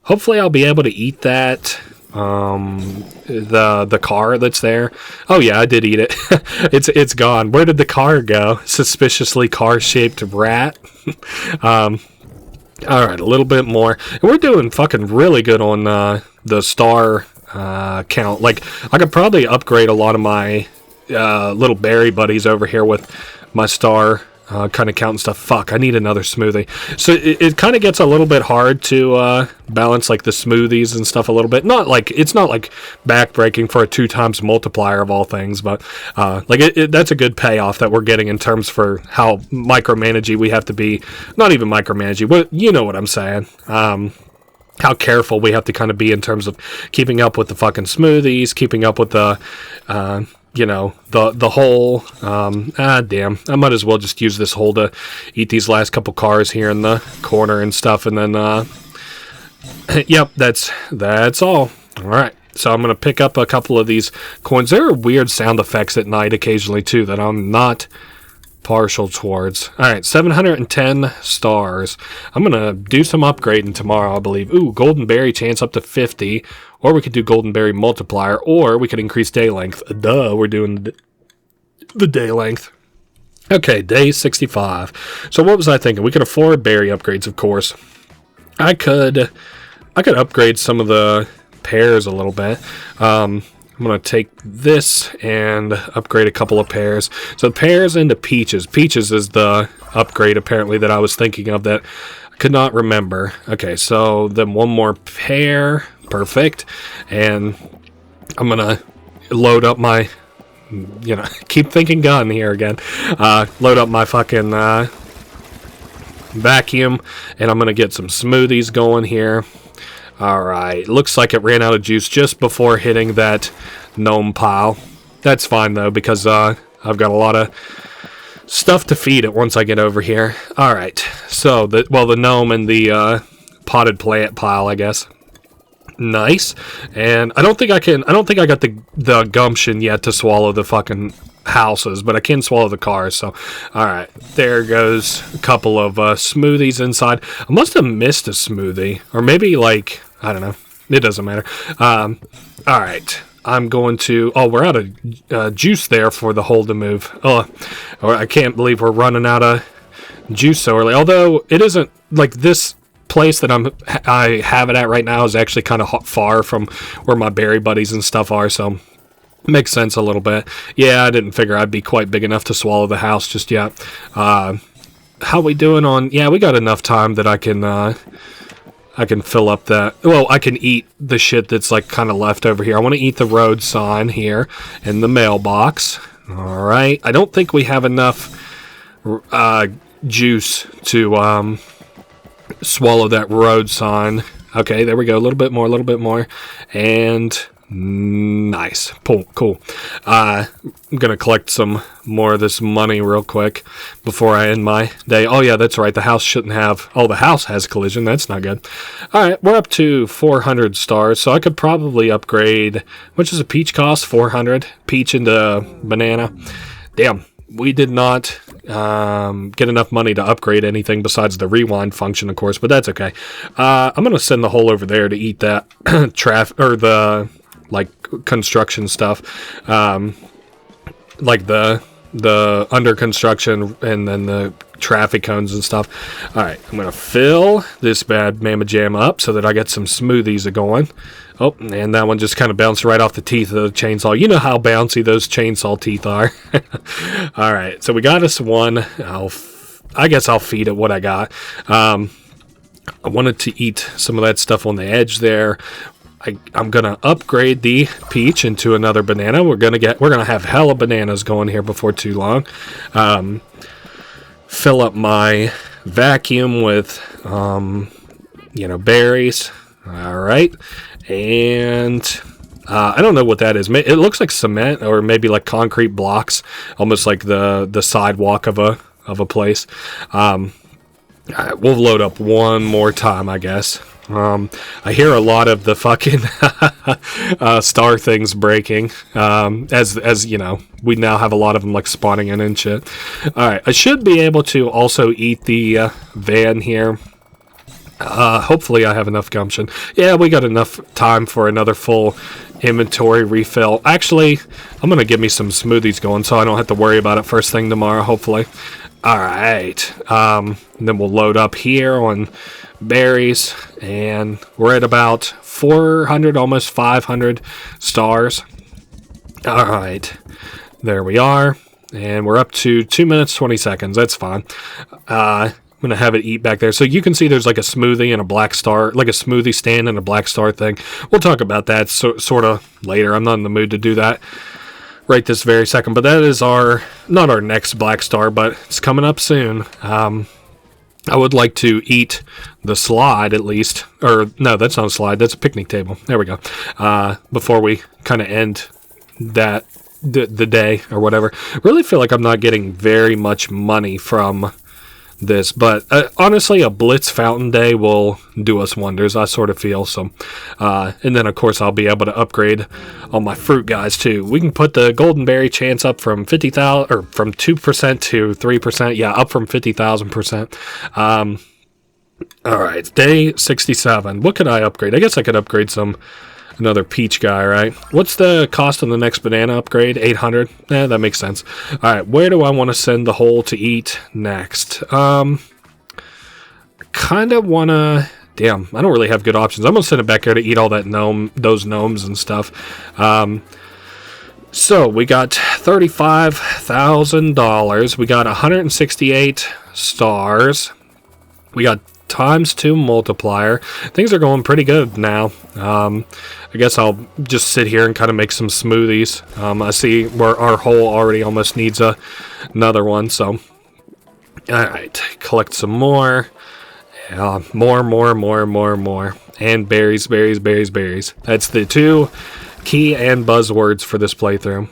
Hopefully I'll be able to eat that. The car that's there. Oh, yeah, I did eat it. It's gone. Where did the car go? Suspiciously car-shaped rat. All right, a little bit more. And we're doing fucking really good on the star... count. Like, I could probably upgrade a lot of my little berry buddies over here with my star kind of count and stuff. Fuck, I need another smoothie. So it kind of gets a little bit hard to balance like the smoothies and stuff a little bit. It's not like backbreaking for a 2 times multiplier of all things, but that's a good payoff that we're getting in terms for how micromanagey we have to be. Not even micromanagey, but you know what I'm saying. How careful we have to kind of be in terms of keeping up with the fucking smoothies, keeping up with the, the hole. Damn. I might as well just use this hole to eat these last couple cars here in the corner and stuff. And then, yep, that's all. All right. So I'm going to pick up a couple of these coins. There are weird sound effects at night occasionally, too, that I'm not partial towards. All right, 710 stars. I'm gonna do some upgrading tomorrow, I believe. Ooh, golden berry chance up to 50, or we could do golden berry multiplier, or we could increase day length. Duh, we're doing the day length. Okay, day 65. So what was I thinking? We could afford berry upgrades, of course. I could upgrade some of the pears a little bit. I'm going to take this and upgrade a couple of pears. So pears into peaches. Peaches is the upgrade, apparently, that I was thinking of that I could not remember. Okay, so then one more pear. Perfect. And I'm going to load up my... keep thinking gun here again. Load up my fucking vacuum. And I'm going to get some smoothies going here. Alright, looks like it ran out of juice just before hitting that gnome pile. That's fine, though, because I've got a lot of stuff to feed it once I get over here. Alright, so, the gnome and the potted plant pile, I guess. Nice. And I don't think I got the gumption yet to swallow the fucking houses, but I can swallow the cars, so alright, there goes a couple of smoothies inside. I must have missed a smoothie, or maybe like, I don't know, it doesn't matter. Alright, I'm going to, we're out of juice there for the hole to move. I can't believe we're running out of juice so early, although it isn't, like, this place that I have it at right now is actually kind of far from where my berry buddies and stuff are, so makes sense a little bit. Yeah, I didn't figure I'd be quite big enough to swallow the house just yet. How we doing on... Yeah, we got enough time that I can fill up that... Well, I can eat the shit that's, like, kind of left over here. I want to eat the road sign here in the mailbox. Alright. I don't think we have enough juice to swallow that road sign. Okay, there we go. A little bit more. And... Nice. Cool. I'm going to collect some more of this money real quick before I end my day. Oh, yeah, that's right. The house shouldn't have... Oh, the house has collision. That's not good. All right, we're up to 400 stars, so I could probably upgrade... Which is a peach cost? 400. Peach into banana. Damn, we did not get enough money to upgrade anything besides the rewind function, of course, but that's okay. I'm going to send the hole over there to eat that the construction stuff, like the under construction and then the traffic cones and stuff. All right, I'm gonna fill this bad mamma jam up so that I get some smoothies going. Oh, and that one just kind of bounced right off the teeth of the chainsaw. You know how bouncy those chainsaw teeth are. All right, so we got us one. I guess I'll feed it what I got. I wanted to eat some of that stuff on the edge there. I'm gonna upgrade the peach into another banana. We're gonna have hella bananas going here before too long. Fill up my vacuum with berries. All right, and I don't know what that is. It looks like cement or maybe like concrete blocks, almost like the sidewalk of a place. All right, we'll load up one more time, I guess. I hear a lot of the fucking star things breaking. As you know, we now have a lot of them like spawning in and shit. All right, I should be able to also eat the van here. Hopefully I have enough gumption. Yeah, we got enough time for another full inventory refill. Actually, I'm gonna get me some smoothies going so I don't have to worry about it first thing tomorrow, hopefully. All right, then we'll load up here on berries, and we're at about 400, almost 500 stars. All right, there we are, and we're up to 2 minutes 20 seconds. That's fine. I'm gonna have it eat back there, so you can see there's like a smoothie and a black star, like a smoothie stand and a black star thing. We'll talk about that sort of later. I'm not in the mood to do that right this very second, but that is not our next black star, but it's coming up soon. I would like to eat the slide at least, or no, that's not a slide, that's a picnic table. There we go. Before we kind of end the day or whatever. Really feel like I'm not getting very much money from this, but honestly, a Blitz Fountain Day will do us wonders, I sort of feel. So, and then of course I'll be able to upgrade all my fruit guys too. We can put the golden berry chance up from 50,000 or from 2% to 3%. Yeah, up from 50,000%. All right, day 67. What could I upgrade? I guess I could upgrade another peach guy, right? What's the cost of the next banana upgrade? 800? That makes sense. All right, where do I want to send the hole to eat next? Kind of want to... Damn, I don't really have good options. I'm going to send it back there to eat all those gnomes and stuff. So, we got $35,000. We got 168 stars. We got ×2 multiplier. Things are going pretty good now. I guess I'll just sit here and kind of make some smoothies. I see where our hole already almost needs another one, so alright, collect some more. More. And berries. That's the two key and buzzwords for this playthrough.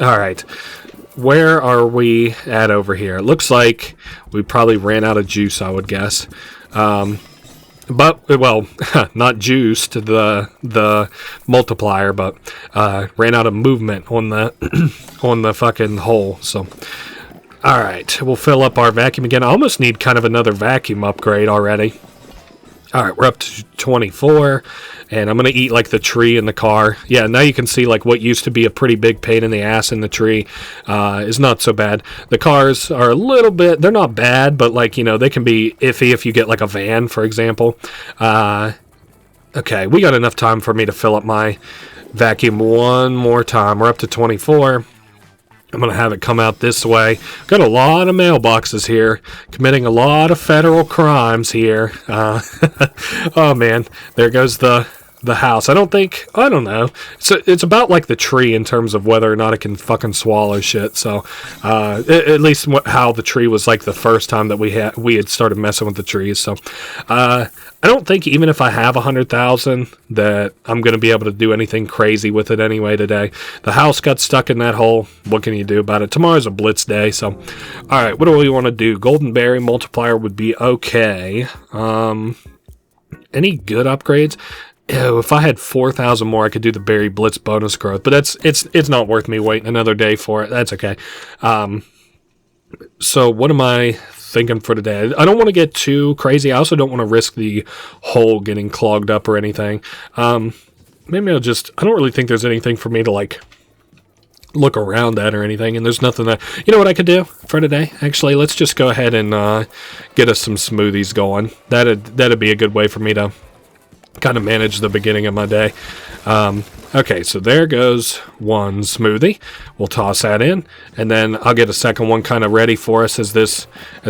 Alright. Where are we at over here? It looks like we probably ran out of juice, I would guess. But, well, not juiced, the multiplier, but ran out of movement on the on the fucking hole. So, all right, we'll fill up our vacuum again. I almost need kind of another vacuum upgrade already. All right, we're up to 24, and I'm going to eat, like, the tree in the car. Yeah, now you can see, like, what used to be a pretty big pain in the ass in the tree is not so bad. The cars are a little bit, they're not bad, but, like, you know, they can be iffy if you get, like, a van, for example. Okay, we got enough time for me to fill up my vacuum one more time. We're up to 24. I'm going to have it come out this way. Got a lot of mailboxes here, committing a lot of federal crimes here. Oh, man. There goes the house. I don't know. So it's about like the tree in terms of whether or not it can fucking swallow shit. So at least how the tree was like the first time that we had started messing with the trees. So I I don't think even if I have 100,000 that I'm going to be able to do anything crazy with it anyway today. The house got stuck in that hole. What can you do about it? Tomorrow's a blitz day, so all right, what do we want to do? Golden berry multiplier would be okay. Any good upgrades? Ew, if I had 4,000 more, I could do the berry blitz bonus growth, but it's not worth me waiting another day for it. That's okay. So what am I thinking for today? I don't want to get too crazy. I also don't want to risk the hole getting clogged up or anything. Maybe I don't really think there's anything for me to like look around at or anything, and there's nothing that, you know what I could do for today? Actually, let's just go ahead and get us some smoothies going. That'd be a good way for me to kind of manage the beginning of my day. Okay, so there goes one smoothie. We'll toss that in, and then I'll get a second one kind of ready for us as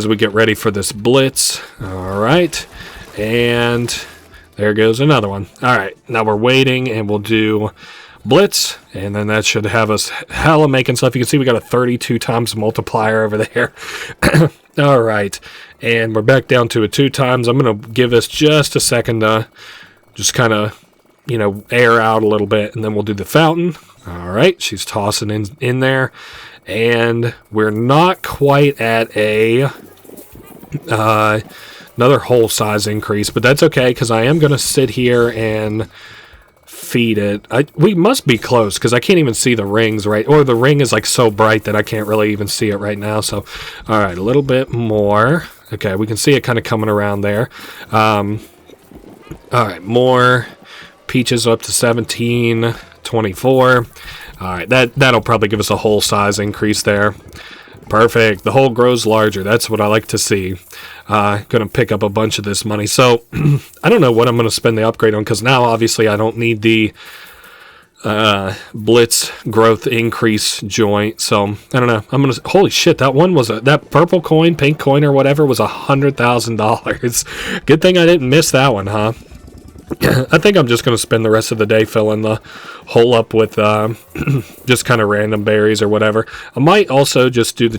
we get ready for this blitz. All right, and there goes another one. All right, now we're waiting, and we'll do blitz, and then that should have us hella making stuff. You can see we got a 32 times multiplier over there. All right, and we're back down to a 2 times. I'm going to give us just a second to just kind of, air out a little bit, and then we'll do the fountain. All right, she's tossing in there, and we're not quite at another hole size increase, but that's okay, because I am going to sit here and feed it. We must be close, because I can't even see the rings, right? Or the ring is like so bright that I can't really even see it right now. So, all right, a little bit more. Okay, we can see it kind of coming around there. All right, more peaches up to 17, 24. All right, that'll probably give us a whole size increase there. Perfect. The hole grows larger. That's what I like to see. Gonna pick up a bunch of this money. So I don't know what I'm gonna spend the upgrade on, because now obviously I don't need the blitz growth increase joint. So I don't know. Holy shit, that one was that purple coin, pink coin, or whatever was $100,000. Good thing I didn't miss that one, huh? I think I'm just going to spend the rest of the day filling the hole up with just kind of random berries or whatever. I might also just do the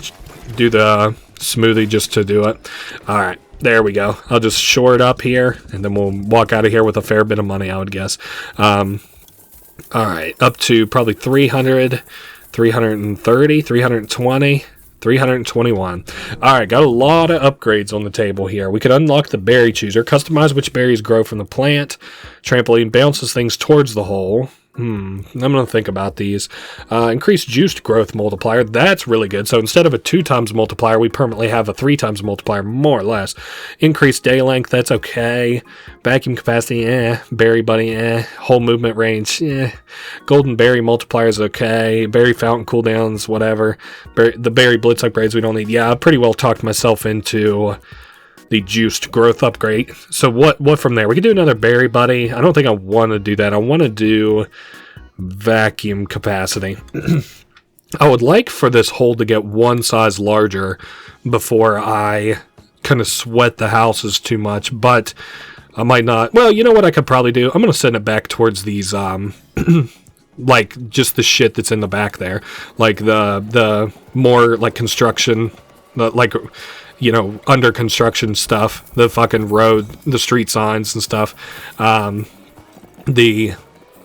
smoothie just to do it. All right, there we go. I'll just shore it up here, and then we'll walk out of here with a fair bit of money, I would guess. All right, up to probably 300, 330, 320. 321. All right, got a lot of upgrades on the table here. We could unlock the berry chooser, customize which berries grow from the plant. Trampoline bounces things towards the hole. I'm going to think about these. Increase juiced growth multiplier. That's really good. So instead of a 2 times multiplier, we permanently have a 3 times multiplier, more or less. Increased day length. That's okay. Vacuum capacity. Berry buddy. Whole movement range. Golden berry multiplier is okay. Berry fountain cooldowns. Whatever. The berry blitz upgrades we don't need. Yeah, I pretty well talked myself into the juiced growth upgrade. So what from there? We could do another berry buddy. I don't think I want to do that. I want to do vacuum capacity. I would like for this hole to get one size larger before I kind of sweat the houses too much, but I might not. Well, you know what I could probably do? I'm going to send it back towards these like just the shit that's in the back there. Like the more like construction, like under construction stuff, the fucking road, the street signs and stuff, the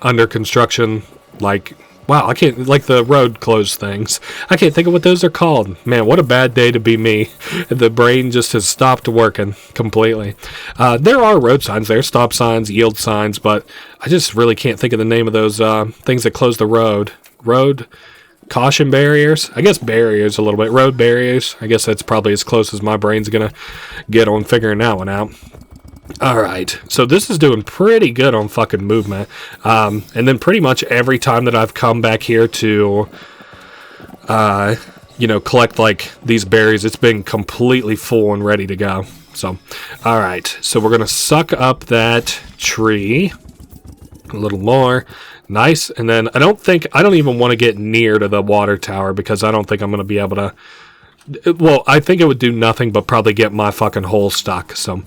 under construction, like, wow, I can't, like the road closed things. I can't think of what those are called. Man, what a bad day to be me. The brain just has stopped working completely. There are road signs there, stop signs, yield signs, but I just really can't think of the name of those things that close the road. Road caution barriers, I guess barriers a little bit. Road barriers, I guess that's probably as close as my brain's gonna get on figuring that one out. Alright, so this is doing pretty good on fucking movement. And then pretty much every time that I've come back here to collect like these berries, it's been completely full and ready to go. So alright, so we're gonna suck up that tree a little more. Nice. And then I don't even want to get near to the water tower, because I don't think I'm going to be able to. Well, I think it would do nothing but probably get my fucking hole stuck. So,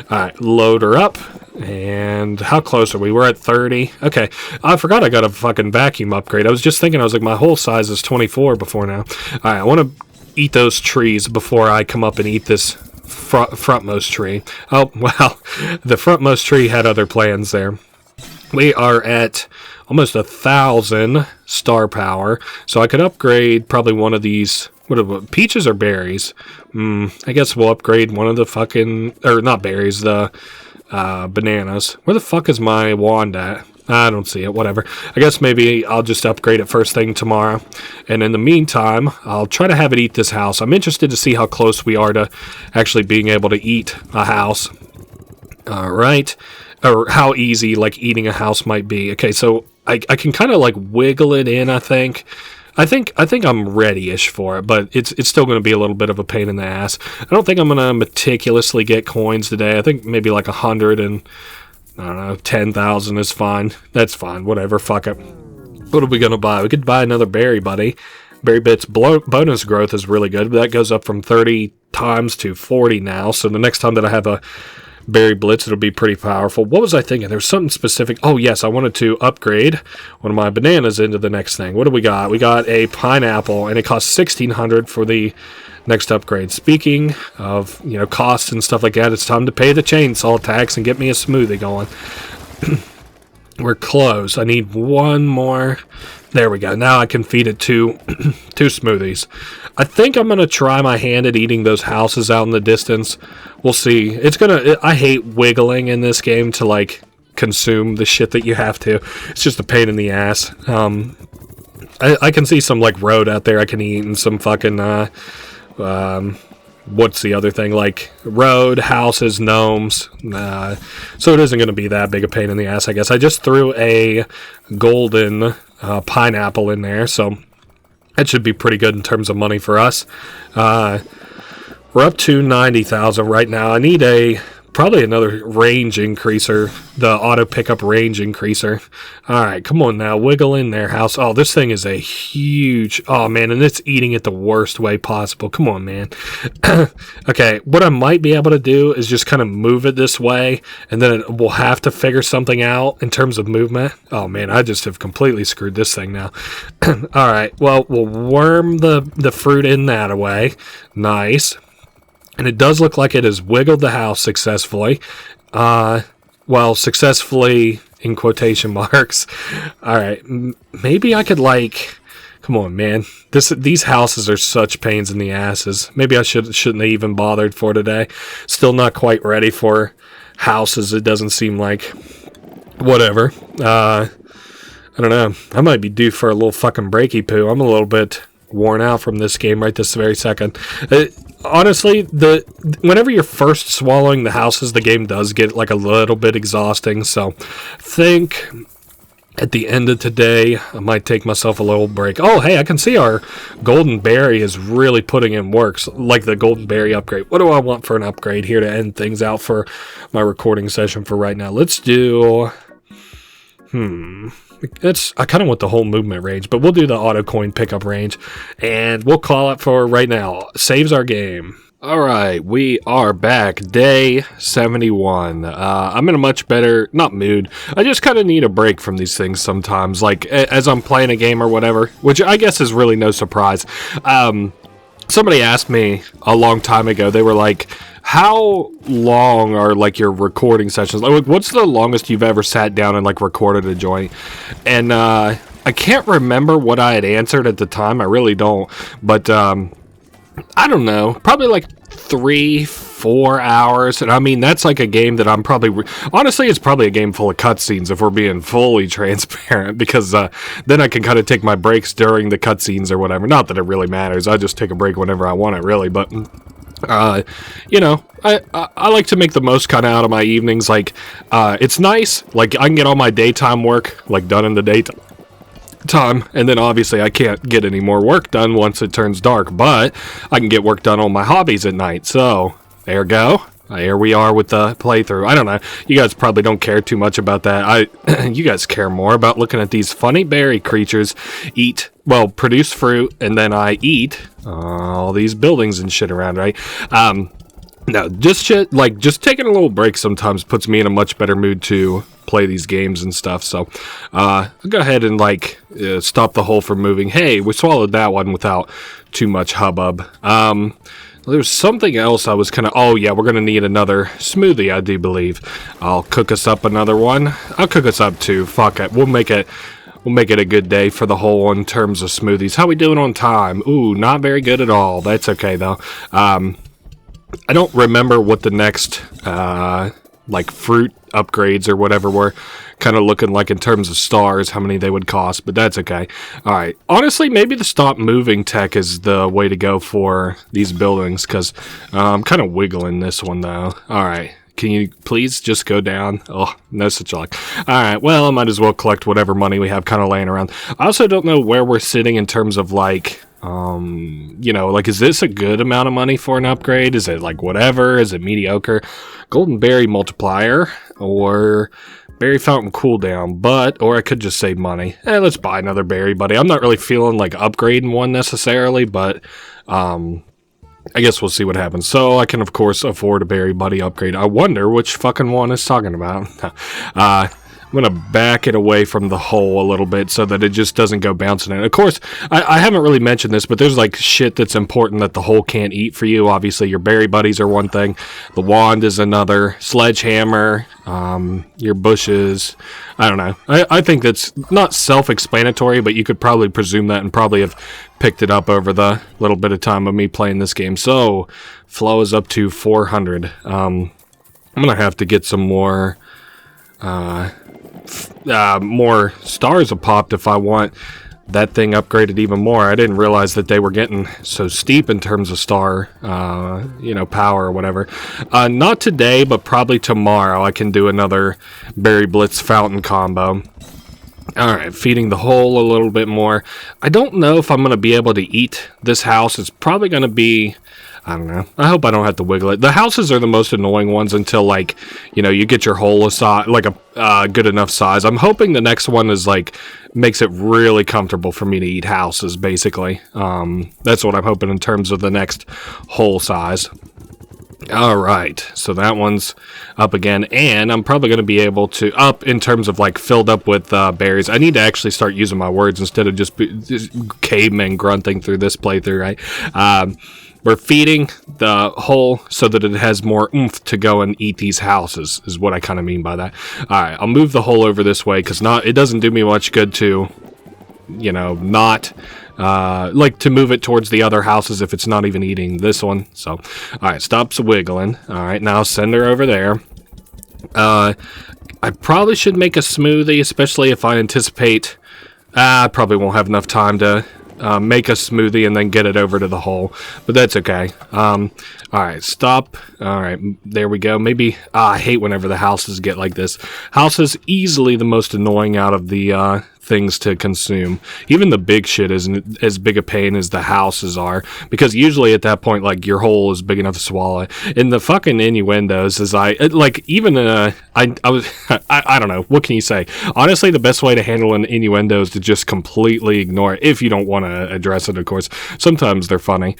all right, load her up. And how close are we? We're at 30. Okay. I forgot I got a fucking vacuum upgrade. I was just thinking, I was like, my hole size is 24 before now. All right, I want to eat those trees before I come up and eat this frontmost tree. Oh, well, the frontmost tree had other plans there. We are at almost 1,000 star power, so I could upgrade probably one of these. What peaches or berries? I guess we'll upgrade one of the fucking, or not berries, the bananas. Where the fuck is my wand at? I don't see it, whatever. I guess maybe I'll just upgrade it first thing tomorrow. And in the meantime, I'll try to have it eat this house. I'm interested to see how close we are to actually being able to eat a house. Alright. Or how easy, like, eating a house might be. Okay, so I can kind of, like, wiggle it in, I think. I think I'm ready-ish for it, but it's still going to be a little bit of a pain in the ass. I don't think I'm going to meticulously get coins today. I think maybe like 100 and, I don't know, 10,000 is fine. That's fine. Whatever. Fuck it. What are we going to buy? We could buy another berry, buddy. Berry Bits bonus growth is really good. That goes up from 30 times to 40 now. So the next time that I have a Berry Blitz, it'll be pretty powerful. What was I thinking? There was something specific. Oh, yes, I wanted to upgrade one of my bananas into the next thing. What do we got? We got a pineapple, and it costs 1,600 for the next upgrade. Speaking of, costs and stuff like that, it's time to pay the chainsaw tax and get me a smoothie going. We're close. I need one more. There we go. Now I can feed it two smoothies. I think I'm going to try my hand at eating those houses out in the distance. We'll see. I hate wiggling in this game to, like, consume the shit that you have to. It's just a pain in the ass. I can see some, like, road out there I can eat and some fucking, what's the other thing? Like, road, houses, gnomes. So it isn't going to be that big a pain in the ass, I guess. I just threw a golden pineapple in there, so that should be pretty good in terms of money for us. We're up to 90,000 right now. I need probably another range increaser, the auto pickup range increaser. All right, come on now, wiggle in there, house. Oh, this thing is a huge, oh man, and it's eating it the worst way possible. Come on, man. Okay, what I might be able to do is just kind of move it this way, and then we'll have to figure something out in terms of movement. Oh man, I just have completely screwed this thing now. All right, well, we'll worm the fruit in that way. Nice. And it does look like it has wiggled the house successfully. Well, successfully in quotation marks. All right, maybe I could, like, come on, man. These houses are such pains in the asses. Maybe I shouldn't have even bothered for today. Still not quite ready for houses. It doesn't seem like. Whatever. I don't know. I might be due for a little fucking breaky poo. I'm a little bit worn out from this game right this very second. Honestly, whenever you're first swallowing the houses, the game does get like a little bit exhausting. So, think at the end of today, I might take myself a little break. Oh, hey, I can see our golden berry is really putting in work, like the golden berry upgrade. What do I want for an upgrade here to end things out for my recording session for right now? Let's do. I kind of want the whole movement range, but we'll do the auto coin pickup range, and we'll call it for right now. Saves our game. All right, we are back. Day 71. I'm in a much better, not mood. I just kind of need a break from these things sometimes, like as I'm playing a game or whatever, which I guess is really no surprise. Somebody asked me a long time ago, they were like, how long are, like, your recording sessions? Like, what's the longest you've ever sat down and, like, recorded a joint? And I can't remember what I had answered at the time. I really don't. But I don't know. Probably, like, 3-4 hours. And, I mean, that's, like, a game that I'm probably... Honestly, it's probably a game full of cutscenes if we're being fully transparent. Because then I can kind of take my breaks during the cutscenes or whatever. Not that it really matters. I just take a break whenever I want it, really. But... I like to make the most kind of out of my evenings. Like, it's nice. Like, I can get all my daytime work, like, done in the daytime. And then, obviously, I can't get any more work done once it turns dark. But I can get work done on my hobbies at night. So, there we go. Here we are with the playthrough. I don't know. You guys probably don't care too much about that. You guys care more about looking at these funny berry creatures produce fruit, and then I eat all these buildings and shit around, right? No, just shit, like, just taking a little break sometimes puts me in a much better mood to play these games and stuff. So, I'll go ahead and, like, stop the hole from moving. Hey, we swallowed that one without too much hubbub. there's something else I was kind of... Oh, yeah, we're going to need another smoothie, I do believe. I'll cook us up another one. I'll cook us up two. Fuck it. We'll make it a good day for the whole in terms of smoothies. How we doing on time? Ooh, not very good at all. That's okay, though. I don't remember what the next, like, fruit upgrades or whatever were kind of looking like in terms of stars, how many they would cost, but that's okay. All right. Honestly, maybe the stop moving tech is the way to go for these buildings, because I'm kind of wiggling this one, though. All right. Can you please just go down? Oh, no such luck. All right. Well, I might as well collect whatever money we have kind of laying around. I also don't know where we're sitting in terms of, like, you know, like, is this a good amount of money for an upgrade? Is it, like, whatever? Is it mediocre? Golden berry multiplier or... berry fountain cooldown, or I could just save money. Let's buy another berry, buddy. I'm not really feeling like upgrading one necessarily, but I guess we'll see what happens. So I can, of course, afford a berry buddy upgrade. I wonder which fucking one is talking about. I'm going to back it away from the hole a little bit so that it just doesn't go bouncing in. Of course, I haven't really mentioned this, but there's like shit that's important that the hole can't eat for you. Obviously, your berry buddies are one thing. The wand is another. Sledgehammer, your bushes. I don't know. I think that's not self-explanatory, but you could probably presume that and probably have picked it up over the little bit of time of me playing this game. So, flow is up to 400. I'm going to have to get some more... more stars have popped if I want that thing upgraded even more. I didn't realize that they were getting so steep in terms of star, you know, power or whatever. Not today, but probably tomorrow I can do another Berry Blitz Fountain combo. Alright, feeding the hole a little bit more. I don't know if I'm going to be able to eat this house. It's probably going to be... I don't know. I hope I don't have to wiggle it. The houses are the most annoying ones until, like, you know, you get your hole aside, like a good enough size. I'm hoping the next one is, like, makes it really comfortable for me to eat houses, basically. That's what I'm hoping in terms of the next hole size. Alright, so that one's up again, and I'm probably going to be able to, up in terms of, like, filled up with berries. I need to actually start using my words instead of just caveman grunting through this playthrough, right? We're feeding the hole so that it has more oomph to go and eat these houses, is what I kind of mean by that. Alright, I'll move the hole over this way, because it doesn't do me much good to, you know, not, like, to move it towards the other houses if it's not even eating this one. So, alright, stops wiggling. Alright, now send her over there. I probably should make a smoothie, especially if I anticipate... I probably won't have enough time to... make a smoothie and then get it over to the hole, but that's okay. Alright, stop. Alright, there we go. Maybe, I hate whenever the houses get like this. House is easily the most annoying out of the things to consume. Even the big shit isn't as big a pain as the houses are, because usually at that point, like, your hole is big enough to swallow it. In the fucking innuendos, I don't know, what can you say? Honestly, the best way to handle an innuendo is to just completely ignore it, if you don't want to address it, of course. Sometimes they're funny.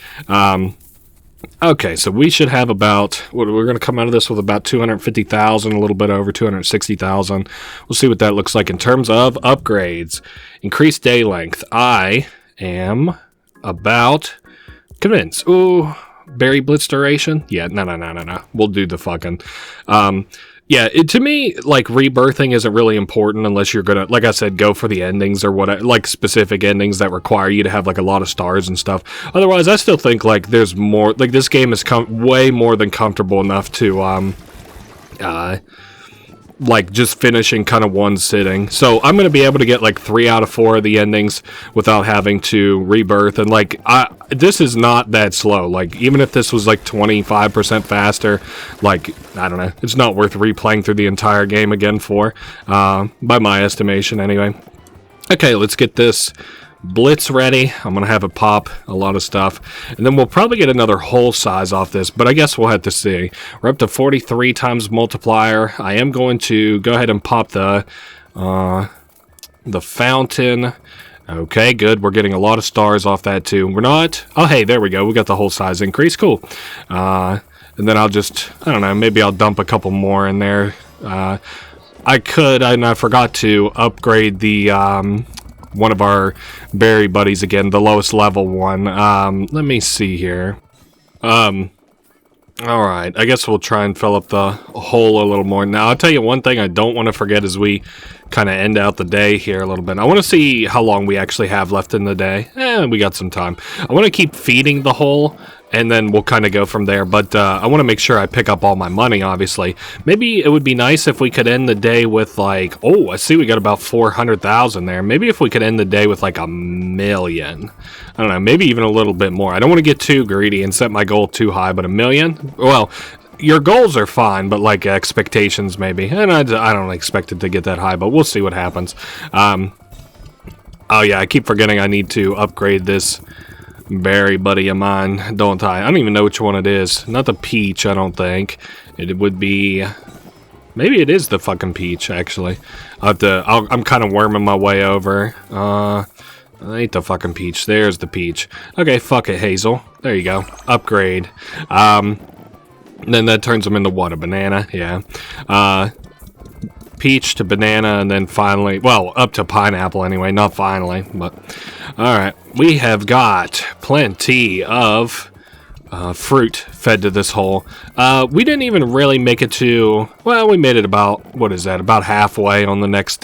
Okay, so we should have about, we're going to come out of this with about 250,000, a little bit over 260,000. We'll see what that looks like in terms of upgrades. Increased day length. I am about convinced. Ooh, berry blitz duration? Yeah, no. We'll do the fucking... Yeah, to me, like, rebirthing isn't really important unless you're gonna, like I said, go for the endings or what, like, specific endings that require you to have, like, a lot of stars and stuff. Otherwise, I still think, like, there's more, like, this game is way more than comfortable enough to, like, just finishing kind of one sitting. So I'm going to be able to get, like, 3 out of 4 of the endings without having to rebirth. And, like, this is not that slow. Like, even if this was, like, 25% faster, like, I don't know. It's not worth replaying through the entire game again for, by my estimation, anyway. Okay, let's get this blitz ready. I'm going to have it pop a lot of stuff. And then we'll probably get another hole size off this, but I guess we'll have to see. We're up to 43 times multiplier. I am going to go ahead and pop the fountain. Okay, good. We're getting a lot of stars off that too. We're not... Oh, hey, there we go. We got the hole size increase. Cool. And then I'll just... I don't know. Maybe I'll dump a couple more in there. I could, and I forgot to upgrade the... one of our berry buddies again, the lowest level one. Let me see here. All right, I guess we'll try and fill up the hole a little more. Now, I'll tell you one thing I don't want to forget as we kind of end out the day here a little bit. I want to see how long we actually have left in the day. We got some time. I want to keep feeding the hole, and then we'll kind of go from there. But I want to make sure I pick up all my money, obviously. Maybe it would be nice if we could end the day with, like... Oh, I see we got about 400,000 there. Maybe if we could end the day with, like, 1 million. I don't know, maybe even a little bit more. I don't want to get too greedy and set my goal too high, but 1 million? Well, your goals are fine, but, like, expectations maybe. And I don't expect it to get that high, but we'll see what happens. Oh, yeah, I keep forgetting I need to upgrade this berry buddy of mine, don't I? I don't even know which one it is. Not the peach, I don't think. It would be... Maybe it is the fucking peach, actually. I'm kind of worming my way over. I ain't the fucking peach. There's the peach. Okay, fuck it, Hazel. There you go. Upgrade. Then that turns them into what? A banana? Yeah. Peach to banana, and then finally... Well, up to pineapple anyway. Not finally, but... Alright. We have got plenty of fruit fed to this hole. We didn't even really make it to... Well, we made it about... What is that? About halfway on the next...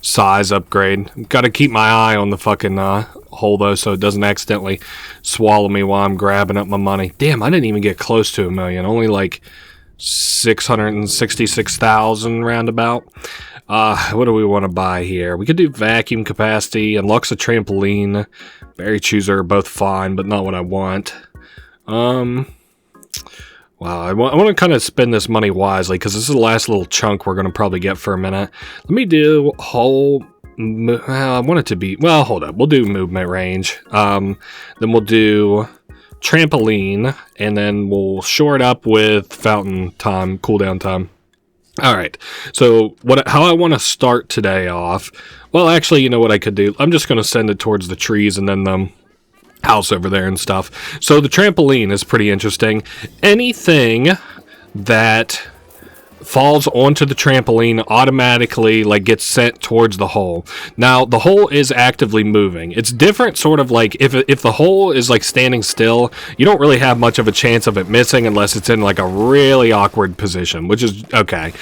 size upgrade. Gotta keep my eye on the fucking hole though, so it doesn't accidentally swallow me while I'm grabbing up my money. Damn, I didn't even get close to 1 million. Only like 666,000 roundabout. What do we want to buy here? We could do vacuum capacity, unlocks a trampoline, berry chooser, both fine, but not what I want. Wow, I want to kind of spend this money wisely, because this is the last little chunk we're going to probably get for a minute. Let me do whole... I want it to be... Well, hold up. We'll do movement range. Then we'll do trampoline, and then we'll shore it up with fountain time, cooldown time. Alright, so how I want to start today off... Well, actually, you know what I could do? I'm just going to send it towards the trees, and then the house over there and stuff. So the trampoline is pretty interesting. Anything that falls onto the trampoline automatically like gets sent towards the hole. Now the hole is actively moving. It's different, sort of like if the hole is like standing still, you don't really have much of a chance of it missing unless it's in like a really awkward position, which is okay.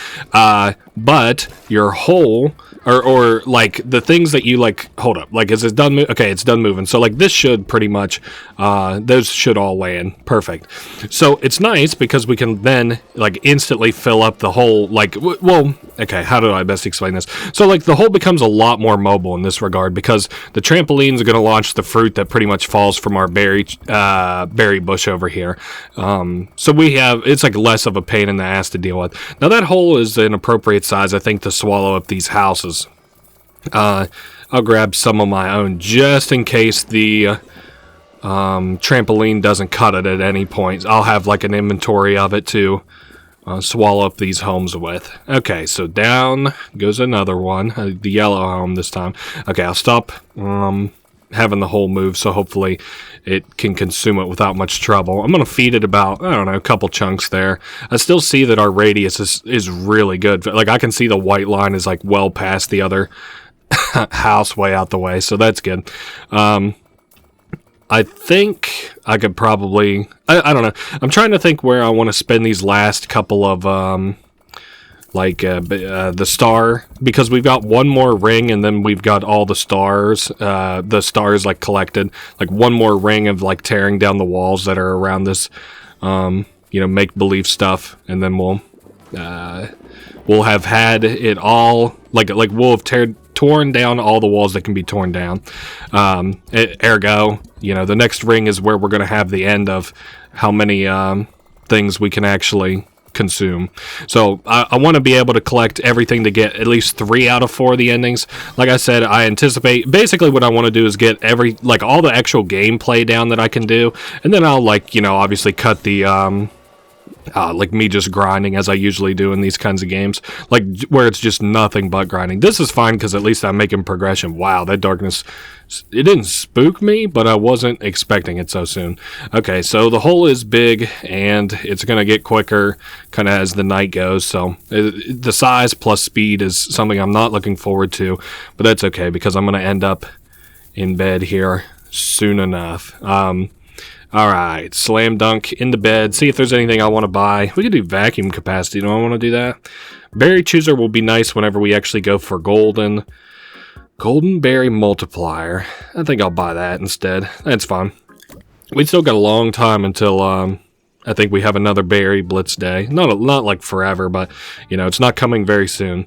But your hole or like the things that you like, hold up, like is it done? Okay, it's done moving. So like this should pretty much, those should all land perfect. So it's nice because we can then like instantly fill up the hole. Like, well, okay, how do I best explain this? So like the hole becomes a lot more mobile in this regard because the trampolines are going to launch the fruit that pretty much falls from our berry bush over here. So we have, it's like less of a pain in the ass to deal with. Now that hole is an appropriate size, I think, to swallow up these houses. I'll grab some of my own just in case the trampoline doesn't cut it at any point. I'll have like an inventory of it to swallow up these homes with. Okay, so down goes another one, the yellow home this time. Okay, I'll stop having the hole move, so hopefully it can consume it without much trouble. I'm going to feed it about, I don't know, a couple chunks there. I still see that our radius is really good. Like, I can see the white line is, like, well past the other house way out the way, so that's good. I think I could probably... I don't know. I'm trying to think where I want to spend these last couple of... the star, because we've got one more ring and then we've got all the stars like collected, like one more ring of like tearing down the walls that are around this make-believe stuff, and then we'll have had it all like we'll have torn down all the walls that can be torn down. Ergo, the next ring is where we're going to have the end of how many things we can actually consume. So I want to be able to collect everything to get at least 3 out of 4 of the endings. Like I said, I anticipate basically what I want to do is get all the actual gameplay down that I can do, and then I'll obviously cut the me just grinding as I usually do in these kinds of games, like where it's just nothing but grinding. This is fine because at least I'm making progression. Wow, that darkness, it didn't spook me, but I wasn't expecting it so soon. Okay, so the hole is big and it's going to get quicker kind of as the night goes. So the size plus speed is something I'm not looking forward to, but that's okay because I'm going to end up in bed here soon enough. All right, slam dunk into bed. See if there's anything I want to buy. We could do vacuum capacity. Do I want to do that? Berry chooser will be nice whenever we actually go for golden berry multiplier. I think I'll buy that instead. That's fine. We still got a long time until I think we have another berry blitz day. Not like forever, but you know it's not coming very soon.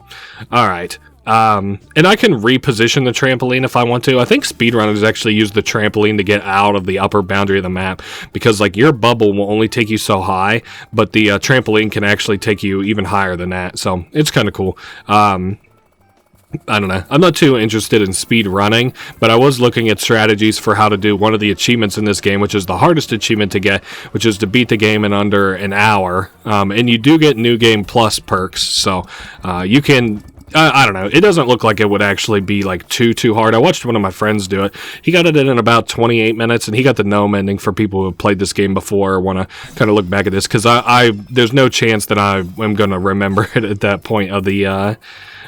All right. And I can reposition the trampoline if I want to. I think speedrunners actually use the trampoline to get out of the upper boundary of the map because, like, your bubble will only take you so high, but the trampoline can actually take you even higher than that. So it's kind of cool. I don't know. I'm not too interested in speed running, but I was looking at strategies for how to do one of the achievements in this game, which is the hardest achievement to get, which is to beat the game in under an hour. And you do get New Game Plus perks, so you can... I don't know. It doesn't look like it would actually be like too hard. I watched one of my friends do it. He got it in about 28 minutes, and he got the gnome ending for people who have played this game before or want to kind of look back at this, because there's no chance that I am going to remember it at that point of the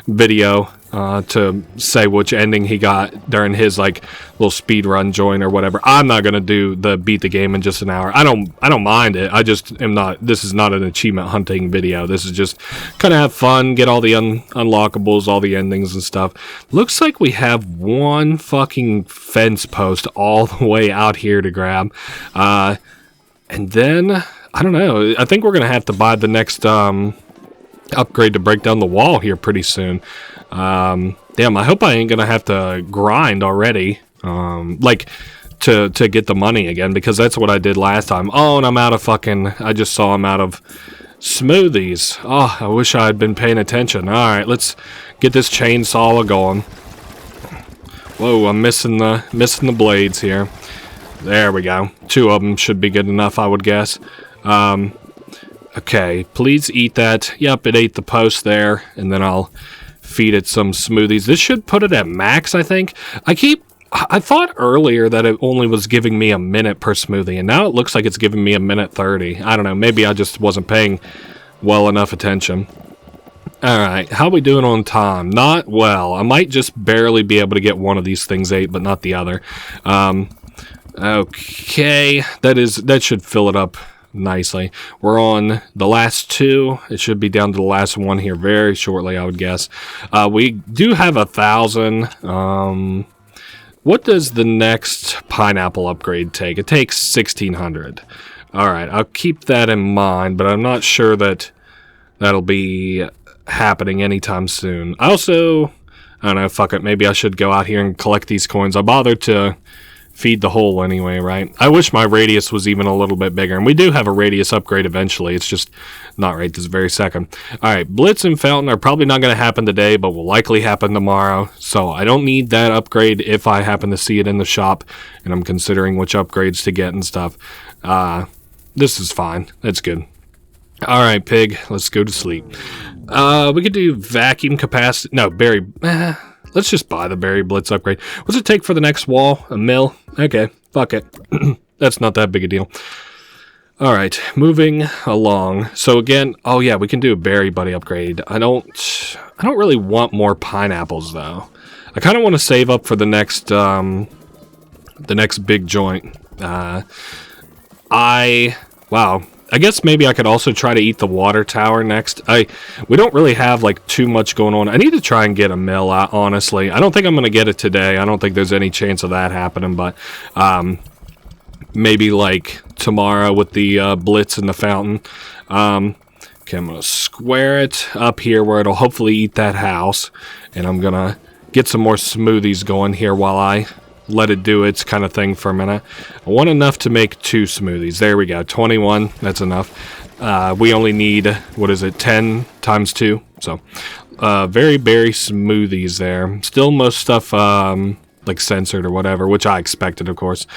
video to say which ending he got during his like little speed run join or whatever. I'm not gonna do the beat the game in just an hour. I don't mind it. I just am not. This is not an achievement hunting video. This is just kind of have fun, get all the unlockables, all the endings and stuff. Looks like we have one fucking fence post all the way out here to grab, and then I don't know. I think we're gonna have to buy the next upgrade to break down the wall here pretty soon. Damn, I hope I ain't gonna have to grind already, like to get the money again, because that's what I did last time. Oh, and I'm out of fucking, I just saw I'm out of smoothies. Oh, I wish I had been paying attention. Alright, let's get this chainsaw going. Whoa, I'm missing the blades here. There we go. 2 of them should be good enough, I would guess. Okay, please eat that. Yep, it ate the post there, and then I'll feed it some smoothies. This should put it at max, I think. I thought earlier that it only was giving me a minute per smoothie, and now it looks like it's giving me a minute 30. I don't know, maybe I just wasn't paying well enough attention. Alright, how we doing on time? Not well. I might just barely be able to get one of these things ate, but not the other. Okay, that should fill it up nicely. We're on the last 2. It should be down to the last 1 here very shortly, I would guess. We do have 1,000. What does the next pineapple upgrade take? It takes 1,600. Alright, I'll keep that in mind, but I'm not sure that that'll be happening anytime soon. I don't know, fuck it, maybe I should go out here and collect these coins. I bothered to feed the hole anyway, right? I wish my radius was even a little bit bigger, and we do have a radius upgrade eventually. It's just not right this very second. Alright, Blitz and Fountain are probably not going to happen today, but will likely happen tomorrow, so I don't need that upgrade if I happen to see it in the shop, and I'm considering which upgrades to get and stuff. This is fine. That's good. Alright, Pig, let's go to sleep. We could do vacuum capacity. No, berry. Let's just buy the Berry Blitz upgrade. What's it take for the next wall? A mil? Okay, fuck it. That's not that big a deal. Alright, moving along. So again, oh yeah, we can do a Berry Buddy upgrade. I don't really want more pineapples though. I kind of want to save up for the next big joint. Wow. I guess maybe I could also try to eat the water tower next. We don't really have like too much going on. I need to try and get a mill out, honestly. I don't think I'm going to get it today. I don't think there's any chance of that happening, but maybe like tomorrow with the Blitz and the Fountain. Okay, I'm going to square it up here where it'll hopefully eat that house, and I'm going to get some more smoothies going here while I let it do its kind of thing for a minute. I want enough to make 2 smoothies. There we go. 21. That's enough. We only need, 10 times 2. So, very berry smoothies there. Still most stuff, like censored or whatever, which I expected, of course.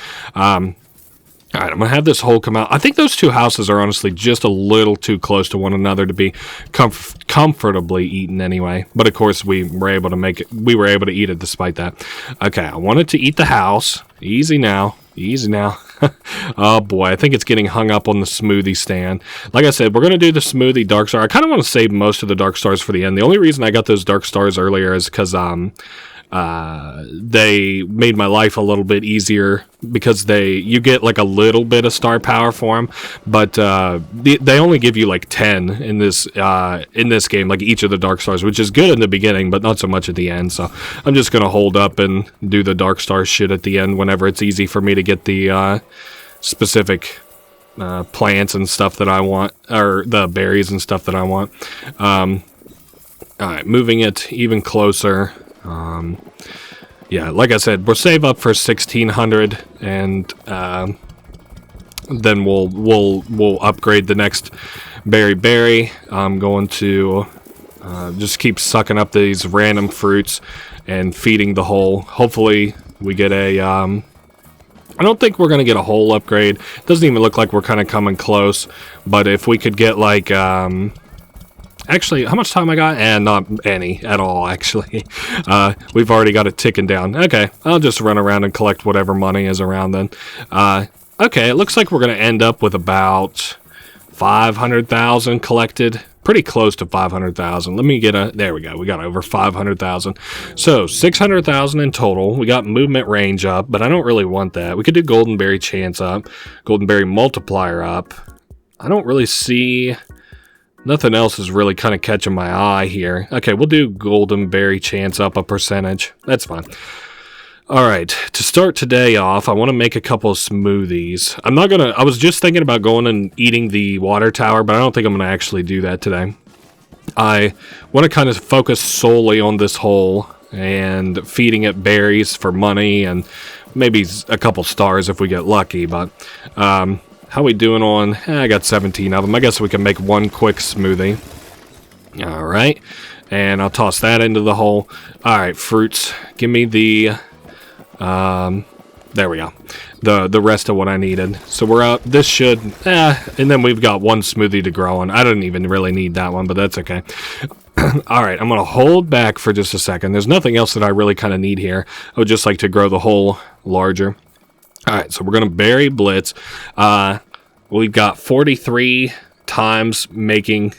Alright, I'm going to have this hole come out. I think those 2 houses are honestly just a little too close to one another to be comfortably eaten anyway. But of course, we were able to eat it despite that. Okay, I wanted to eat the house. Easy now. Easy now. Oh boy, I think it's getting hung up on the smoothie stand. Like I said, we're going to do the smoothie Dark Star. I kind of want to save most of the Dark Stars for the end. The only reason I got those Dark Stars earlier is because they made my life a little bit easier because you get like a little bit of star power for them, but they only give you like 10 in this game, like each of the dark stars, which is good in the beginning, but not so much at the end. So I'm just gonna hold up and do the dark star shit at the end whenever it's easy for me to get the specific plants and stuff that I want, or the berries and stuff that I want. Alright, moving it even closer. Yeah, like I said, we'll save up for 1600, and then we'll upgrade the next berry. I'm going to just keep sucking up these random fruits and feeding the hole. Hopefully we get a I don't think we're going to get a whole upgrade. Doesn't even look like we're kind of coming close. But if we could get like, actually, how much time I got? And not any at all, actually. We've already got it ticking down. Okay, I'll just run around and collect whatever money is around then. Okay, it looks like we're going to end up with about 500,000 collected. Pretty close to 500,000. Let me get there we go. We got over 500,000. So 600,000 in total. We got movement range up, but I don't really want that. We could do golden berry chance up, golden berry multiplier up. I don't really see, nothing else is really kind of catching my eye here. Okay, we'll do golden berry chance up a percentage. That's fine. Alright, to start today off, I want to make a couple of smoothies. I was just thinking about going and eating the water tower, but I don't think I'm going to actually do that today. I want to kind of focus solely on this hole and feeding it berries for money and maybe a couple stars if we get lucky, but how we doing on, I got 17 of them. I guess we can make one quick smoothie. Alright, and I'll toss that into the hole. Alright, fruits, give me the... there we go. The rest of what I needed. So we're up. This should, and then we've got one smoothie to grow on. I don't even really need that one, but that's okay. Alright, I'm going to hold back for just a second. There's nothing else that I really kind of need here. I would just like to grow the hole larger. Alright, so we're going to berry blitz. We've got 43 times making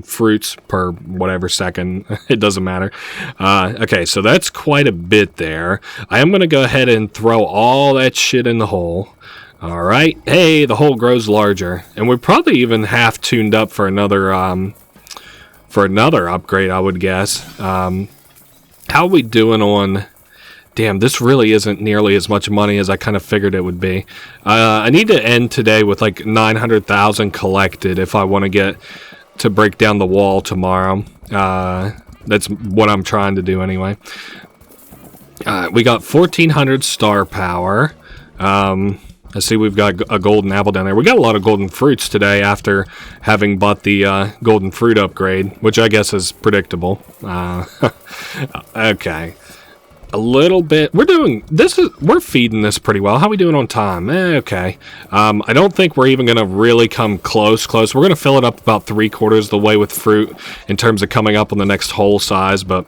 fruits per whatever second. It doesn't matter. Okay, so that's quite a bit there. I am going to go ahead and throw all that shit in the hole. Alright, hey, the hole grows larger. And we're probably even half tuned up for another upgrade, I would guess. How are we doing on... Damn, this really isn't nearly as much money as I kind of figured it would be. I need to end today with like 900,000 collected if I want to get to break down the wall tomorrow. That's what I'm trying to do anyway. We got 1,400 star power. I see we've got a golden apple down there. We got a lot of golden fruits today after having bought the golden fruit upgrade, which I guess is predictable. Okay. A little bit. We're feeding this pretty well. How are we doing on time? Okay. I don't think we're even going to really come close. We're going to fill it up about 3/4 of the way with fruit in terms of coming up on the next hole size, but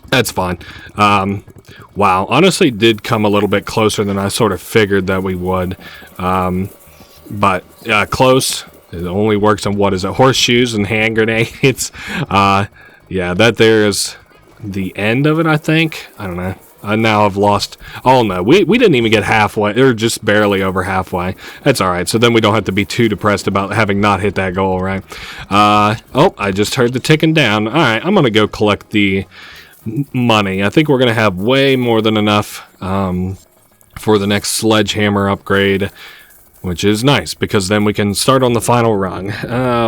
that's fine. Wow. Honestly, did come a little bit closer than I sort of figured that we would. But close. It only works on, what is it, horseshoes and hand grenades. Yeah, that there is... the end of it, I think. I don't know. I now have lost... Oh, no. We didn't even get halfway. Or just barely over halfway. That's alright. So then we don't have to be too depressed about having not hit that goal, right? Oh, I just heard the ticking down. Alright, I'm going to go collect the money. I think we're going to have way more than enough for the next sledgehammer upgrade, which is nice, because then we can start on the final rung.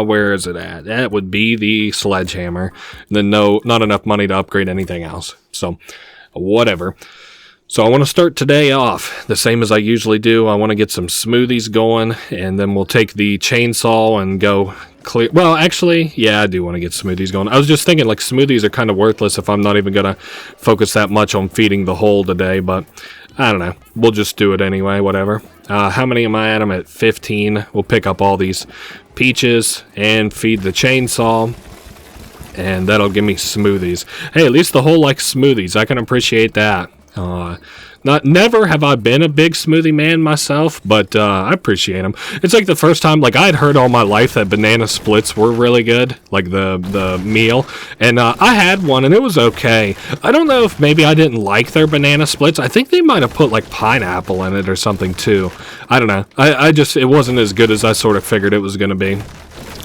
Where is it at? That would be the sledgehammer. Then not enough money to upgrade anything else. So, whatever. So I want to start today off the same as I usually do. I want to get some smoothies going, and then we'll take the chainsaw and go clear... Well, actually, yeah, I do want to get smoothies going. I was just thinking, like, smoothies are kind of worthless if I'm not even going to focus that much on feeding the hole today, but... I don't know. We'll just do it anyway, whatever. How many am I at? I'm at 15. We'll pick up all these peaches and feed the chainsaw. And that'll give me smoothies. Hey, at least the hole likes smoothies. I can appreciate that. Never have I been a big smoothie man myself, but I appreciate them. It's like the first time, like I'd heard all my life that banana splits were really good, like the meal, and I had one and it was okay. I don't know if maybe I didn't like their banana splits. I think they might have put like pineapple in it or something too. I don't know. I just, it wasn't as good as I sort of figured it was going to be.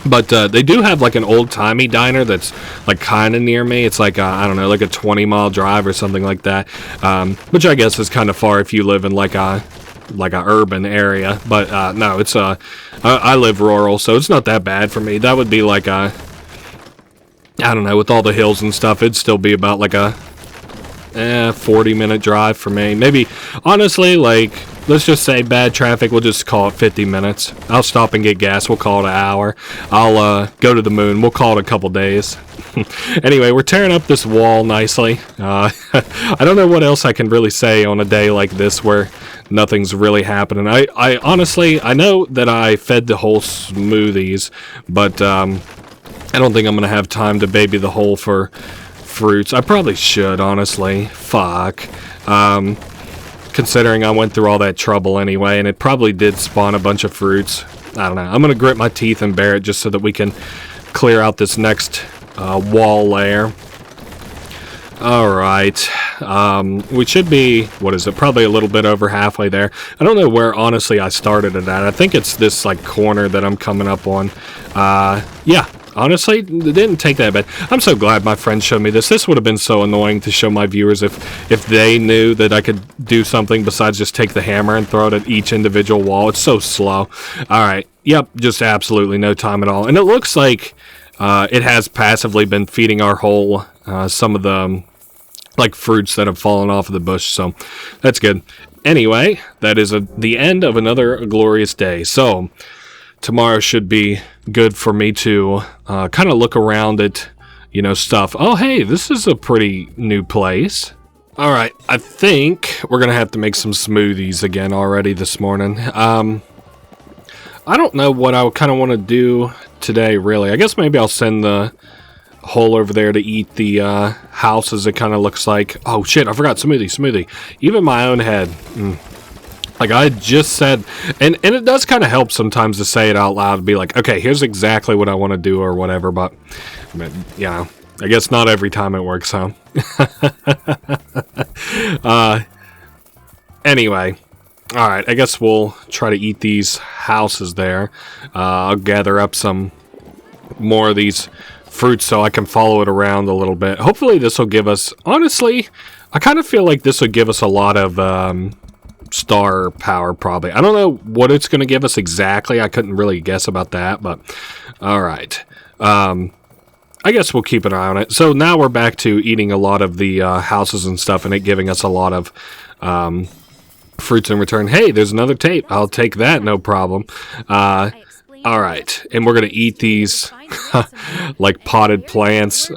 But they do have like an old-timey diner that's like kind of near me. It's like, I don't know, like a 20-mile drive or something like that, which I guess is kind of far if you live in like a urban area. But no, it's I live rural, so it's not that bad for me. That would be like I don't know, with all the hills and stuff, it'd still be about like a 40-minute drive for me. Maybe, honestly, like, let's just say bad traffic, we'll just call it 50 minutes. I'll stop and get gas, we'll call it an hour. I'll go to the moon, we'll call it a couple days. Anyway, we're tearing up this wall nicely. I don't know what else I can really say on a day like this where nothing's really happening. I honestly, I know that I fed the whole smoothies, but I don't think I'm going to have time to baby the whole for fruits. I probably should, honestly. Fuck. Considering I went through all that trouble anyway, and it probably did spawn a bunch of fruits. I don't know. I'm going to grit my teeth and bear it just so that we can clear out this next wall layer. Alright. We should be, what is it, probably a little bit over halfway there. I don't know where, honestly, I started it at. I think it's this, like, corner that I'm coming up on. Yeah. Honestly, it didn't take that bad. I'm so glad my friend showed me this. This would have been so annoying to show my viewers if they knew that I could do something besides just take the hammer and throw it at each individual wall. It's so slow. Alright, yep, just absolutely no time at all. And it looks like it has passively been feeding our hole some of the like fruits that have fallen off of the bush, so that's good. Anyway, that is the end of another glorious day. So tomorrow should be good for me to kind of look around at, you know, stuff. Oh, hey, this is a pretty new place. All right, I think we're going to have to make some smoothies again already this morning. I don't know what I kind of want to do today, really. I guess maybe I'll send the hole over there to eat the house as it kind of looks like. Oh, shit, I forgot smoothie. Even my own head. Like I just said, and it does kind of help sometimes to say it out loud, to be like, okay, here's exactly what I want to do or whatever, but, you know, I guess not every time it works, huh? Anyway, alright, I guess we'll try to eat these houses there. I'll gather up some more of these fruits so I can follow it around a little bit. Hopefully this will give us, honestly, I kind of feel like this would give us a lot of, star power, probably. I don't know what it's going to give us exactly. I couldn't really guess about that, but alright. I guess we'll keep an eye on it. So now we're back to eating a lot of the houses and stuff, and it giving us a lot of fruits in return. Hey, there's another tape. I'll take that, no problem. Alright, and we're going to eat these like potted plants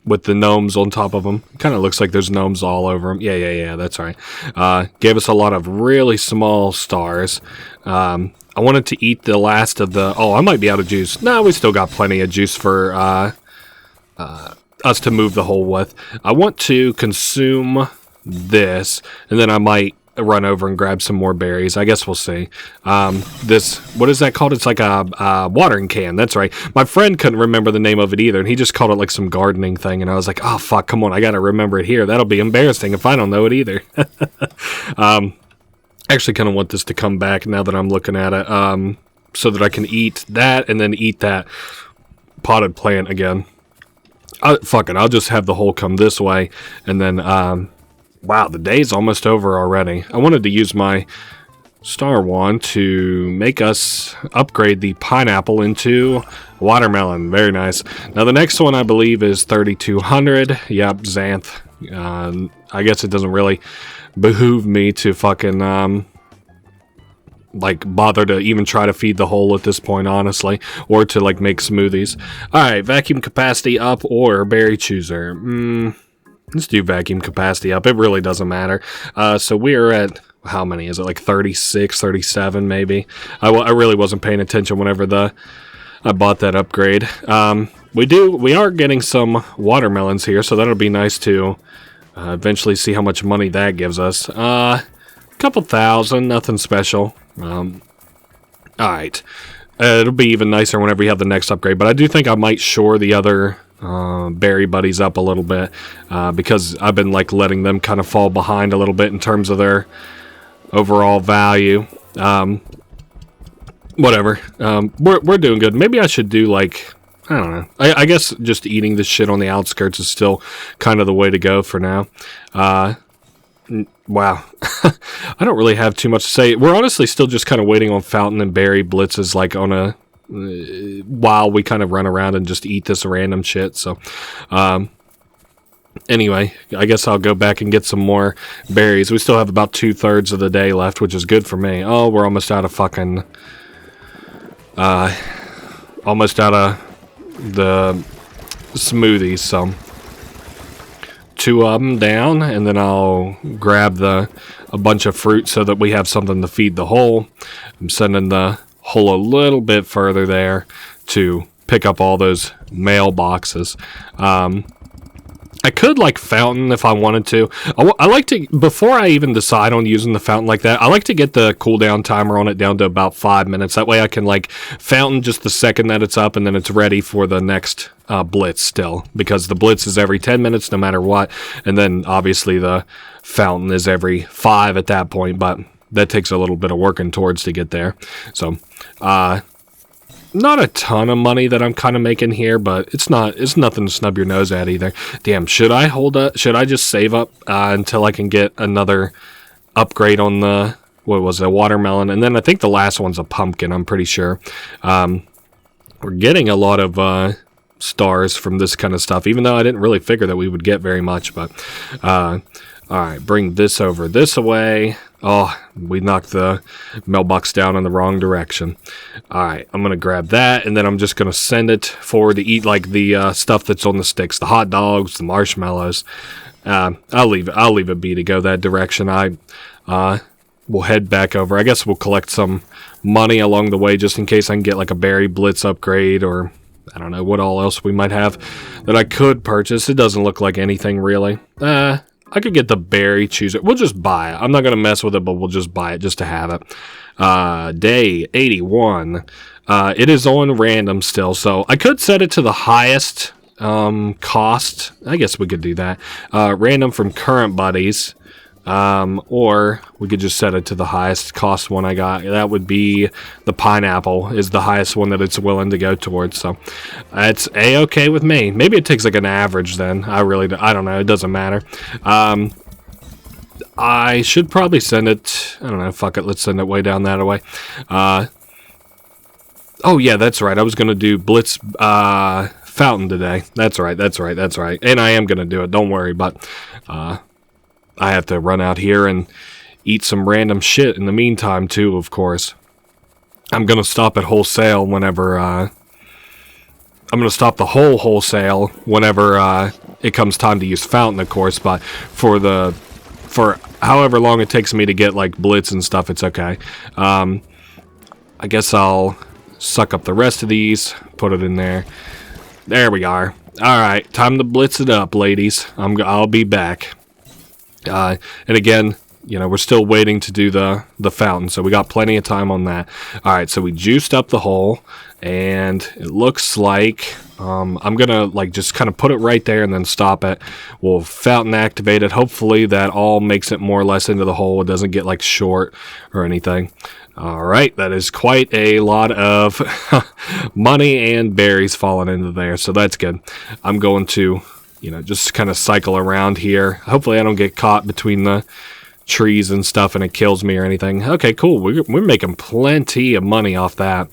with the gnomes on top of them. Kind of looks like there's gnomes all over them. Yeah, that's right. Gave us a lot of really small stars. I wanted to eat the last of the... Oh, I might be out of juice. No, we still got plenty of juice for us to move the hole with. I want to consume this, and then I might run over and grab some more berries. I guess we'll see. This, what is that called? It's like a watering can. That's right. My friend couldn't remember the name of it either, and he just called it like some gardening thing, and I was like, oh, fuck, come on, I gotta remember it here. That'll be embarrassing if I don't know it either. I actually kind of want this to come back now that I'm looking at it, so that I can eat that and then eat that potted plant again. Fuck it, I'll just have the hole come this way, and then, wow, the day's almost over already. I wanted to use my star wand to make us upgrade the pineapple into watermelon. Very nice. Now the next one I believe is 3200. Yep, Xanth. I guess it doesn't really behoove me to fucking like bother to even try to feed the hole at this point, honestly, or to like make smoothies. Alright, vacuum capacity up or berry chooser. Let's do vacuum capacity up. It really doesn't matter. So we're at, how many? Is it like 36, 37 maybe? I really wasn't paying attention whenever I bought that upgrade. We are getting some watermelons here, so that'll be nice to Eventually see how much money that gives us. Couple thousand, nothing special. Alright. It'll be even nicer whenever we have the next upgrade, but I do think I might shore the other berry buddies up a little bit, because I've been like letting them kind of fall behind a little bit in terms of their overall value. Whatever. We're doing good. Maybe I should do like, I don't know. I guess just eating this shit on the outskirts is still kind of the way to go for now. Wow. I don't really have too much to say. We're honestly still just kind of waiting on Fountain and Berry blitzes, like on a while we kind of run around and just eat this random shit. So anyway, I guess I'll go back and get some more berries. We still have about 2/3 of the day left, which is good for me. Oh, we're almost out of fucking almost out of the smoothies, so 2 of them down, and then I'll grab a bunch of fruit so that we have something to feed the hole. I'm sending the hole a little bit further there to pick up all those mailboxes. I could like Fountain if I wanted to. I like to, before I even decide on using the Fountain like that, I like to get the cooldown timer on it down to about 5 minutes. That way I can like Fountain just the second that it's up, and then it's ready for the next blitz still. Because the blitz is every 10 minutes no matter what. And then obviously the Fountain is every 5 at that point. But that takes a little bit of working towards to get there. So, not a ton of money that I'm kind of making here, but it's nothing to snub your nose at either. Damn, should I just save up until I can get another upgrade on the, what was it, watermelon? And then I think the last one's a pumpkin, I'm pretty sure. We're getting a lot of stars from this kind of stuff, even though I didn't really figure that we would get very much, but alright, bring this over this away. Oh, we knocked the mailbox down in the wrong direction. Alright, I'm going to grab that, and then I'm just going to send it forward to eat like the stuff that's on the sticks. The hot dogs, the marshmallows. I'll leave it be to go that direction. We'll head back over. I guess we'll collect some money along the way just in case I can get like a berry blitz upgrade, or I don't know what all else we might have that I could purchase. It doesn't look like anything really. I could get the berry chooser. We'll just buy it. I'm not going to mess with it, but we'll just buy it just to have it. Day 81. It is on random still, so I could set it to the highest cost. I guess we could do that. Random from current buddies. Or we could just set it to the highest cost one I got. That would be the pineapple is the highest one that it's willing to go towards. So it's a-okay with me. Maybe it takes like an average then. I don't know. It doesn't matter. I should probably send it. I don't know. Fuck it. Let's send it way down that way. Oh yeah, that's right. I was going to do Blitz, Fountain today. That's right. And I am going to do it. Don't worry. But, I have to run out here and eat some random shit in the meantime, too, of course. I'm going to stop at wholesale whenever, I'm going to stop the wholesale whenever, it comes time to use Fountain, of course, but for however long it takes me to get, like, Blitz and stuff, it's okay. I guess I'll suck up the rest of these, put it in there. There we are. Alright, time to Blitz it up, ladies. I'll be back. And again, you know, we're still waiting to do the fountain, so we got plenty of time on that. Alright, so we juiced up the hole, and it looks like I'm gonna like just kind of put it right there and then stop it. We'll fountain activate it. Hopefully that all makes it more or less into the hole. It doesn't get like short or anything. Alright, that is quite a lot of money and berries falling into there, so that's good. I'm going to, you know, just kind of cycle around here. Hopefully I don't get caught between the trees and stuff and it kills me or anything. Okay, cool. We're making plenty of money off that.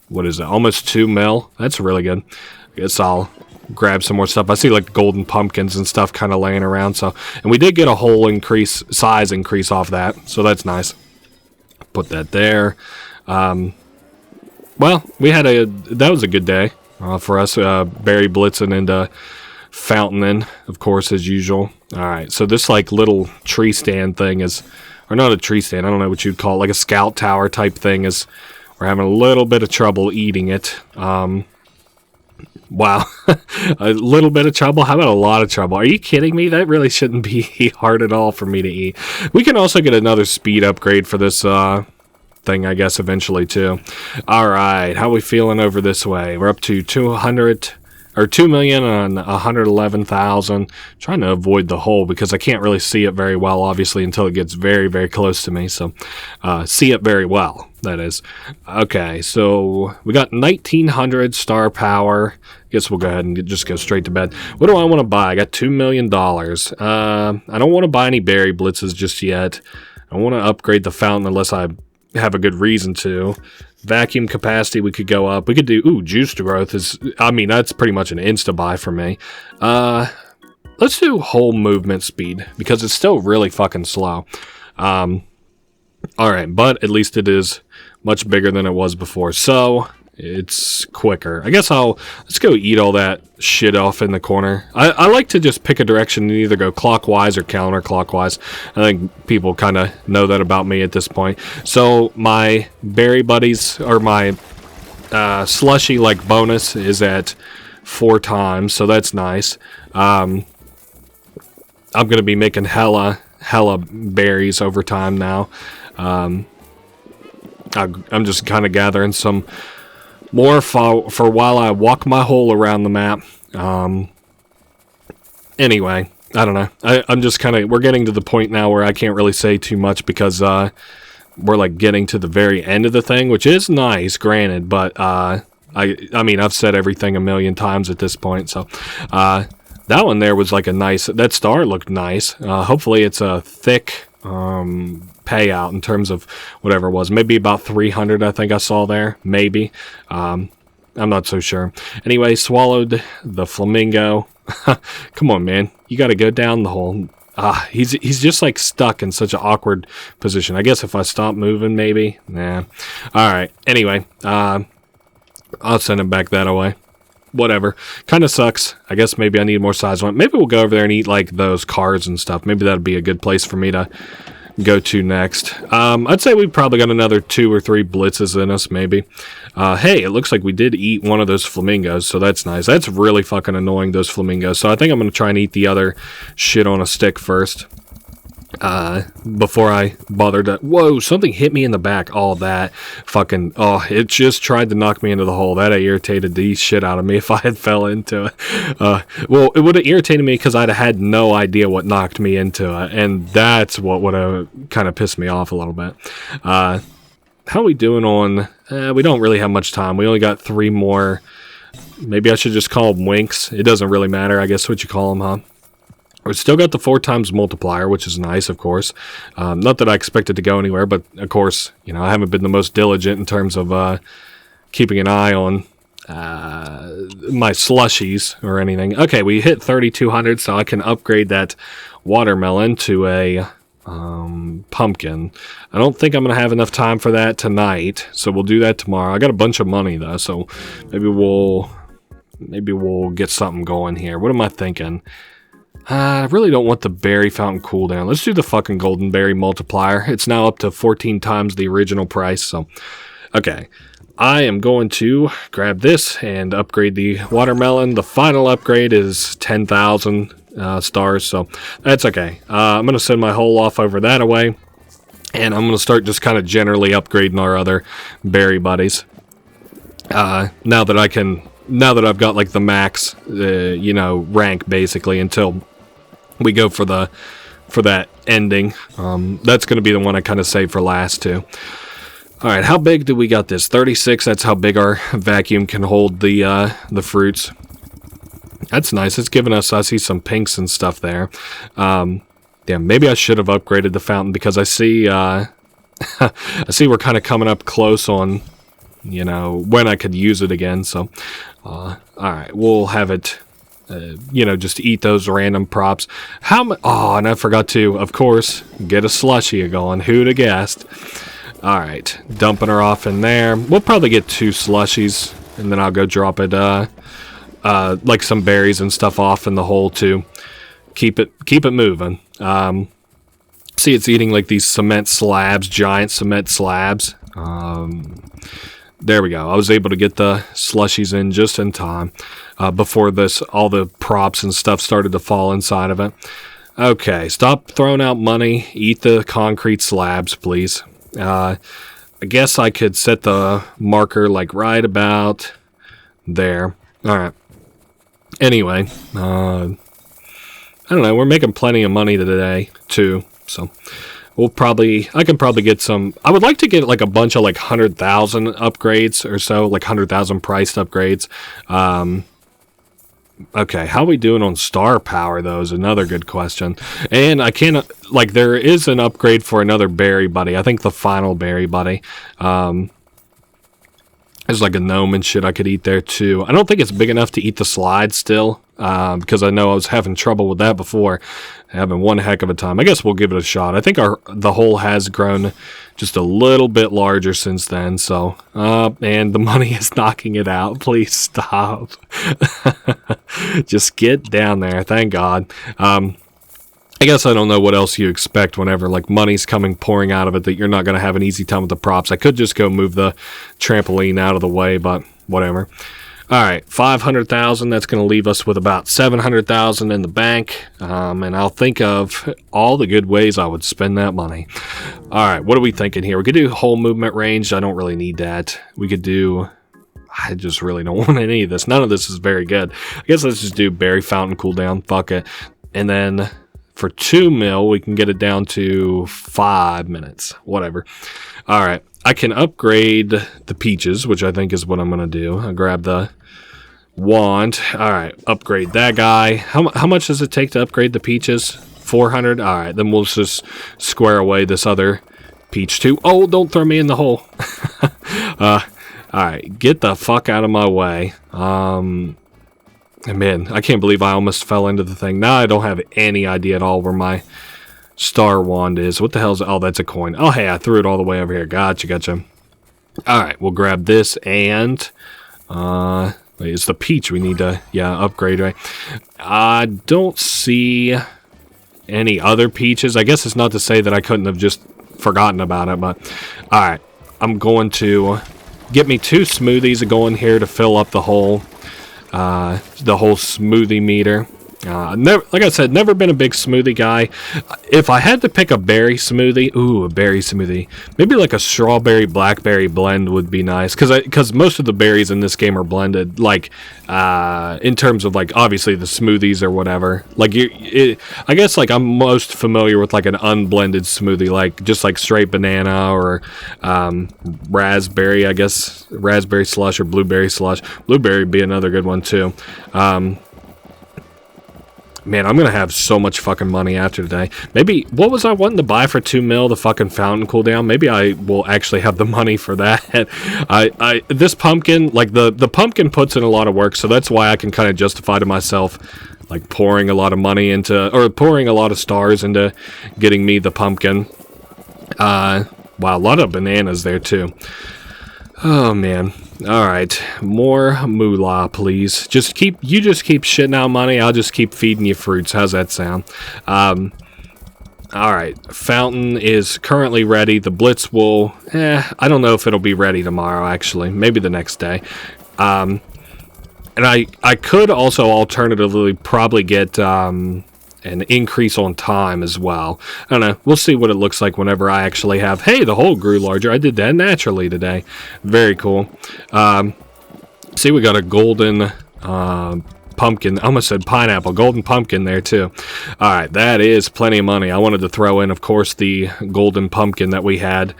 What is it? Almost 2 mil. That's really good. I guess I'll grab some more stuff. I see like golden pumpkins and stuff kind of laying around. So, and we did get a whole size increase off that. So that's nice. Put that there. Well, that was a good day for us. Berry blitzing into Fountain, of course, as usual. Alright, so this like little tree stand thing is, or not a tree stand, I don't know what you'd call it, like a scout tower type thing is, we're having a little bit of trouble eating it. Wow. A little bit of trouble. How about a lot of trouble? Are you kidding me? That really shouldn't be hard at all for me to eat. We can also get another speed upgrade for this thing, I guess, eventually, too. All right. How we feeling over this way? We're up to 200... or 2,111,000. Trying to avoid the hole because I can't really see it very well, obviously, until it gets very, very close to me. So, see it very well, that is. Okay, so we got 1,900 star power. Guess we'll go ahead and just go straight to bed. What do I want to buy? I got $2 million. I don't want to buy any berry blitzes just yet. I want to upgrade the fountain unless I have a good reason to. Vacuum capacity, we could go up. We could do, juice growth is, I mean, that's pretty much an insta-buy for me. Let's do whole movement speed, because it's still really fucking slow. Alright, but at least it is much bigger than it was before, so it's quicker. I guess let's go eat all that shit off in the corner. I like to just pick a direction and either go clockwise or counterclockwise. I think people kind of know that about me at this point. So my berry buddies, or my slushy like bonus is at 4 times, so that's nice. I'm gonna be making hella berries over time now. I'm just kind of gathering some more for while I walk my hole around the map. Anyway, I don't know. I'm just kind of... We're getting to the point now where I can't really say too much because we're like getting to the very end of the thing, which is nice, granted, but I mean, I've said everything a million times at this point, so... that one there was like a nice... That star looked nice. Hopefully it's a thick... payout in terms of whatever it was. Maybe about 300, I think I saw there. Maybe. I'm not so sure. Anyway, swallowed the flamingo. Come on, man. You got to go down the hole. He's just like stuck in such an awkward position. I guess if I stop moving, maybe. Nah. Alright. Anyway, I'll send him back that way. Whatever. Kind of sucks. I guess maybe I need more size one. Maybe we'll go over there and eat like those cars and stuff. Maybe that'd be a good place for me to go to next. I'd say we've probably got another 2 or 3 blitzes in us, maybe. Hey, it looks like we did eat one of those flamingos, so that's nice. That's really fucking annoying, those flamingos. So I think I'm going to try and eat the other shit on a stick first. Before I bothered to... Whoa, something hit me in the back. All that fucking... Oh, it just tried to knock me into the hole. That irritated the shit out of me if I had fell into it. Well, it would have irritated me because I'd have had no idea what knocked me into it. And that's what would have kind of pissed me off a little bit. How are we doing on... we don't really have much time. We only got 3 more... Maybe I should just call them winks. It doesn't really matter, I guess, what you call them, huh? We still got the 4 times multiplier, which is nice, of course. Not that I expect it to go anywhere, but of course, you know, I haven't been the most diligent in terms of keeping an eye on my slushies or anything. Okay, we hit 3,200, so I can upgrade that watermelon to a pumpkin. I don't think I'm going to have enough time for that tonight, so we'll do that tomorrow. I got a bunch of money, though, so maybe we'll get something going here. What am I thinking? I really don't want the berry fountain cooldown. Let's do the fucking golden berry multiplier. It's now up to 14 times the original price, so... Okay. I am going to grab this and upgrade the watermelon. The final upgrade is 10,000 stars, so that's okay. I'm going to send my whole off over that away, and I'm going to start just kind of generally upgrading our other berry buddies. Now that I've got like the max, rank basically until we go for that ending. That's going to be the one I kind of save for last too. All right, how big do we got this? 36. That's how big our vacuum can hold the fruits. That's nice. It's giving us. I see some pinks and stuff there. Damn, maybe I should have upgraded the fountain because I see. I see we're kind of coming up close on. When I could use it again. So, alright, we'll have it, just eat those random props. Oh, and I forgot to, of course, get a slushie going. Who'd have guessed? Alright, dumping her off in there. We'll probably get 2 slushies, and then I'll go drop it, like some berries and stuff off in the hole, too. Keep it moving. See, it's eating like these cement slabs, giant cement slabs. There we go. I was able to get the slushies in just in time before all the props and stuff started to fall inside of it. Okay, stop throwing out money. Eat the concrete slabs, please. I guess I could set the marker like right about there. All right. Anyway, I don't know. We're making plenty of money today too, so. I can probably get some. I would like to get like a bunch of like 100,000 upgrades or so, like 100,000 priced upgrades. Okay, how are we doing on star power though is another good question. And I can't, like, there is an upgrade for another berry buddy. I think the final berry buddy. There's like a gnome and shit I could eat there too. I don't think it's big enough to eat the slide still. Because I know I was having trouble with that before, having one heck of a time. I guess we'll give it a shot. I think the hole has grown just a little bit larger since then, so, and the money is knocking it out. Please stop. Just get down there, thank God. I guess I don't know what else you expect whenever, like, money's pouring out of it, that you're not going to have an easy time with the props. I could just go move the trampoline out of the way, but whatever. All right, 500,000. That's going to leave us with about 700,000 in the bank, and I'll think of all the good ways I would spend that money. All right, what are we thinking here? We could do whole movement range. I don't really need that. We could do. I just really don't want any of this. None of this is very good. I guess let's just do berry fountain cooldown. Fuck it, and then for 2 mil, we can get it down to 5 minutes. Whatever. All right. I can upgrade the peaches, which I think is what I'm going to do. I'll grab the wand. All right, upgrade that guy. How much does it take to upgrade the peaches? 400? All right, then we'll just square away this other peach too. Oh, don't throw me in the hole. All right, get the fuck out of my way. Man, I can't believe I almost fell into the thing. Now I don't have any idea at all where my star wand is. What the hell is it? Oh, that's a coin. Oh, hey, I threw it all the way over here. Gotcha. All right, we'll grab this and wait, it's the peach we need to upgrade, right? I don't see any other peaches. I guess it's not to say that I couldn't have just forgotten about it, but all right, I'm going to get me 2 smoothies going here to fill up the whole smoothie meter. Like I said, never been a big smoothie guy. If I had to pick a berry smoothie, a berry smoothie, maybe like a strawberry blackberry blend would be nice, because most of the berries in this game are blended, like in terms of like obviously the smoothies or whatever. Like I guess like I'm most familiar with like an unblended smoothie, like just like straight banana or raspberry. I guess raspberry slush or blueberry slush. Blueberry would be another good one too. Man, I'm going to have so much fucking money after today. Maybe, what was I wanting to buy for 2 mil? The fucking fountain cooldown? Maybe I will actually have the money for that. This pumpkin, like the pumpkin puts in a lot of work, so that's why I can kind of justify to myself, like pouring a lot of money into, or pouring a lot of stars into getting me the pumpkin. Wow, a lot of bananas there too. Oh, man. All right. More moolah, please. Just keep shitting out money. I'll just keep feeding you fruits. How's that sound? All right. Fountain is currently ready. The Blitz will... I don't know if it'll be ready tomorrow, actually. Maybe the next day. And I could also alternatively probably get... an increase on time as well. I don't know. We'll see what it looks like whenever I actually have... Hey, the hole grew larger. I did that naturally today. Very cool. See, we got a golden pumpkin. I almost said pineapple. Golden pumpkin there, too. All right, that is plenty of money. I wanted to throw in, of course, the golden pumpkin that we had.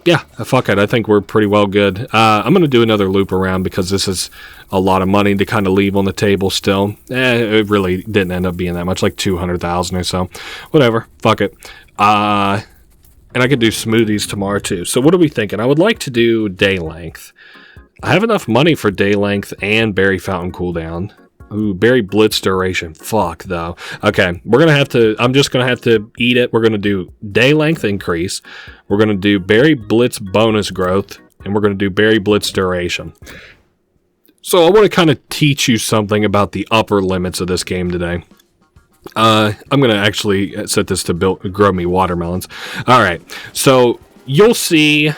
Yeah, fuck it. I think we're pretty well good. I'm going to do another loop around because this is a lot of money to kind of leave on the table still. It really didn't end up being that much, like 200,000 or so. Whatever. Fuck it. And I could do smoothies tomorrow too. So what are we thinking? I would like to do day length. I have enough money for day length and berry fountain cooldown. Ooh, berry blitz duration. Fuck, though. Okay, we're going to have to... I'm just going to have to eat it. We're going to do day length increase. We're going to do berry blitz bonus growth. And we're going to do berry blitz duration. So I want to kind of teach you something about the upper limits of this game today. I'm going to actually set this to grow me watermelons. All right, so you'll see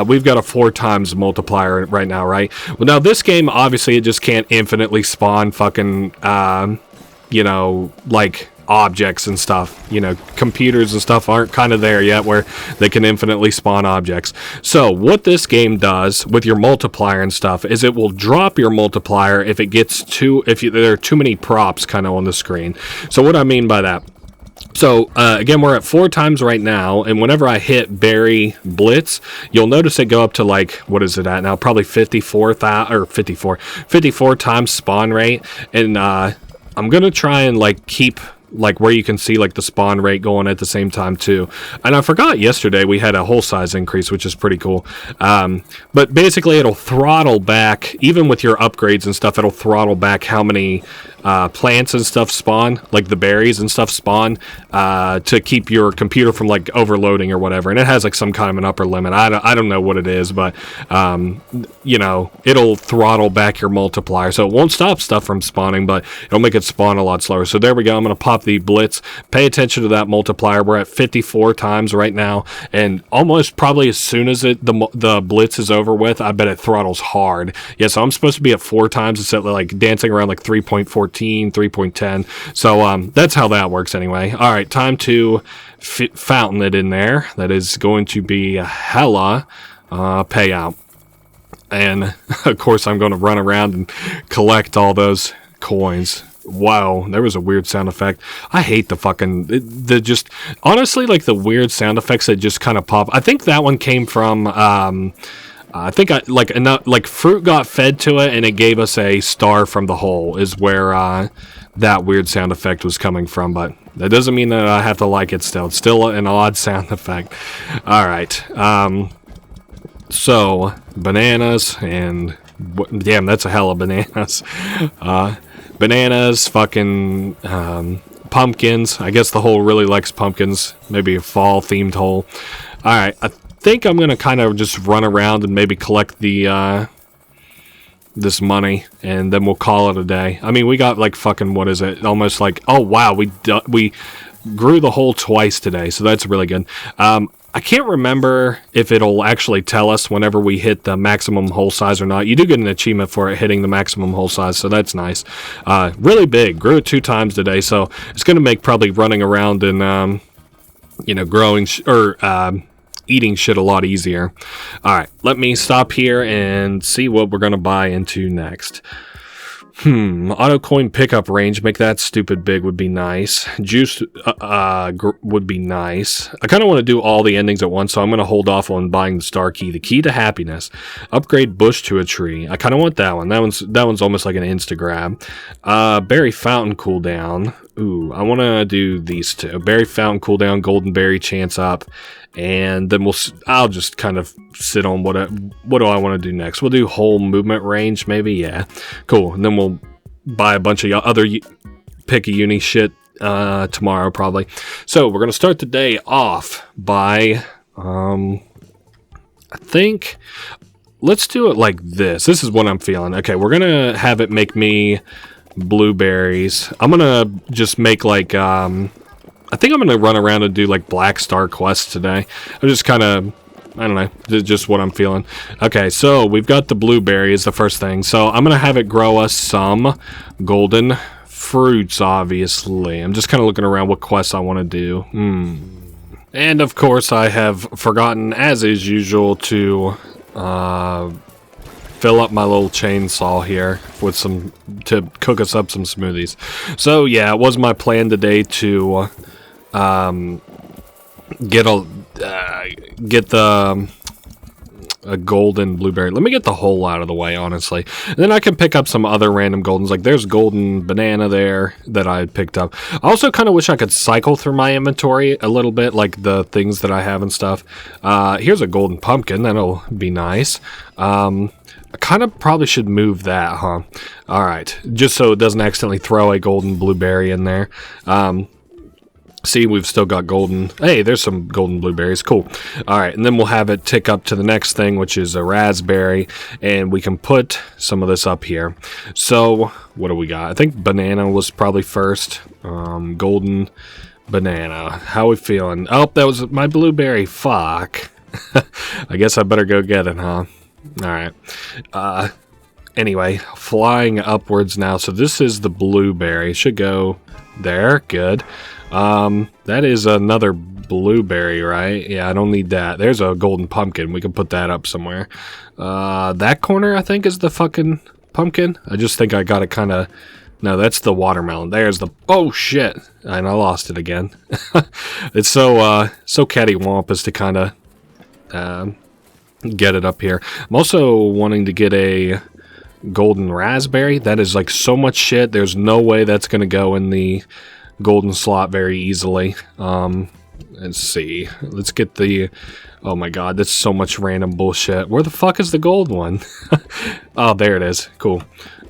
we've got a 4 times multiplier right now, right? Well, now this game, obviously, it just can't infinitely spawn fucking, you know, like objects and stuff. You know, computers and stuff aren't kind of there yet where they can infinitely spawn objects. So what this game does with your multiplier and stuff is it will drop your multiplier if it gets there are too many props kind of on the screen. So what I mean by that, so, again, we're at 4 times right now, and whenever I hit Berry Blitz, you'll notice it go up to, like, what is it at now? Probably 54 times spawn rate, and I'm going to try and, like, keep, like, where you can see, like, the spawn rate going at the same time, too. And I forgot yesterday we had a whole size increase, which is pretty cool. But basically, it'll throttle back, even with your upgrades and stuff, it'll throttle back how many plants and stuff spawn, like the berries and stuff spawn, to keep your computer from, like, overloading or whatever. And it has, like, some kind of an upper limit. I don't know what it is, but, you know, it'll throttle back your multiplier. So it won't stop stuff from spawning, but it'll make it spawn a lot slower. So there we go. I'm going to pop the Blitz. Pay attention to that multiplier. We're at 54 times right now, and almost probably as soon as the Blitz is over with, I bet it throttles hard. Yeah, so I'm supposed to be at 4 times instead of, like, dancing around, like, 3.14, 3.10. So that's how that works anyway. All right, time to fountain it in there. That is going to be a hella payout. And, of course, I'm going to run around and collect all those coins. Wow, there was a weird sound effect. I hate the fucking, just, honestly, like, the weird sound effects that just kind of pop. I think that one came from, I think like fruit got fed to it and it gave us a star from the hole is where, that weird sound effect was coming from, but that doesn't mean that I have to like it still. It's still an odd sound effect. Alright, so, bananas and, damn, that's a hell of bananas. Bananas, fucking pumpkins. I guess the hole really likes pumpkins. Maybe a fall-themed hole. Alright, I think I'm going to kind of just run around and maybe collect the this money, and then we'll call it a day. I mean, we got, like, fucking, what is it? Almost like, oh, wow, we grew the hole twice today, so that's really good. I can't remember if it'll actually tell us whenever we hit the maximum hole size or not. You do get an achievement for it hitting the maximum hole size, so that's nice. Really big. Grew it 2 times today, so it's going to make probably running around and, you know, growing eating shit a lot easier. Alright, let me stop here and see what we're going to buy into next. Auto coin pickup range, make that stupid big would be nice. Juice would be nice. I kind of want to do all the endings at once, so I'm going to hold off on buying the star key. The key to happiness. Upgrade bush to a tree. I kind of want that one. That one's almost like an insta grab. Berry fountain cooldown. Ooh, I want to do these two. Berry fountain cooldown, golden berry chance up. And then I'll just kind of sit on what do I want to do next. We'll do whole movement range, maybe. Yeah, cool. And then we'll buy a bunch of other pick a uni shit tomorrow, probably. So we're gonna start the day off by I think let's do it like this. This is what I'm feeling. Okay, we're gonna have it make me blueberries. I'm gonna just make like I think I'm going to run around and do, like, Black Star quests today. I'm just kind of, I don't know, just what I'm feeling. Okay, so we've got the blueberry is the first thing. So I'm going to have it grow us some golden fruits, obviously. I'm just kind of looking around what quests I want to do. And, of course, I have forgotten, as is usual, to fill up my little chainsaw here with to cook us up some smoothies. So, yeah, it was my plan today to get a golden blueberry. Let me get the hole out of the way, honestly. And then I can pick up some other random goldens. Like, there's golden banana there that I picked up. I also kind of wish I could cycle through my inventory a little bit, like the things that I have and stuff. Here's a golden pumpkin. That'll be nice. I kind of probably should move that, huh? Alright, just so it doesn't accidentally throw a golden blueberry in there. See, we've still got golden. Hey, there's some golden blueberries. Cool. Alright, and then we'll have it tick up to the next thing, which is a raspberry. And we can put some of this up here. So, what do we got? I think banana was probably first. Golden banana. How we feeling? Oh, that was my blueberry. Fuck. I guess I better go get it, huh? Alright. Anyway, flying upwards now. So this is the blueberry. Should go there. Good. That is another blueberry, right? Yeah, I don't need that. There's a golden pumpkin. We can put that up somewhere. That corner, I think, is the fucking pumpkin. I just think I got it kind of... No, that's the watermelon. There's the... Oh, shit. And I lost it again. It's so cattywampus to kind of get it up here. I'm also wanting to get a golden raspberry. That is like so much shit. There's no way that's going to go in the golden slot very easily. Let's see. Let's get the... Oh my god, that's so much random bullshit. Where the fuck is the gold one? Oh, there it is. Cool.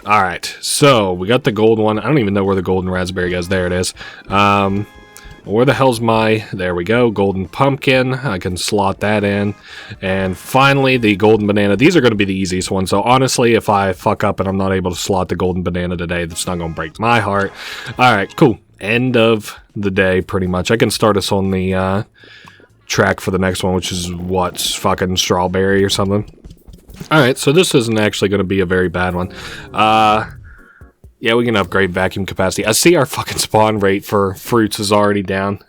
Alright, so we got the gold one. I don't even know where the golden raspberry goes. There it is. Where the hell's my... There we go. Golden pumpkin. I can slot that in. And finally, the golden banana. These are going to be the easiest ones. So honestly, if I fuck up and I'm not able to slot the golden banana today, that's not going to break my heart. Alright, cool. End of the day, pretty much. I can start us on the track for the next one, which is what? Fucking strawberry or something. Alright, so this isn't actually going to be a very bad one. Yeah, we can upgrade vacuum capacity. I see our fucking spawn rate for fruits is already down,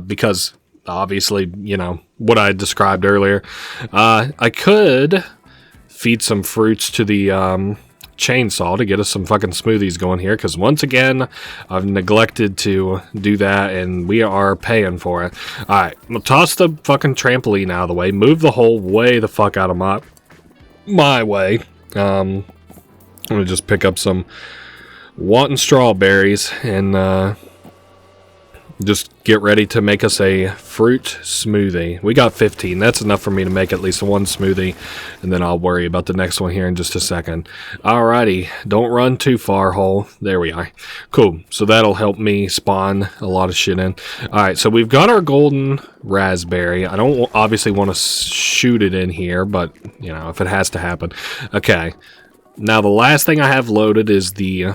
because, obviously, you know, what I described earlier. I could feed some fruits to the chainsaw to get us some fucking smoothies going here, because once again, I've neglected to do that, and we are paying for it. Alright, I'm gonna toss the fucking trampoline out of the way, move the hole way the fuck out of my way. I'm gonna just pick up some wanton strawberries and just get ready to make us a fruit smoothie. We got 15. That's enough for me to make at least one smoothie, and then I'll worry about the next one here in just a second. Alrighty, don't run too far, hole. There we are. Cool. So that'll help me spawn a lot of shit in. Alright, so we've got our golden raspberry. I don't obviously want to shoot it in here, but, you know, if it has to happen. Okay. Now, the last thing I have loaded is the...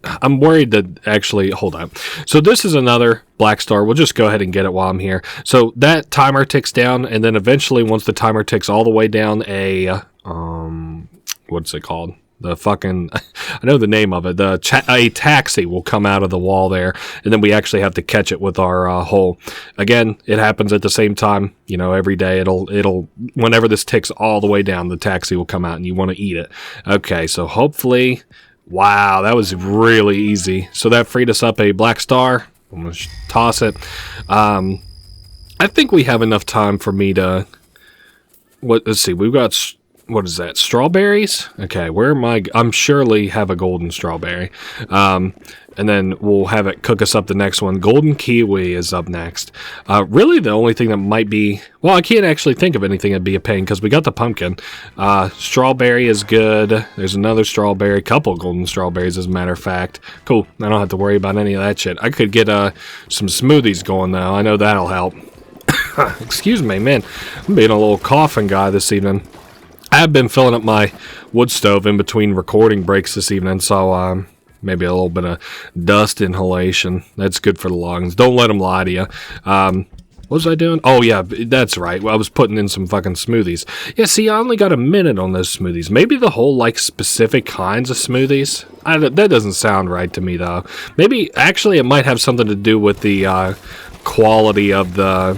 I'm worried that actually, hold on. So this is another black star. We'll just go ahead and get it while I'm here. So that timer ticks down, and then eventually once the timer ticks all the way down, what's it called? The fucking, I know the name of it. A taxi will come out of the wall there, and then we actually have to catch it with our hole. Again, it happens at the same time, you know, every day. It'll, whenever this ticks all the way down, the taxi will come out, and you want to eat it. Okay, so hopefully... Wow, that was really easy. So that freed us up a black star. I'm going to toss it. I think we have enough time for me to... Let's see, we've got... What is that? Strawberries? Okay, where am I? I'm surely have a golden strawberry. And then we'll have it cook us up the next one. Golden kiwi is up next. Really, the only thing that might be... Well, I can't actually think of anything that'd be a pain, because we got the pumpkin. Strawberry is good. There's another strawberry. Couple golden strawberries, as a matter of fact. Cool. I don't have to worry about any of that shit. I could get some smoothies going, though. I know that'll help. Excuse me, man. I'm being a little coughing guy this evening. I have been filling up my wood stove in between recording breaks this evening, so maybe a little bit of dust inhalation. That's good for the lungs. Don't let them lie to you. What was I doing? Oh, yeah, that's right. Well, I was putting in some fucking smoothies. Yeah, see, I only got a minute on those smoothies. Maybe the whole, like, specific kinds of smoothies? That doesn't sound right to me, though. Maybe, actually, it might have something to do with the quality of the...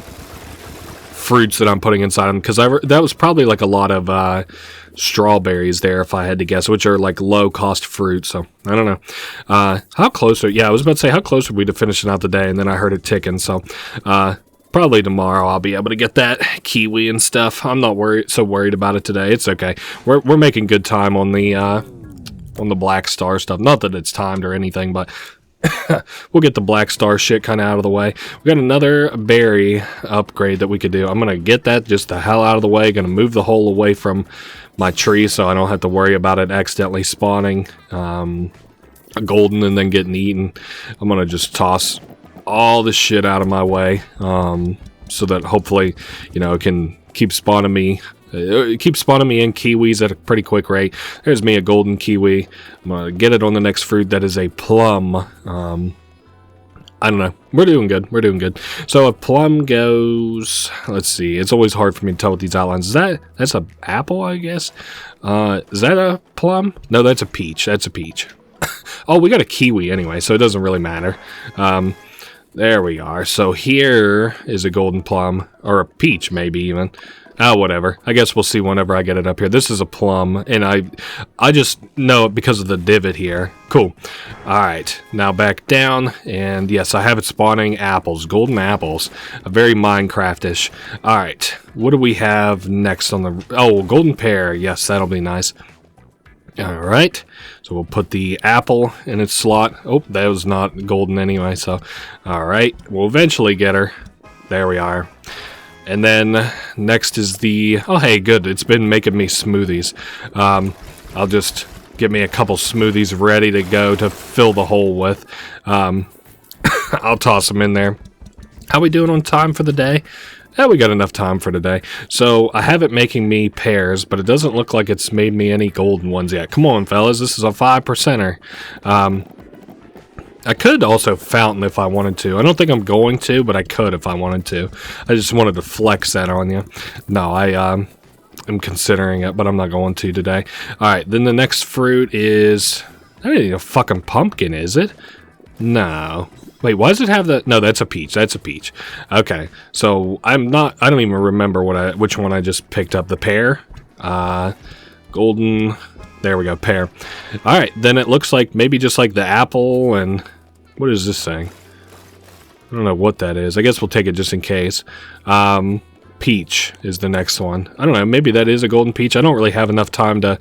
fruits that I'm putting inside them, because that was probably like a lot of strawberries there, if I had to guess, which are like low cost fruit. So I don't know. How close are... Yeah, I was about to say, how close are we to finishing out the day? And then I heard it ticking. So probably tomorrow I'll be able to get that kiwi and stuff. I'm not so worried about it today. It's okay. We're making good time on the black star stuff. Not that it's timed or anything, but we'll get the black star shit kind of out of the way. We got another berry upgrade that we could do. I'm going to get that just the hell out of the way. Going to move the hole away from my tree so I don't have to worry about it accidentally spawning a golden and then getting eaten. I'm going to just toss all the shit out of my way so that hopefully, you know, it can keep spawning me. It keeps spawning me in kiwis at a pretty quick rate. There's me, a golden kiwi. I'm going to get it on the next fruit that is a plum. I don't know. We're doing good. We're doing good. So a plum goes... Let's see. It's always hard for me to tell with these outlines. That's a apple, I guess? Is that a plum? No, that's a peach. That's a peach. Oh, we got a kiwi anyway, so it doesn't really matter. There we are. So here is a golden plum. Or a peach, maybe, even. Oh, whatever. I guess we'll see whenever I get it up here. This is a plum, and I just know it because of the divot here. Cool. Alright, now back down, and yes, I have it spawning apples, golden apples. Very Minecraft-ish. Alright, what do we have next on the... Oh, golden pear. Yes, that'll be nice. Alright, so we'll put the apple in its slot. Oh, that was not golden anyway, so... Alright, we'll eventually get her. There we are. And then next is the... Oh, hey, good. It's been making me smoothies. I'll just get me a couple smoothies ready to go to fill the hole with. I'll toss them in there. How we doing on time for the day? Yeah, we got enough time for today. So I have it making me pears, but it doesn't look like it's made me any golden ones yet. Come on, fellas. This is a 5%er. I could also fountain if I wanted to. I don't think I'm going to, but I could if I wanted to. I just wanted to flex that on you. No, I am considering it, but I'm not going to today. Alright, then the next fruit is... That ain't a fucking pumpkin, is it? No. Wait, why does it have that? No, that's a peach. That's a peach. Okay, so I don't even remember which one I just picked up. The pear? Golden... There we go, pear. Alright, then it looks like maybe just like the apple and... What is this thing? I don't know what that is. I guess we'll take it just in case. Peach is the next one. I don't know, maybe that is a golden peach. I don't really have enough time to,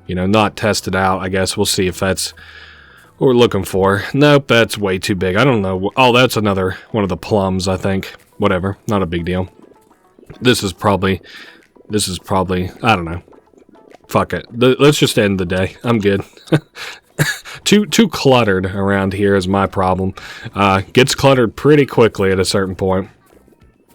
not test it out, I guess. We'll see if that's what we're looking for. Nope, that's way too big. I don't know. Oh, that's another one of the plums, I think. Whatever, not a big deal. This is probably, I don't know. Fuck it. Let's just end the day. I'm good. Too cluttered around here is my problem. Gets cluttered pretty quickly at a certain point.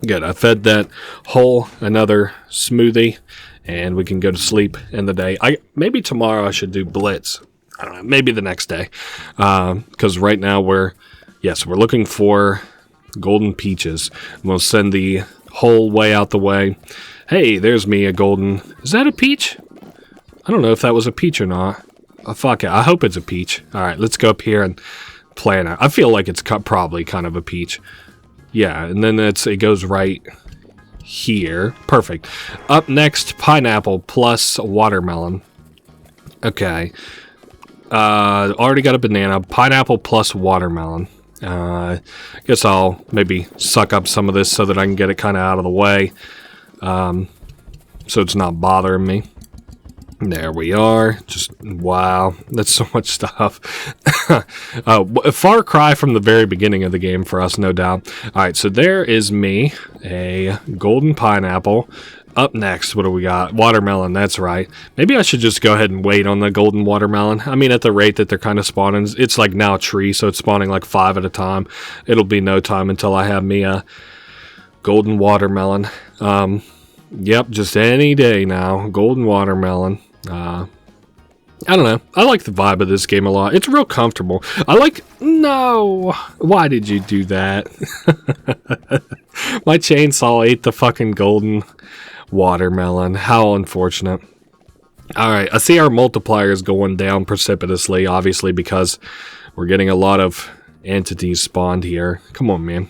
Good. I fed that hole another smoothie, and we can go to sleep in the day. Maybe tomorrow I should do blitz. I don't know. Maybe the next day. Because right now we're looking for golden peaches. I'm going to send the hole way out the way. Hey, there's me, a golden... Is that a peach? I don't know if that was a peach or not. Oh, fuck it. I hope it's a peach. Alright, let's go up here and plan it. I feel like it's probably kind of a peach. Yeah, and then it goes right here. Perfect. Up next, pineapple plus watermelon. Okay. Already got a banana. Pineapple plus watermelon. Guess I'll maybe suck up some of this so that I can get it kind of out of the way. So it's not bothering me. There we are. Just, wow. That's so much stuff. A far cry from the very beginning of the game for us, no doubt. Alright, so there is me. A golden pineapple. Up next, what do we got? Watermelon, that's right. Maybe I should just go ahead and wait on the golden watermelon. I mean, at the rate that they're kind of spawning, it's like now a tree, so it's spawning like 5 at a time. It'll be no time until I have me a golden watermelon. Yep, just any day now. Golden watermelon. I don't know. I like the vibe of this game a lot. It's real comfortable. No! Why did you do that? My chainsaw ate the fucking golden watermelon. How unfortunate. Alright, I see our multipliers going down precipitously, obviously, because we're getting a lot of entities spawned here. Come on, man.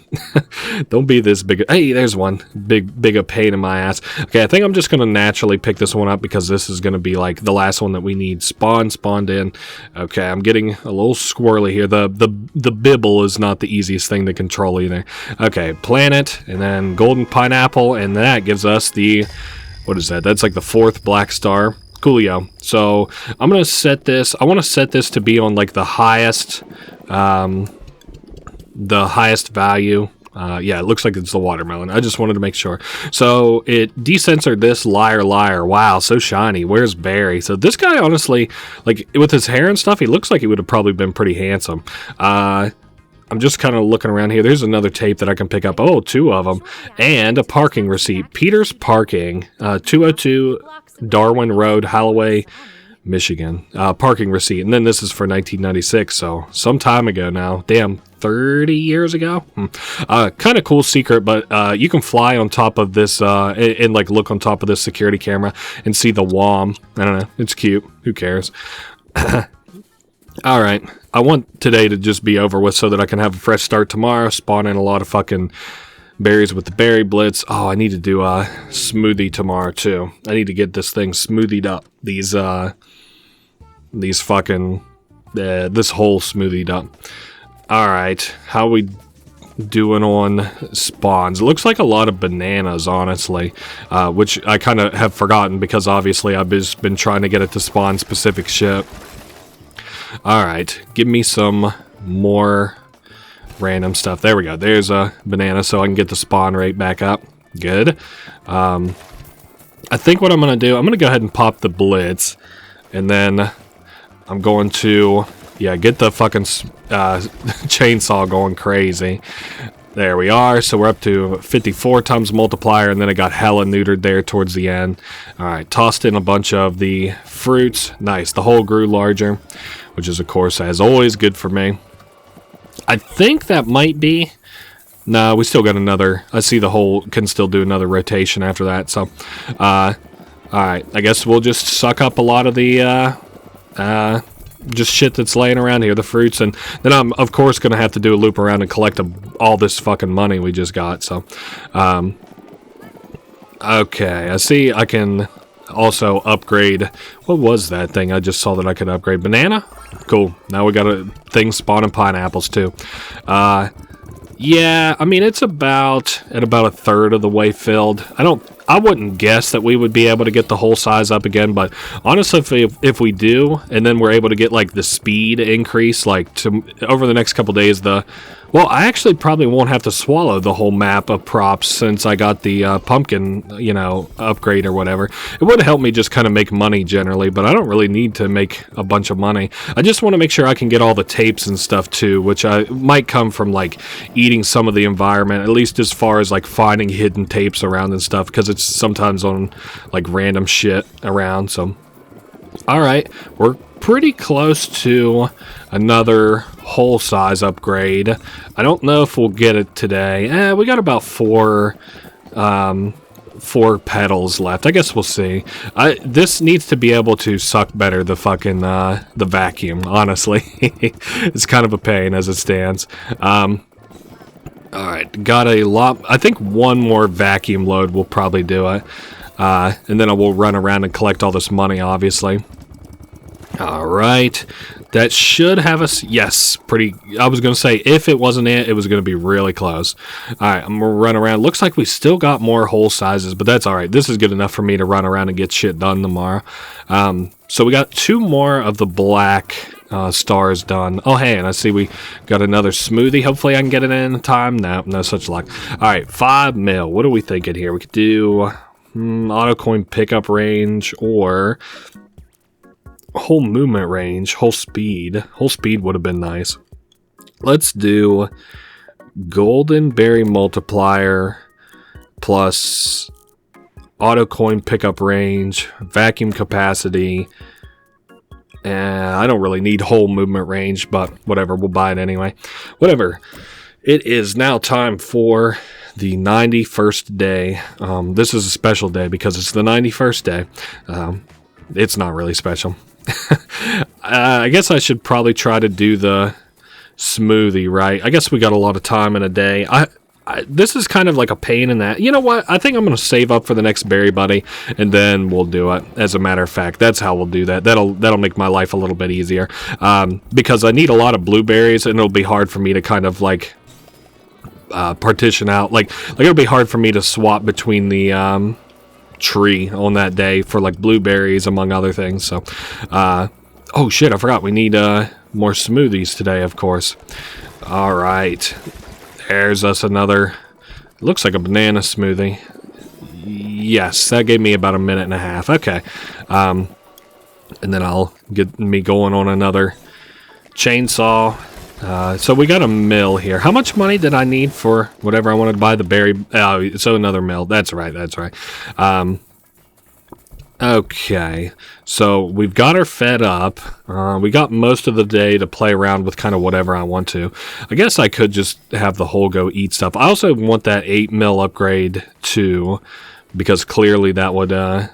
Don't be this big. Hey, there's one. Big a pain in my ass. Okay, I think I'm just going to naturally pick this one up because this is going to be like the last one that we need. Spawned in. Okay, I'm getting a little squirrely here. The bibble is not the easiest thing to control either. Okay, planet, and then golden pineapple, and that gives us the... What is that? That's like the 4th black star. Coolio. So I'm going to set this... I want to set this to be on like the highest... the highest value. Yeah, it looks like it's the watermelon. I just wanted to make sure. So it decensored this liar. Wow, so shiny. Where's Barry? So this guy, honestly, like with his hair and stuff, he looks like he would have probably been pretty handsome. I'm just kind of looking around here. There's another tape that I can pick up. Oh, 2 of them. And a parking receipt. Peter's Parking. 202 Darwin Road, Holloway, Michigan. Parking receipt. And then this is for 1996, so some time ago now. Damn, 30 years ago? Kind of cool secret, but you can fly on top of this and like look on top of this security camera and see the WOM. I don't know. It's cute. Who cares? All right. I want today to just be over with so that I can have a fresh start tomorrow, spawn in a lot of fucking berries with the berry blitz. Oh, I need to do a smoothie tomorrow too. I need to get this thing smoothied up. These fucking this whole smoothied up. All right, how we doing on spawns? It looks like a lot of bananas, honestly, which I kind of have forgotten because obviously I've just been trying to get it to spawn specific shit. All right, give me some more random stuff. There we go. There's a banana, so I can get the spawn rate back up. Good. I think what I'm going to do, I'm going to go ahead and pop the blitz, and then I'm going to, yeah, get the fucking chainsaw going crazy. There we are. So we're up to 54 times multiplier, and then it got hella neutered there towards the end. All right, tossed in a bunch of the fruits. Nice. The hole grew larger, which is, of course, as always, good for me. I think that might be... No, we still got another... I see the hole can still do another rotation after that, so... Alright, I guess we'll just suck up a lot of the, just shit that's laying around here, the fruits, and then I'm, of course, going to have to do a loop around and collect all this fucking money we just got, so... Okay, I see I can also upgrade... What was that thing? I just saw that I could upgrade. Banana? Cool. Now we got a thing spawning pineapples, too. Yeah, I mean, it's about a third of the way filled. I wouldn't guess that we would be able to get the whole size up again, but honestly, if we do, and then we're able to get, like, the speed increase, like, over the next couple days, well, I actually probably won't have to swallow the whole map of props since I got the pumpkin, you know, upgrade or whatever. It would help me just kind of make money generally, but I don't really need to make a bunch of money. I just want to make sure I can get all the tapes and stuff too, which might come from, like, eating some of the environment, at least as far as, like, finding hidden tapes around and stuff, because it's sometimes on, like, random shit around, so... Alright, we're pretty close to another whole size upgrade. I don't know if we'll get it today. We got about four petals left. I guess we'll see. This needs to be able to suck better the fucking the vacuum, honestly. It's kind of a pain as it stands. Alright, got a lot. I think one more vacuum load will probably do it. And then I will run around and collect all this money, obviously. Alright. That should have us... Yes, pretty... I was going to say, if it wasn't it was going to be really close. Alright, I'm going to run around. Looks like we still got more hole sizes, but that's alright. This is good enough for me to run around and get shit done tomorrow. So we got 2 more of the black stars done. Oh, hey, and I see we got another smoothie. Hopefully I can get it in time. No such luck. Alright, 5 mil. What are we thinking here? We could do... auto coin pickup range or whole movement range, whole speed. Whole speed would have been nice. Let's do golden berry multiplier plus auto coin pickup range, vacuum capacity. I don't really need whole movement range, but whatever, we'll buy it anyway. Whatever. It is now time for the 91st day. This is a special day because it's the 91st day. It's not really special. I guess I should probably try to do the smoothie, right? I guess we got a lot of time in a day. This is kind of like a pain in that. You know what? I think I'm going to save up for the next berry buddy, and then we'll do it. As a matter of fact, that's how we'll do that. That'll make my life a little bit easier. Because I need a lot of blueberries, and it'll be hard for me to kind of like... partition out like it'll be hard for me to swap between the tree on that day for like blueberries among other things, so oh shit, I forgot we need more smoothies today, of course. All right, there's us another, looks like a banana smoothie. Yes, that gave me about a minute and a half. Okay, and then I'll get me going on another chainsaw. So we got a mill here. How much money did I need for whatever I wanted to buy the berry? So another mill. That's right. Okay, so we've got her fed up. We got most of the day to play around with kind of whatever I want to. I guess I could just have the whole go eat stuff. I also want that 8 mil upgrade too, because clearly that would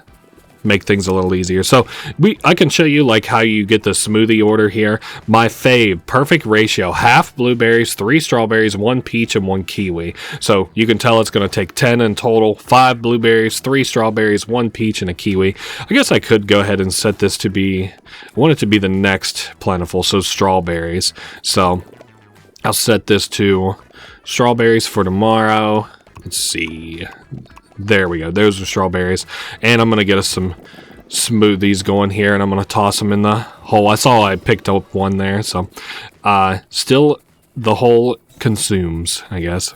make things a little easier. So I can show you like how you get the smoothie order here. My fave, perfect ratio, half blueberries, 3 strawberries, 1 peach, and 1 kiwi. So you can tell it's going to take 10 in total, 5 blueberries, 3 strawberries, 1 peach, and a kiwi. I guess I could go ahead and set this to be, I want it to be the next plentiful, so strawberries. So I'll set this to strawberries for tomorrow. Let's see. There we go. Those are strawberries. And I'm going to get us some smoothies going here, and I'm going to toss them in the hole. I saw I picked up one there, so still the hole consumes, I guess.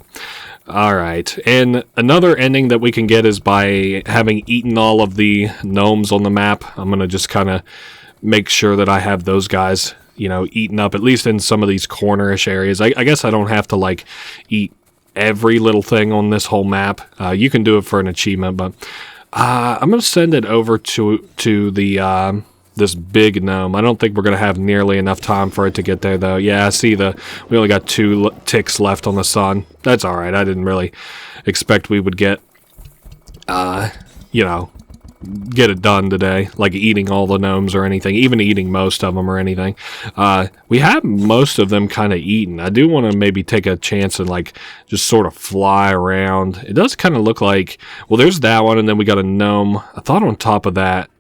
All right. And another ending that we can get is by having eaten all of the gnomes on the map. I'm going to just kind of make sure that I have those guys, you know, eaten up, at least in some of these cornerish areas. I guess I don't have to, like, eat every little thing on this whole map. You can do it for an achievement, but I'm going to send it over to the this big gnome. I don't think we're going to have nearly enough time for it to get there, though. Yeah, I see we only got 2 ticks left on the sun. That's all right. I didn't really expect we would get, you know, get it done today, like eating all the gnomes or anything, even eating most of them or anything. We have most of them kind of eaten. I do want to maybe take a chance and like just sort of fly around. It does kind of look like, well, there's that one, and then we got a gnome. I thought on top of that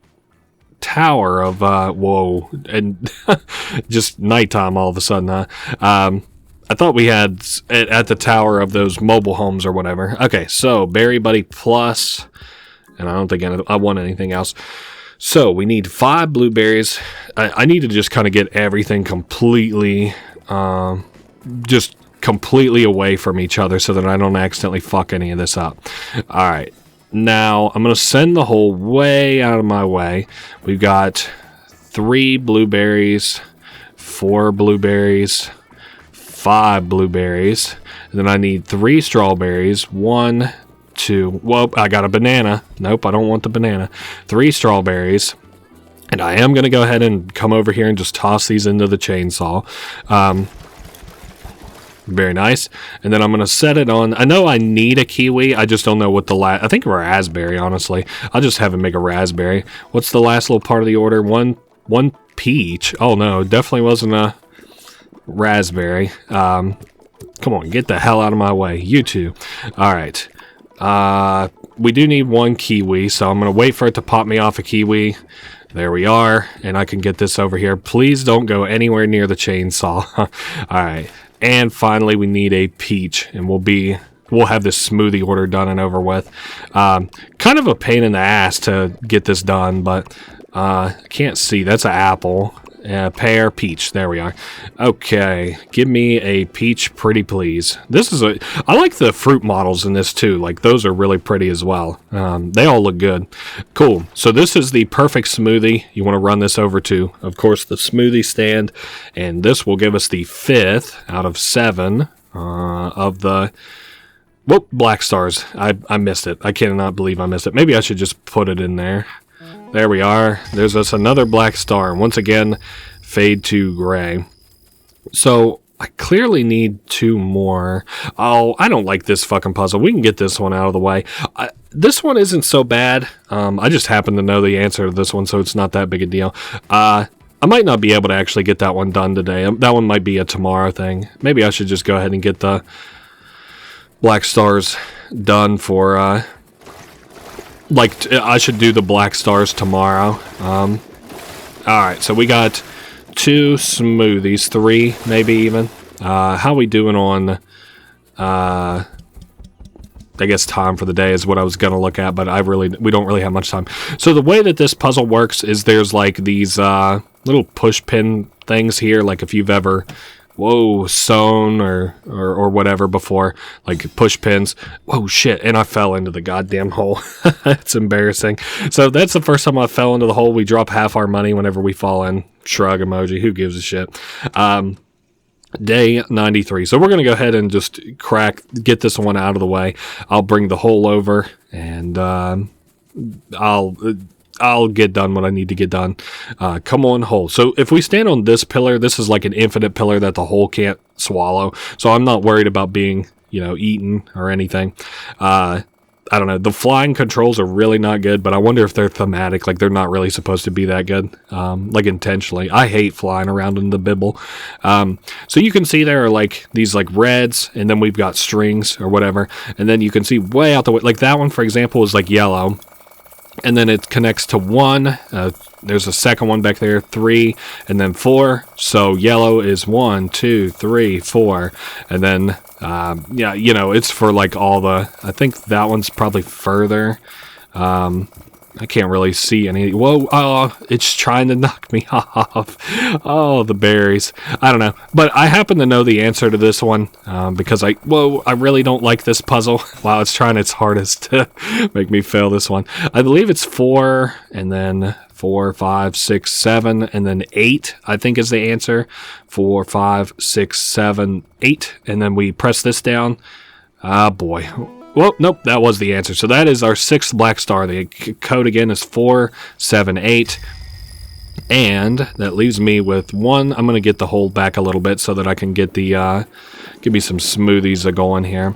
tower of whoa, and just nighttime all of a sudden, huh? I thought we had at the tower of those mobile homes or whatever. Okay, so Berry Buddy Plus, and I don't think I want anything else. So we need 5 blueberries. I need to just kind of get everything completely, just completely away from each other so that I don't accidentally fuck any of this up. All right. Now I'm going to send the hole way out of my way. We've got 3 blueberries, 4 blueberries, 5 blueberries, and then I need 3 strawberries, 1, 2, well, I got a banana. Nope, I don't want the banana. 3 strawberries. And I am going to go ahead and come over here and just toss these into the chainsaw. Very nice. And then I'm going to set it on. I know I need a kiwi. I just don't know what the last. I think raspberry, honestly. I'll just have it make a raspberry. What's the last little part of the order? One peach. Oh, no. Definitely wasn't a raspberry. Come on. Get the hell out of my way. You two. All right. We do need 1 kiwi, so I'm going to wait for it to pop me off a kiwi. There we are, and I can get this over here. Please don't go anywhere near the chainsaw. All right, and finally we need a peach, and we'll have this smoothie order done and over with. Kind of a pain in the ass to get this done, but I can't see. That's an apple. Pear, peach. There we are. Okay, give me a peach, pretty please. I like the fruit models in this too. Like, those are really pretty as well. They all look good. Cool. So this is the perfect smoothie. You want to run this over to, of course, the smoothie stand, and this will give us the 5th out of 7 of the. Whoop, black stars. I missed it. I cannot believe I missed it. Maybe I should just put it in there. There we are. There's us another black star. Once again, fade to gray. So I clearly need 2 more. Oh, I don't like this fucking puzzle. We can get this one out of the way. This one isn't so bad. I just happen to know the answer to this one, so it's not that big a deal. I might not be able to actually get that one done today. That one might be a tomorrow thing. Maybe I should just go ahead and get the black stars done for... I should do the black stars tomorrow. Alright, so we got 2 smoothies, 3 maybe even. How we doing on, I guess time for the day is what I was going to look at, but we don't really have much time. So the way that this puzzle works is there's like these little push pin things here, like if you've ever... sewn or whatever before, like push pins. Whoa, shit, and I fell into the goddamn hole. That's embarrassing. So that's the first time I fell into the hole. We drop half our money whenever we fall in. Shrug emoji, who gives a shit. Day 93. So we're going to go ahead and just get this one out of the way. I'll bring the hole over, and I'll I'll get done what I need to get done. Come on, hole. So if we stand on this pillar, this is like an infinite pillar that the hole can't swallow. So I'm not worried about being, eaten or anything. I don't know. The flying controls are really not good, but I wonder if they're thematic. Like, they're not really supposed to be that good, like intentionally. I hate flying around in the bibble. So you can see there are like these like reds, and then we've got strings or whatever. And then you can see way out the way, like that one, for example, is like yellow. And then it connects to 1. There's a second one back there, 3, and then 4. So yellow is 1, 2, 3, 4. And then, it's for like all the, I think that one's probably further. I can't really see any. Whoa, it's trying to knock me off. Oh, the berries. I don't know. But I happen to know the answer to this one because I really don't like this puzzle. Wow, it's trying its hardest to make me fail this one. I believe it's 4, and then 4, 5, 6, 7, and then 8, I think is the answer. 4, 5, 6, 7, 8. And then we press this down. Ah, boy. Well, nope, that was the answer. So that is our 6th black star. The code again is 4, 7, 8. And that leaves me with 1. I'm going to get the hole back a little bit so that I can get the, give me some smoothies going here.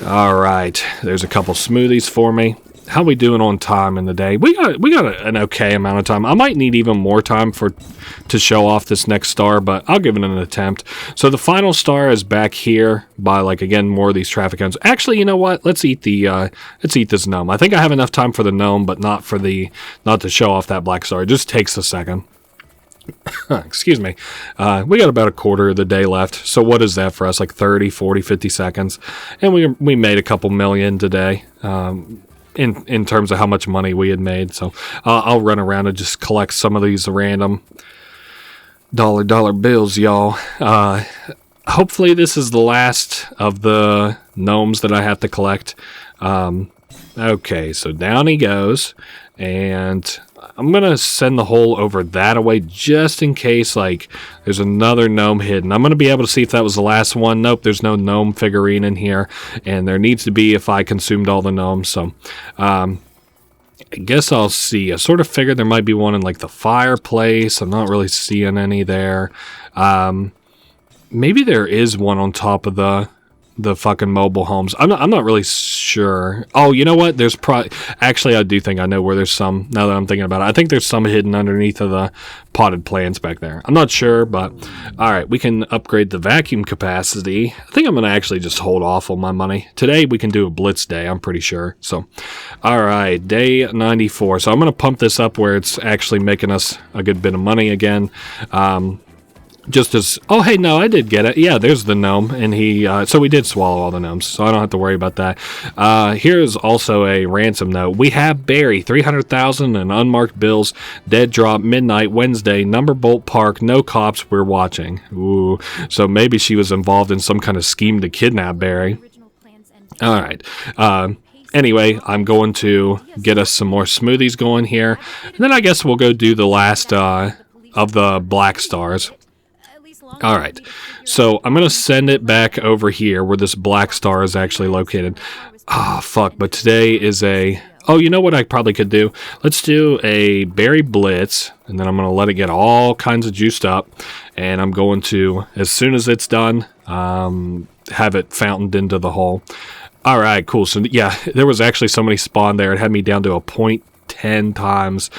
All right, there's a couple smoothies for me. How we doing on time in the day? We got an okay amount of time. I might need even more time to show off this next star, but I'll give it an attempt. So the final star is back here by again more of these traffic cones. Actually, you know what? Let's eat this gnome. I think I have enough time for the gnome, but not to show off that black star. It just takes a second. Excuse me. We got about a quarter of the day left. So what is that for us? Like 30, 40, 50 seconds. And we made a couple million today. In terms of how much money we had made. So I'll run around and just collect some of these random dollar bills, y'all. Hopefully this is the last of the gnomes that I have to collect. Okay, so down he goes. And I'm going to send the hole over that away just in case, there's another gnome hidden. I'm going to be able to see if that was the last one. Nope, there's no gnome figurine in here. And there needs to be if I consumed all the gnomes. So, I guess I'll see. I sort of figured there might be one in, the fireplace. I'm not really seeing any there. Maybe there is one on top of the fucking mobile homes. I'm not really sure. Oh, you know what? There's actually, I do think I know where there's some, now that I'm thinking about it. I think there's some hidden underneath of the potted plants back there. I'm not sure, but alright, we can upgrade the vacuum capacity. I think I'm going to actually just hold off on my money. Today, we can do a blitz day, I'm pretty sure. So, alright, day 94. So I'm going to pump this up where it's actually making us a good bit of money again. Oh, hey, no, I did get it. Yeah, there's the gnome, and so we did swallow all the gnomes, so I don't have to worry about that. Here's also a ransom note. We have Barry, 300,000 in unmarked bills, dead drop, midnight, Wednesday, Numberbolt Park, no cops, we're watching. Ooh, so maybe she was involved in some kind of scheme to kidnap Barry. All right. Anyway, I'm going to get us some more smoothies going here, and then I guess we'll go do the last of the black stars. All right, so I'm going to send it back over here where this black star is actually located. Ah, fuck, but today is oh, you know what I probably could do? Let's do a berry blitz, and then I'm going to let it get all kinds of juiced up, and I'm going to, as soon as it's done, have it fountained into the hole. All right, cool. So, yeah, there was actually so many spawn there. It had me down to a 0.10 times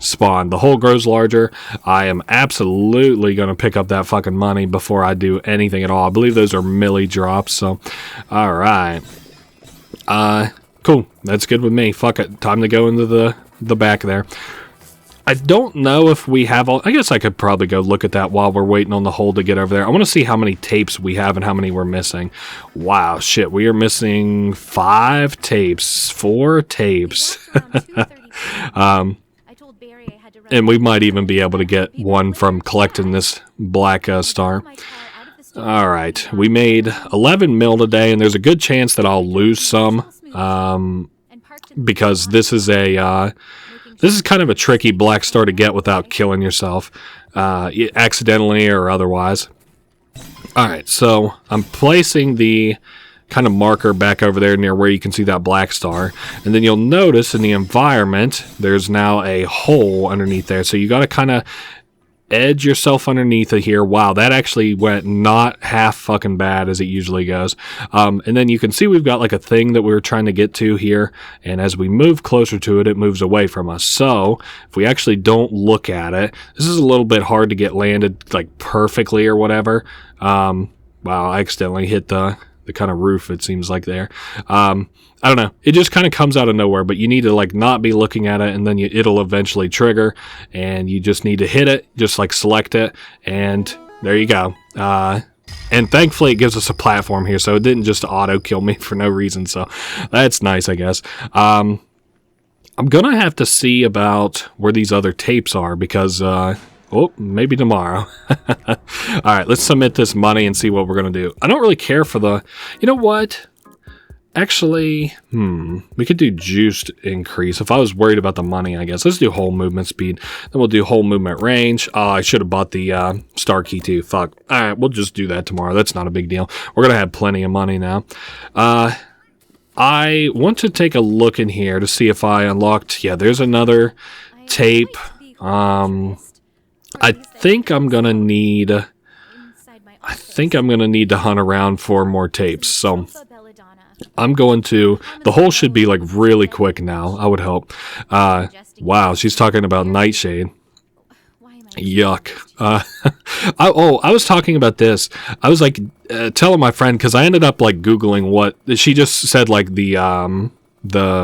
spawn. The hole grows larger. I am absolutely going to pick up that fucking money before I do anything at all. I believe those are milli drops. So, all right. Cool. That's good with me. Fuck it. Time to go into the back there. I don't know if we have all... I guess I could probably go look at that while we're waiting on the hole to get over there. I want to see how many tapes we have and how many we're missing. Wow, shit. We are missing 5 tapes. 4 tapes. And we might even be able to get one from collecting this black star. All right. We made 11 mil today, and there's a good chance that I'll lose some. Because this is this is kind of a tricky black star to get without killing yourself, accidentally or otherwise. All right, so I'm placing the kind of marker back over there near where you can see that black star. And then you'll notice in the environment, there's now a hole underneath there. So you got to kind of edge yourself underneath it here. Wow, that actually went not half fucking bad as it usually goes. And then you can see we've got like a thing that we were trying to get to here. And as we move closer to it, it moves away from us. So if we actually don't look at it, this is a little bit hard to get landed like perfectly or whatever. Wow, I accidentally hit the kind of roof, it seems like there. I don't know. It just kind of comes out of nowhere, but you need to like not be looking at it, and then it'll eventually trigger, and you just need to hit it, just like select it, and there you go. And thankfully it gives us a platform here, so it didn't just auto kill me for no reason, so that's nice, I guess. I'm gonna have to see about where these other tapes are, because oh, maybe tomorrow. All right, let's submit this money and see what we're going to do. I don't really care for the... You know what? Actually, we could do juiced increase. If I was worried about the money, I guess. Let's do whole movement speed. Then we'll do whole movement range. Oh, I should have bought the star key too. Fuck. All right, we'll just do that tomorrow. That's not a big deal. We're going to have plenty of money now. I want to take a look in here to see if I unlocked... Yeah, there's another tape. I think I'm gonna need to hunt around for more tapes. So I'm going to... The hole should be like really quick now, I would hope. Wow, she's talking about Nightshade. Yuck. I was talking about this. I was like telling my friend, because I ended up like Googling what... She just said like the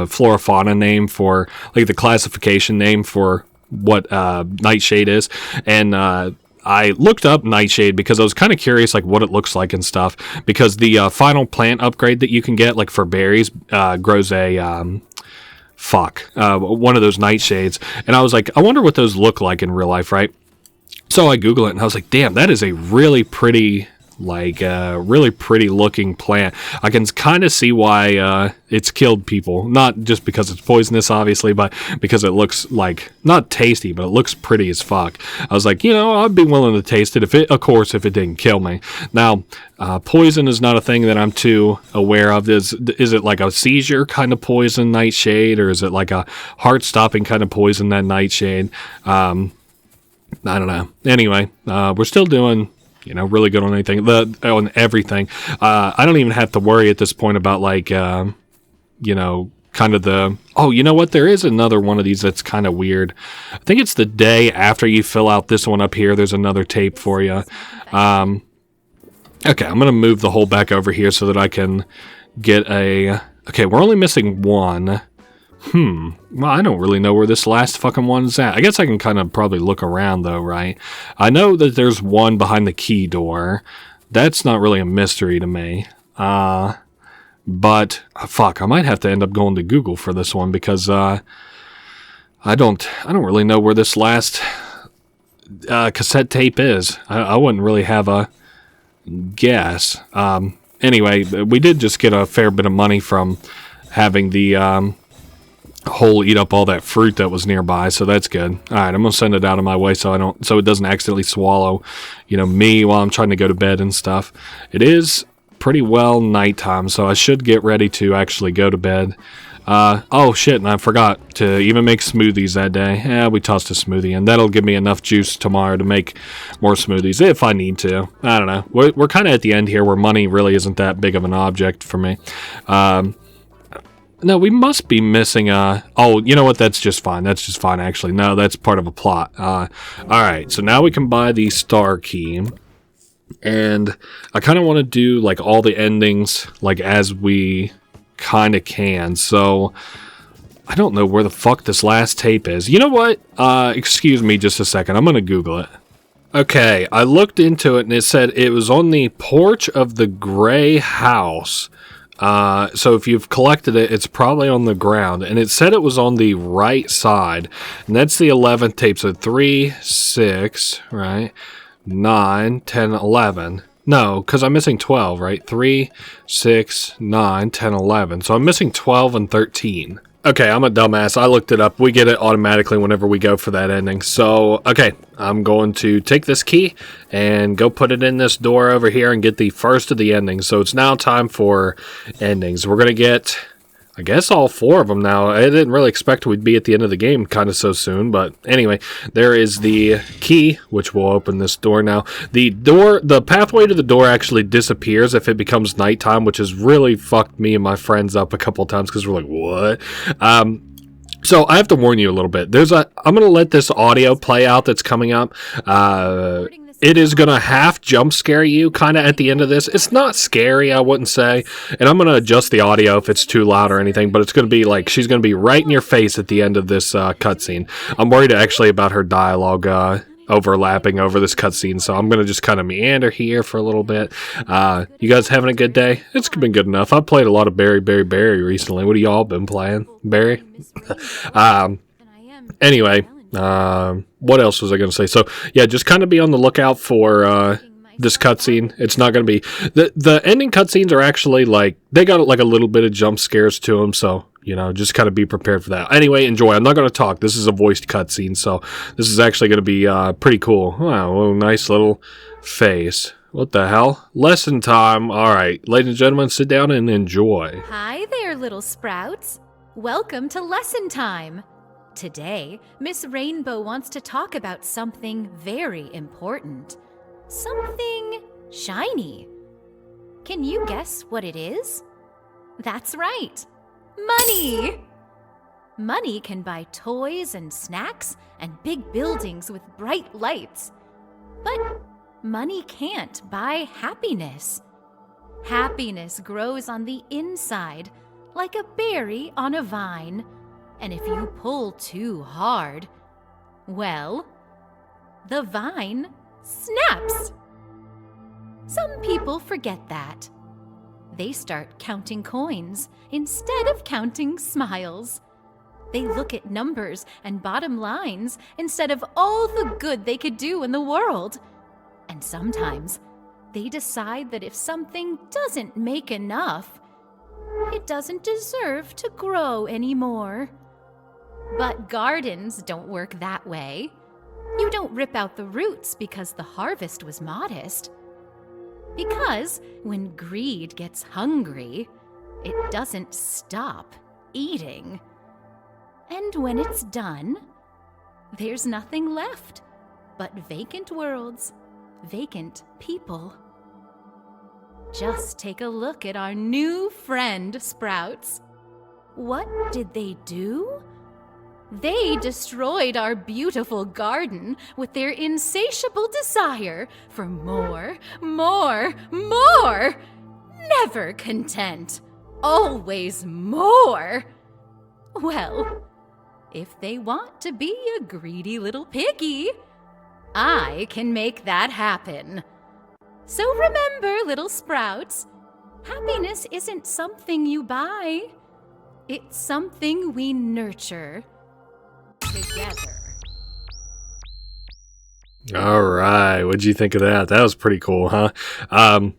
flora fauna name for... Like the classification name for what Nightshade is. And I looked up Nightshade because I was kind of curious like what it looks like and stuff, because the final plant upgrade that you can get like for berries grows a one of those nightshades, and I was like, I wonder what those look like in real life, right? So I Googled it and I was like, damn, that is a really pretty looking plant. I can kind of see why it's killed people. Not just because it's poisonous, obviously, but because it looks like, not tasty, but it looks pretty as fuck. I was like, you know, I'd be willing to taste it if it didn't kill me. Now, poison is not a thing that I'm too aware of. Is it like a seizure kind of poison, Nightshade, or is it like a heart-stopping kind of poison, that Nightshade? I don't know. Anyway, we're still doing... really good on anything, on everything. I don't even have to worry at this point about like, kind of the... Oh, you know what? There is another one of these that's kind of weird. I think it's the day after you fill out this one up here. There's another tape for you. Okay, I'm going to move the hole back over here so that I can get a... Okay, we're only missing one. Well, I don't really know where this last fucking one's at. I guess I can kind of probably look around, though, right? I know that there's one behind the key door. That's not really a mystery to me. But, fuck, I might have to end up going to Google for this one, because, I don't really know where this last, cassette tape is. I wouldn't really have a guess. Anyway, we did just get a fair bit of money from having the, hole eat up all that fruit that was nearby, so that's good. All right, I'm gonna send it out of my way so it doesn't accidentally swallow, me while I'm trying to go to bed and stuff. It is pretty well nighttime, so I should get ready to actually go to bed. Oh shit, and I forgot to even make smoothies that day. Yeah, we tossed a smoothie, and that'll give me enough juice tomorrow to make more smoothies if I need to. I don't know. We're kind of at the end here where money really isn't that big of an object for me. No, we must be missing oh, you know what? That's just fine. That's just fine, actually. No, that's part of a plot. Alright, so now we can buy the star key. And I kind of want to do, like, all the endings, like, as we kind of can. So, I don't know where the fuck this last tape is. You know what? Excuse me just a second. I'm going to Google it. Okay, I looked into it, and it said it was on the porch of the gray house. So if you've collected it, it's probably on the ground, and it said it was on the right side, and that's the 11th tape. So 3, 6, right? 9, 10, 11. No, because I'm missing 12, right? 3, 6, 9, 10, 11. So I'm missing 12 and 13. Okay, I'm a dumbass. I looked it up. We get it automatically whenever we go for that ending. So, okay, I'm going to take this key and go put it in this door over here and get the first of the endings. So it's now time for endings. We're going to get, I guess, all 4 of them now. I didn't really expect we'd be at the end of the game kind of so soon. But anyway, there is the key, which will open this door now. The pathway to the door actually disappears if it becomes nighttime, which has really fucked me and my friends up a couple times because we're like, what? So I have to warn you a little bit. I'm going to let this audio play out that's coming up. It is going to half jump scare you kind of at the end of this. It's not scary, I wouldn't say. And I'm going to adjust the audio if it's too loud or anything, but it's going to be like she's going to be right in your face at the end of this cutscene. I'm worried actually about her dialogue overlapping over this cutscene, so I'm going to just kind of meander here for a little bit. You guys having a good day? It's been good enough. I've played a lot of Barry recently. What have y'all been playing? Barry? Anyway. What else was I going to say? So, yeah, just kind of be on the lookout for this cutscene. It's not going to be... The ending cutscenes are actually, like... They got, like, a little bit of jump scares to them, so, you know, just kind of be prepared for that. Anyway, enjoy. I'm not going to talk. This is a voiced cutscene, so this is actually going to be pretty cool. Wow, nice little face. What the hell? Lesson time. All right, ladies and gentlemen, sit down and enjoy. Hi there, little sprouts. Welcome to lesson time. Today, Miss Rainbow wants to talk about something very important. Something shiny. Can you guess what it is? That's right. Money! Money can buy toys and snacks and big buildings with bright lights. But money can't buy happiness. Happiness grows on the inside, like a berry on a vine. And if you pull too hard, well, the vine snaps. Some people forget that. They start counting coins instead of counting smiles. They look at numbers and bottom lines instead of all the good they could do in the world. And sometimes they decide that if something doesn't make enough, it doesn't deserve to grow anymore. But gardens don't work that way. You don't rip out the roots because the harvest was modest. Because when greed gets hungry, it doesn't stop eating. And when it's done, there's nothing left but vacant worlds, vacant people. Just take a look at our new friend, Sprouts. What did they do? They destroyed our beautiful garden with their insatiable desire for more, more, more. Never content, always more. Well, if they want to be a greedy little piggy, I can make that happen. So remember, little sprouts, happiness isn't something you buy. It's something we nurture together. All right, what'd you think of that? That was pretty cool, huh? I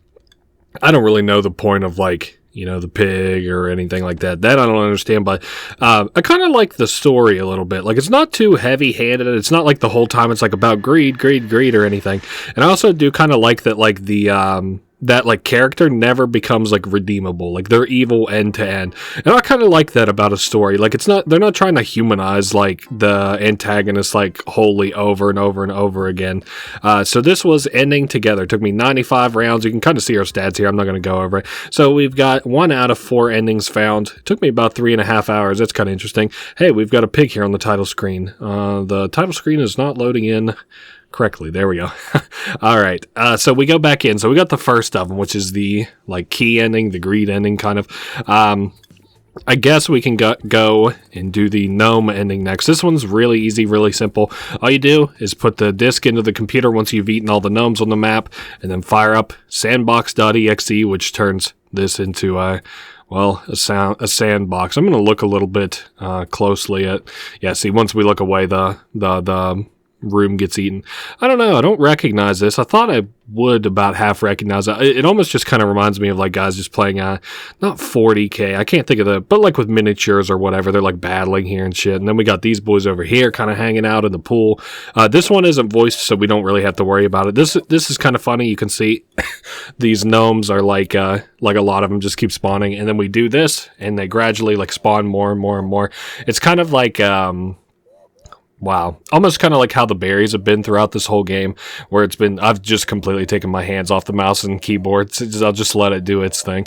don't really know the point of, like, you know, the pig or anything like that. That I don't understand, but I kind of like the story a little bit. Like, it's not too heavy-handed. It's not like the whole time it's like about greed or anything. And I also do kind of like that, like, that like character never becomes like redeemable. Like, they're evil end to end. And I kind of like that about a story. Like, they're not trying to humanize like the antagonist like wholly over and over and over again. So this was ending together. It took me 95 rounds. You can kind of see our stats here. I'm not going to go over it. So we've got 1 out of 4 endings found. It took me about 3.5 hours. That's kind of interesting. Hey, we've got a pig here on the title screen. The title screen is not loading in correctly. There we go. All right. So we go back in. So we got the first of them, which is the like key ending, the greed ending kind of. I guess we can go and do the gnome ending next. This one's really easy, really simple. All you do is put the disk into the computer once you've eaten all the gnomes on the map, and then fire up sandbox.exe, which turns this into a sandbox. I'm going to look a little bit closely at, yeah, see, once we look away, the room gets eaten. I don't know. I don't recognize this. I thought I would about half recognize it. It almost just kind of reminds me of like guys just playing not 40K. I can't think of but like with miniatures or whatever. They're like battling here and shit. And then we got these boys over here kind of hanging out in the pool. This one isn't voiced, so we don't really have to worry about it. This is kind of funny. You can see these gnomes are like a lot of them just keep spawning. And then we do this and they gradually like spawn more and more and more. It's kind of like, wow. Almost kind of like how the berries have been throughout this whole game, where I've just completely taken my hands off the mouse and keyboard. I'll just let it do its thing.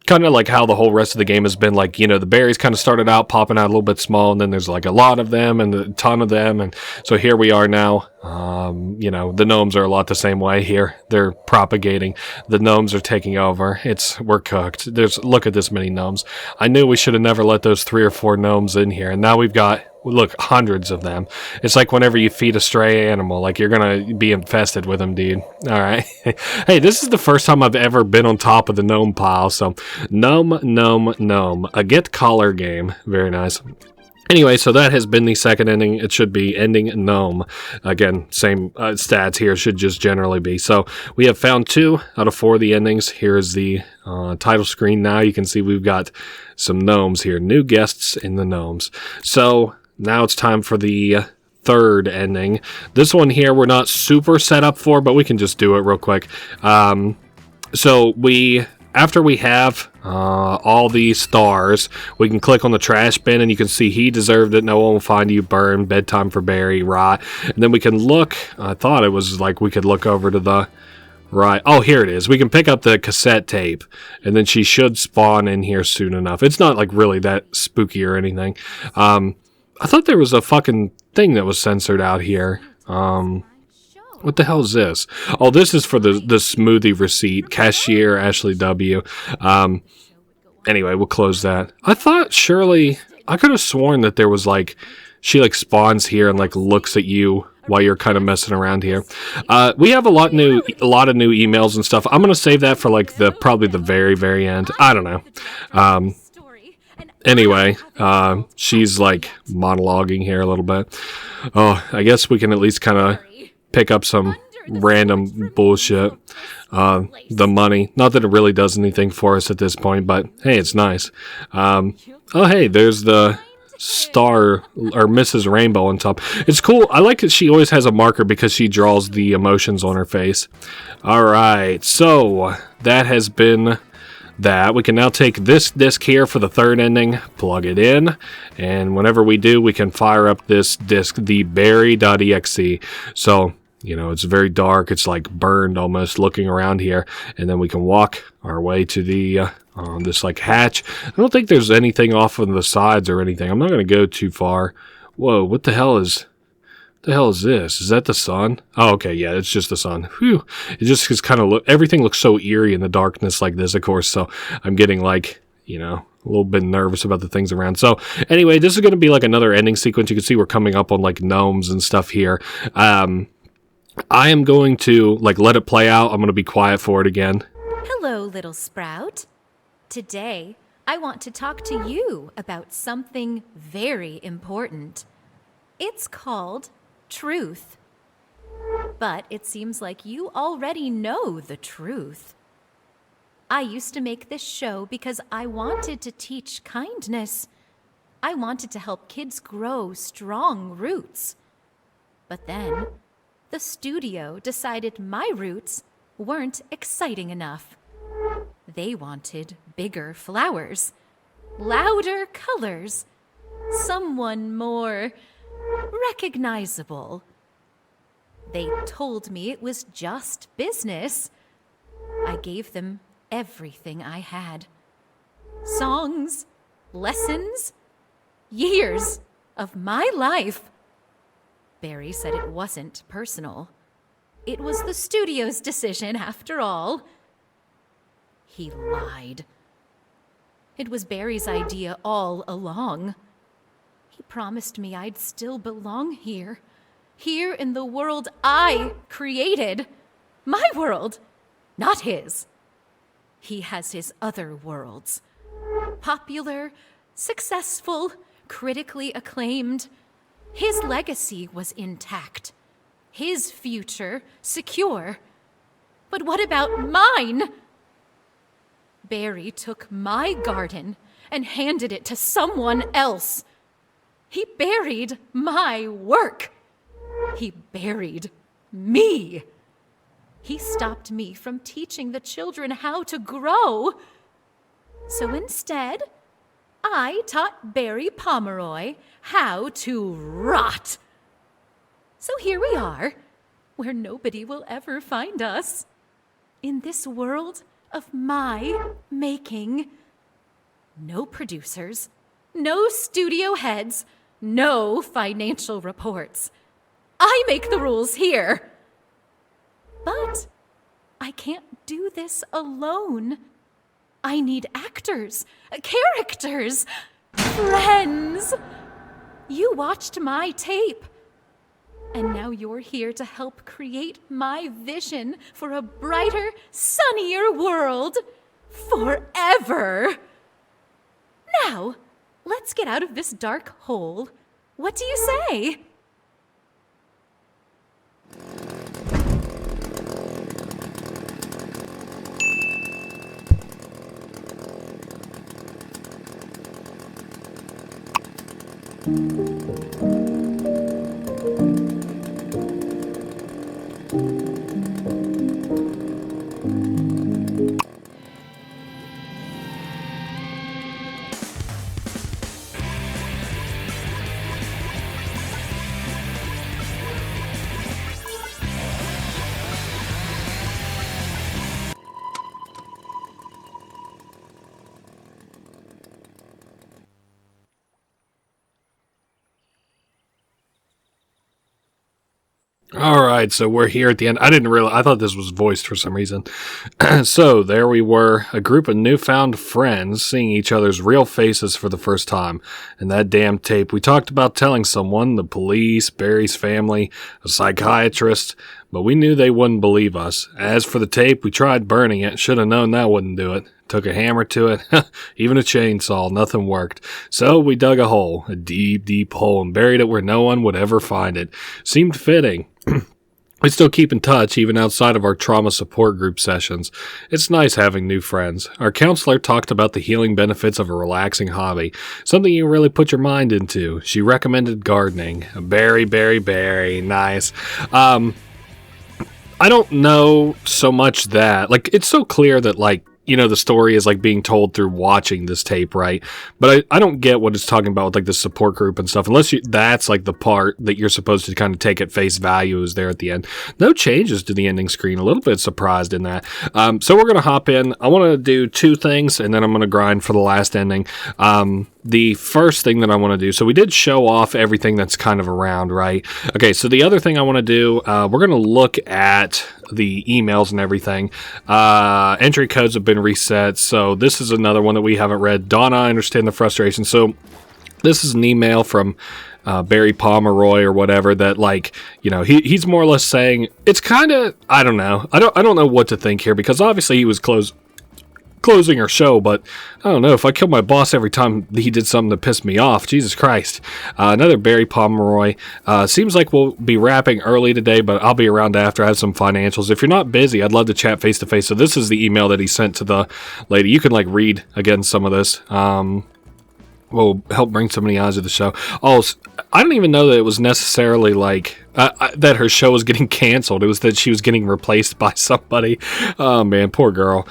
Kind of like how the whole rest of the game has been, like, the berries kind of started out popping out a little bit small, and then there's like a lot of them and a ton of them, and so here we are now. The gnomes are a lot the same way here. They're propagating. The gnomes are taking over. We're cooked. Look at this many gnomes. I knew we should have never let those 3 or 4 gnomes in here, and now we've got, look, hundreds of them. It's like whenever you feed a stray animal, like you're gonna be infested with them, dude. All right. Hey, this is the first time I've ever been on top of the gnome pile, so gnome. A get collar game. Very nice. Anyway, so that has been the second ending. It should be ending gnome. Again, same stats here should just generally be. So we have found 2 out of 4 of the endings. Here's the title screen now. You can see we've got some gnomes here. New guests in the gnomes. So now it's time for the third ending. This one here we're not super set up for, but we can just do it real quick. After we have all these stars, we can click on the trash bin and you can see he deserved it, no one will find you, burn, bedtime for Barry, rot. And then we can look, I thought it was like we could look over to the right. Oh, here it is. We can pick up the cassette tape and then she should spawn in here soon enough. It's not like really that spooky or anything. I thought there was a fucking thing that was censored out here. What the hell is this? Oh, this is for the smoothie receipt. Cashier, Ashley W. Anyway, we'll close that. I thought surely, I could have sworn that there was like, she like spawns here and like looks at you while you're kind of messing around here. We have a lot of new emails and stuff. I'm going to save that for like probably the very, very end. I don't know. Anyway, she's like monologuing here a little bit. Oh, I guess we can at least kind of pick up some random bullshit. The money. Not that it really does anything for us at this point, but hey, it's nice. Oh, hey, there's the star or Mrs. Rainbow on top. It's cool. I like that she always has a marker because she draws the emotions on her face. All right, so that has been that. We can now take this disc here for the third ending, plug it in, and whenever we do, we can fire up this disc, the berry.exe. So, it's very dark. It's like burned almost looking around here, and then we can walk our way to the this like hatch. I don't think there's anything off on the sides or anything. I'm not going to go too far. Whoa, what the hell is this? Is that the sun? Oh, okay, yeah, it's just the sun. Whew. It just is kind of everything looks so eerie in the darkness like this, of course, so I'm getting like, a little bit nervous about the things around. So anyway, this is going to be like another ending sequence. You can see we're coming up on like gnomes and stuff here. I am going to like let it play out. I'm going to be quiet for it again. Hello, little sprout. Today, I want to talk to you about something very important. It's called truth. But it seems like you already know the truth. I used to make this show because I wanted to teach kindness. I wanted to help kids grow strong roots. But then, the studio decided my roots weren't exciting enough. They wanted bigger flowers, louder colors, someone more recognizable. They told me it was just business. I gave them everything I had. Songs, lessons, years of my life. Barry said it wasn't personal. It was the studio's decision after all. He lied. It was Barry's idea all along. He promised me I'd still belong here in the world I created. My world, not his. He has his other worlds. Popular, successful, critically acclaimed. His legacy was intact, his future secure. But what about mine? Barry took my garden and handed it to someone else. He buried my work. He buried me. He stopped me from teaching the children how to grow. So instead, I taught Barry Pomeroy how to rot. So here we are, where nobody will ever find us. In this world of my making. No producers, no studio heads, no financial reports. I make the rules here. But I can't do this alone. I need actors, characters, friends. You watched my tape. And now you're here to help create my vision for a brighter, sunnier world. Forever. Now, let's get out of this dark hole. What do you say? All right, so we're here at the end. I thought this was voiced for some reason. So there we were, a group of newfound friends seeing each other's real faces for the first time. And that damn tape, we talked about telling someone, the police, Barry's family, a psychiatrist, but we knew they wouldn't believe us. As for the tape, we tried burning it, should have known that wouldn't do it. Took a hammer to it, even a chainsaw, nothing worked. So we dug a hole, a deep, deep hole, and buried it where no one would ever find it. Seemed fitting. We still keep in touch, even outside of our trauma support group sessions. It's nice having new friends. Our counselor talked about the healing benefits of a relaxing hobby, something you really put your mind into. She recommended gardening. Berry, nice. I don't know so much that, it's so clear that, the story is being told through watching this tape, right? But I don't get what it's talking about with the support group and stuff, unless that's the part that you're supposed to kind of take at face value is there at the end. No changes to the ending screen. A little bit surprised in that. So we're going to hop in. I want to do two things, and then I'm going to grind for the last ending. The first thing that I want to do, so we did show off everything that's kind of around, right? Okay, so the other thing I want to do, we're going to look at the emails and everything. Entry codes have been reset, so this is another one that we haven't read. Donna, I understand the frustration. So this is an email from Barry Pomeroy or whatever that he's more or less saying it's kind of, I don't know. I don't know what to think here, because obviously he was closing our show, but I don't know, if I killed my boss every time he did something that pissed me off, Jesus Christ. Another Barry Pomeroy. Seems like we'll be wrapping early today, but I'll be around after. I have some financials. If you're not busy, I'd love to chat face to face. So this is the email that he sent to the lady. You can read again some of this. Will help bring so many eyes to the show. Oh, I don't even know that it was necessarily that her show was getting canceled. It was that she was getting replaced by somebody. Oh man, poor girl.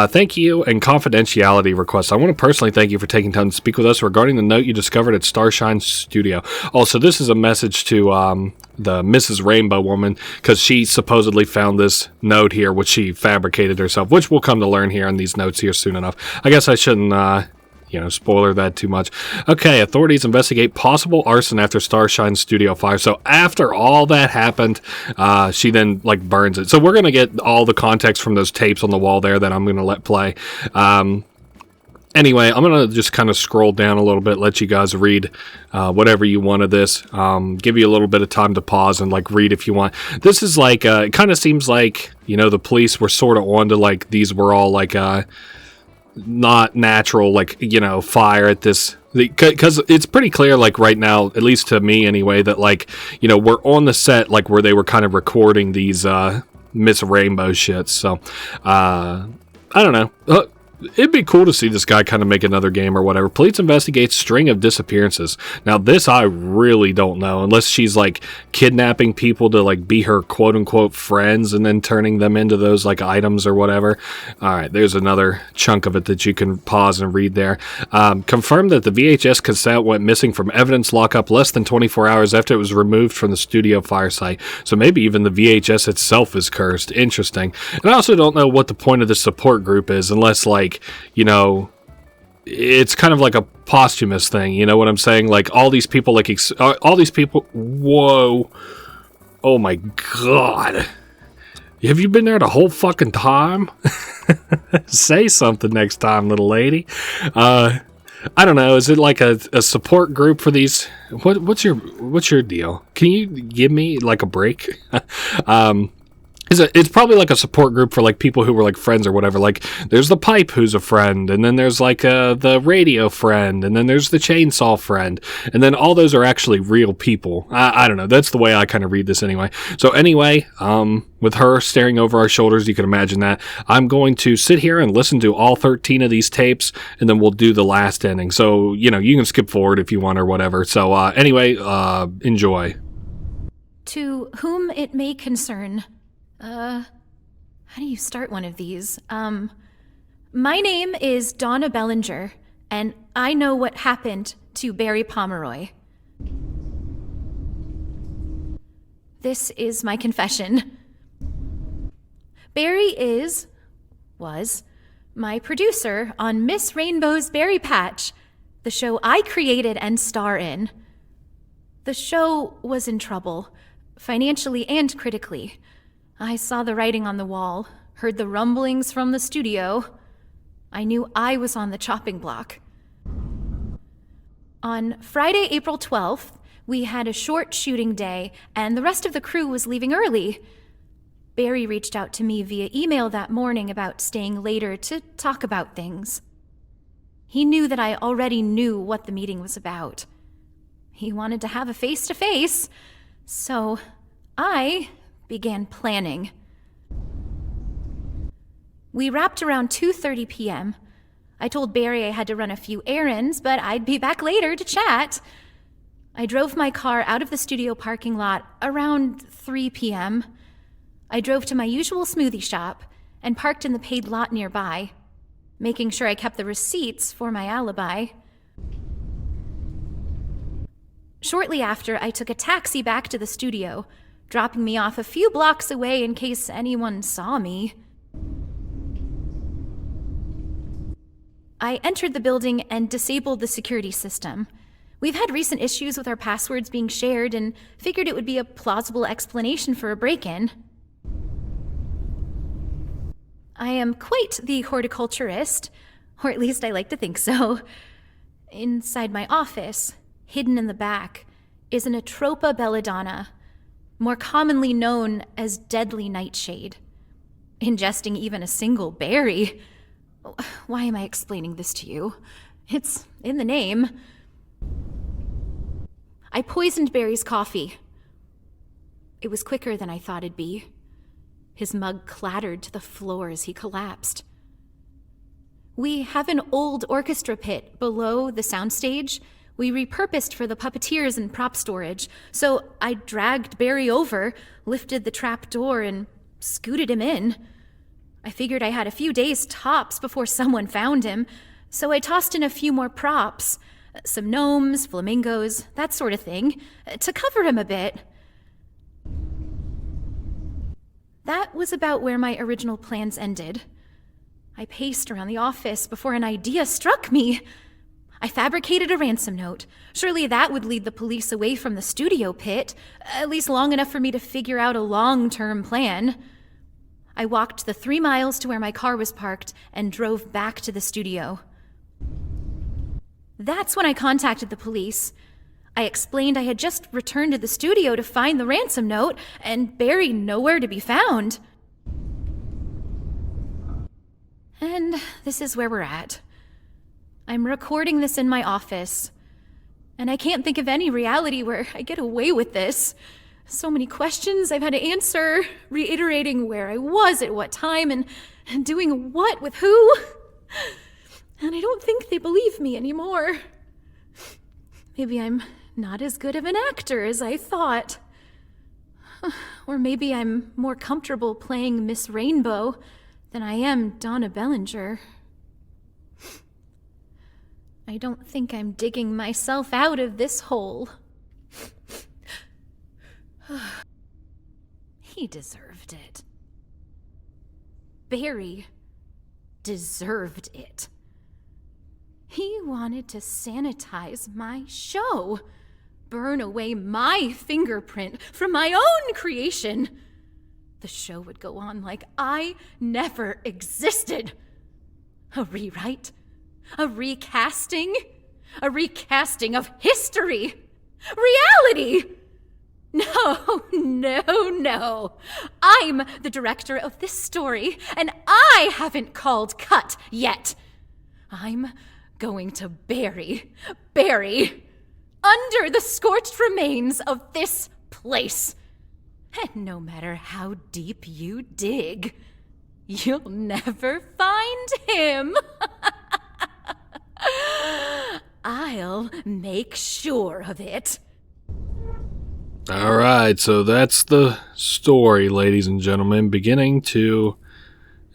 Thank you, and confidentiality request. I want to personally thank you for taking time to speak with us regarding the note you discovered at Starshine Studio. Also, this is a message to the Mrs. Rainbow woman, because she supposedly found this note here, which she fabricated herself, which we'll come to learn here in these notes here soon enough. I guess I shouldn't spoiler that too much. Okay, authorities investigate possible arson after Starshine Studio fire. So after all that happened, she then burns it. So we're going to get all the context from those tapes on the wall there that I'm going to let play. Anyway, I'm going to just kind of scroll down a little bit, let you guys read whatever you want of this. Give you a little bit of time to pause and read if you want. This is it kind of seems like, the police were sort of on to these were all not natural, like, fire at this, because it's pretty clear, like, right now, at least to me anyway, that, like, we're on the set, like, where they were kind of recording these Miss Rainbow shits. So I don't know. It'd be cool to see this guy kind of make another game or whatever. Police investigates string of disappearances. Now, this I really don't know, unless she's, like, kidnapping people to, like, be her quote-unquote friends and then turning them into those, like, items or whatever. All right, there's another chunk of it that you can pause and read there. Confirmed that the VHS cassette went missing from evidence lockup less than 24 hours after it was removed from the studio fire site. So maybe even the VHS itself is cursed. Interesting. And I also don't know what the point of this support group is, unless, like, it's kind of like a posthumous thing, you know what I'm saying? Like, all these people, like, whoa. Oh my god. Have you been there the whole fucking time? Say something next time, little lady. I don't know, is it like a support group for these? What's your deal? Can you give me, like, a break? It's probably like a support group for, like, people who were, like, friends or whatever. Like, there's the pipe who's a friend, and then there's, like, the radio friend, and then there's the chainsaw friend, and then all those are actually real people. I don't know. That's the way I kind of read this anyway. So anyway, with her staring over our shoulders, you can imagine that. I'm going to sit here and listen to all 13 of these tapes, and then we'll do the last ending. So, you can skip forward if you want or whatever. So anyway, enjoy. To whom it may concern... how do you start one of these? My name is Donna Bellinger, and I know what happened to Barry Pomeroy. This is my confession. Barry was my producer on Miss Rainbow's Berry Patch, the show I created and star in. The show was in trouble, financially and critically. I saw the writing on the wall, heard the rumblings from the studio. I knew I was on the chopping block. On Friday, April 12th, we had a short shooting day, and the rest of the crew was leaving early. Barry reached out to me via email that morning about staying later to talk about things. He knew that I already knew what the meeting was about. He wanted to have a face-to-face, so I began planning. We wrapped around 2:30 p.m. I told Barry I had to run a few errands, but I'd be back later to chat. I drove my car out of the studio parking lot around 3 p.m. I drove to my usual smoothie shop and parked in the paid lot nearby, making sure I kept the receipts for my alibi. Shortly after, I took a taxi back to the studio, dropping me off a few blocks away in case anyone saw me. I entered the building and disabled the security system. We've had recent issues with our passwords being shared and figured it would be a plausible explanation for a break-in. I am quite the horticulturist, or at least I like to think so. Inside my office, hidden in the back, is an Atropa Belladonna, more commonly known as deadly nightshade. Ingesting even a single berry. Why am I explaining this to you? It's in the name. I poisoned Barry's coffee. It was quicker than I thought it'd be. His mug clattered to the floor as he collapsed. We have an old orchestra pit below the soundstage we repurposed for the puppeteers and prop storage, so I dragged Barry over, lifted the trap door, and scooted him in. I figured I had a few days tops before someone found him, so I tossed in a few more props, some gnomes, flamingos, that sort of thing, to cover him a bit. That was about where my original plans ended. I paced around the office before an idea struck me. I fabricated a ransom note. Surely that would lead the police away from the studio pit, at least long enough for me to figure out a long-term plan. I walked the 3 miles to where my car was parked and drove back to the studio. That's when I contacted the police. I explained I had just returned to the studio to find the ransom note, and Barry nowhere to be found. And this is where we're at. I'm recording this in my office, and I can't think of any reality where I get away with this. So many questions I've had to answer, reiterating where I was at what time and doing what with who. And I don't think they believe me anymore. Maybe I'm not as good of an actor as I thought. Or maybe I'm more comfortable playing Miss Rainbow than I am Donna Bellinger. I don't think I'm digging myself out of this hole. He deserved it. Barry deserved it. He wanted to sanitize my show, burn away my fingerprint from my own creation. The show would go on like I never existed. A rewrite? A recasting? A recasting of history? Reality? No, no, no. I'm the director of this story, and I haven't called cut yet. I'm going to bury under the scorched remains of this place. And no matter how deep you dig, you'll never find him. I'll make sure of it. All right, so that's the story, ladies and gentlemen, beginning to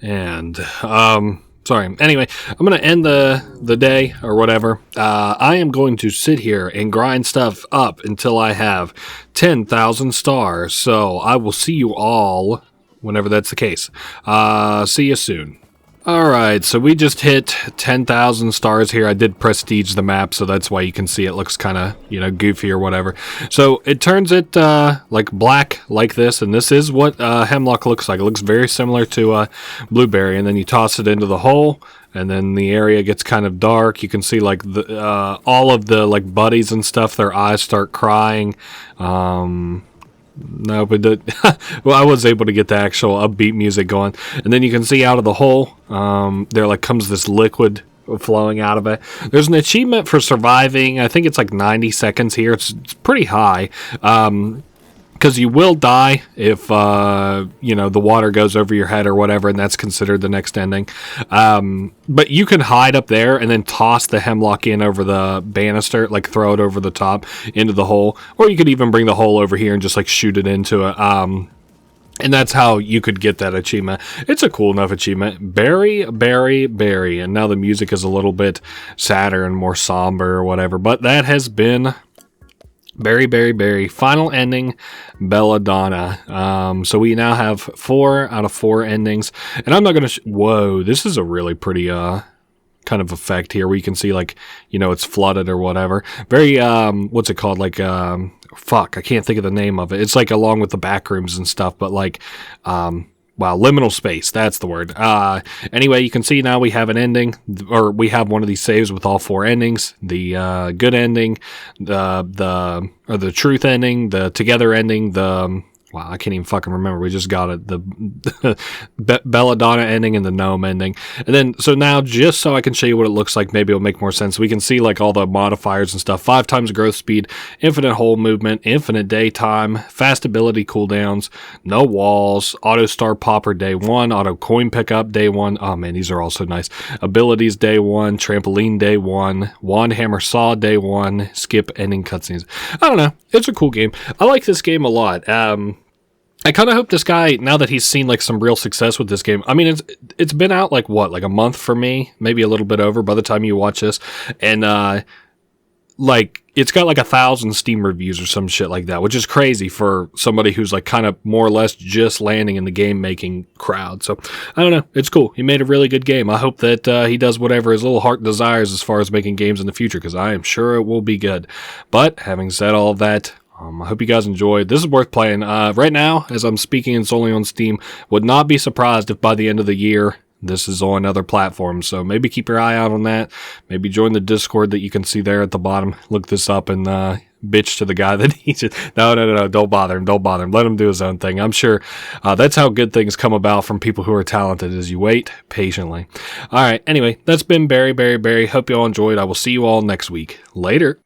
end. Sorry. Anyway, I'm going to end the day or whatever. I am going to sit here and grind stuff up until I have 10,000 stars. So I will see you all whenever that's the case. See you soon. All right, so we just hit 10,000 stars here. I did prestige the map, so that's why you can see it looks kind of, goofy or whatever. So it turns it like black like this, and this is what hemlock looks like. It looks very similar to blueberry, and then you toss it into the hole, and then the area gets kind of dark. You can see like all of the like buddies and stuff, their eyes start crying. No, but well, I was able to get the actual upbeat music going, and then you can see out of the hole, there like comes this liquid flowing out of it. There's an achievement for surviving. I think it's like 90 seconds here. It's pretty high, because you will die if the water goes over your head or whatever, and that's considered the next ending. But you can hide up there and then toss the hemlock in over the banister, like throw it over the top into the hole, or you could even bring the hole over here and just like shoot it into it. And that's how you could get that achievement. It's a cool enough achievement. Barry, and now the music is a little bit sadder and more somber or whatever. But that has been Barry, final ending, Belladonna. So we now have 4 out of 4 endings, and I'm not gonna. Whoa, this is a really pretty kind of effect here, where you can see like it's flooded or whatever. Very what's it called? Like fuck, I can't think of the name of it. It's like along with the back rooms and stuff, but like wow, liminal space, that's the word. Anyway, you can see now we have an ending, or we have one of these saves with all 4 endings. The good ending, the truth ending, the together ending, wow, I can't even fucking remember. We just got it. The Belladonna ending and the Gnome ending. And then, so now, just so I can show you what it looks like, maybe it'll make more sense. We can see like all the modifiers and stuff. 5 times growth speed, infinite hole movement, infinite daytime, fast ability cooldowns, no walls, auto star popper day 1, auto coin pickup day 1. Oh man, these are all so nice. Abilities day 1, trampoline day 1, wand hammer saw day 1, skip ending cutscenes. I don't know. It's a cool game. I like this game a lot. I kind of hope this guy, now that he's seen like some real success with this game, I mean, it's been out like what, like a month for me, maybe a little bit over by the time you watch this, and like it's got like 1,000 Steam reviews or some shit like that, which is crazy for somebody who's like kind of more or less just landing in the game making crowd. So I don't know, it's cool. He made a really good game. I hope that he does whatever his little heart desires as far as making games in the future, because I am sure it will be good. But having said all of that, I hope you guys enjoyed. This is worth playing. Right now, as I'm speaking, it's only on Steam. Would not be surprised if by the end of the year, this is on other platforms. So maybe keep your eye out on that. Maybe join the Discord that you can see there at the bottom. Look this up and bitch to the guy that he just, no, don't bother him. Don't bother him. Let him do his own thing. I'm sure that's how good things come about from people who are talented, is you wait patiently. All right. Anyway, that's been Barry. Hope you all enjoyed. I will see you all next week. Later.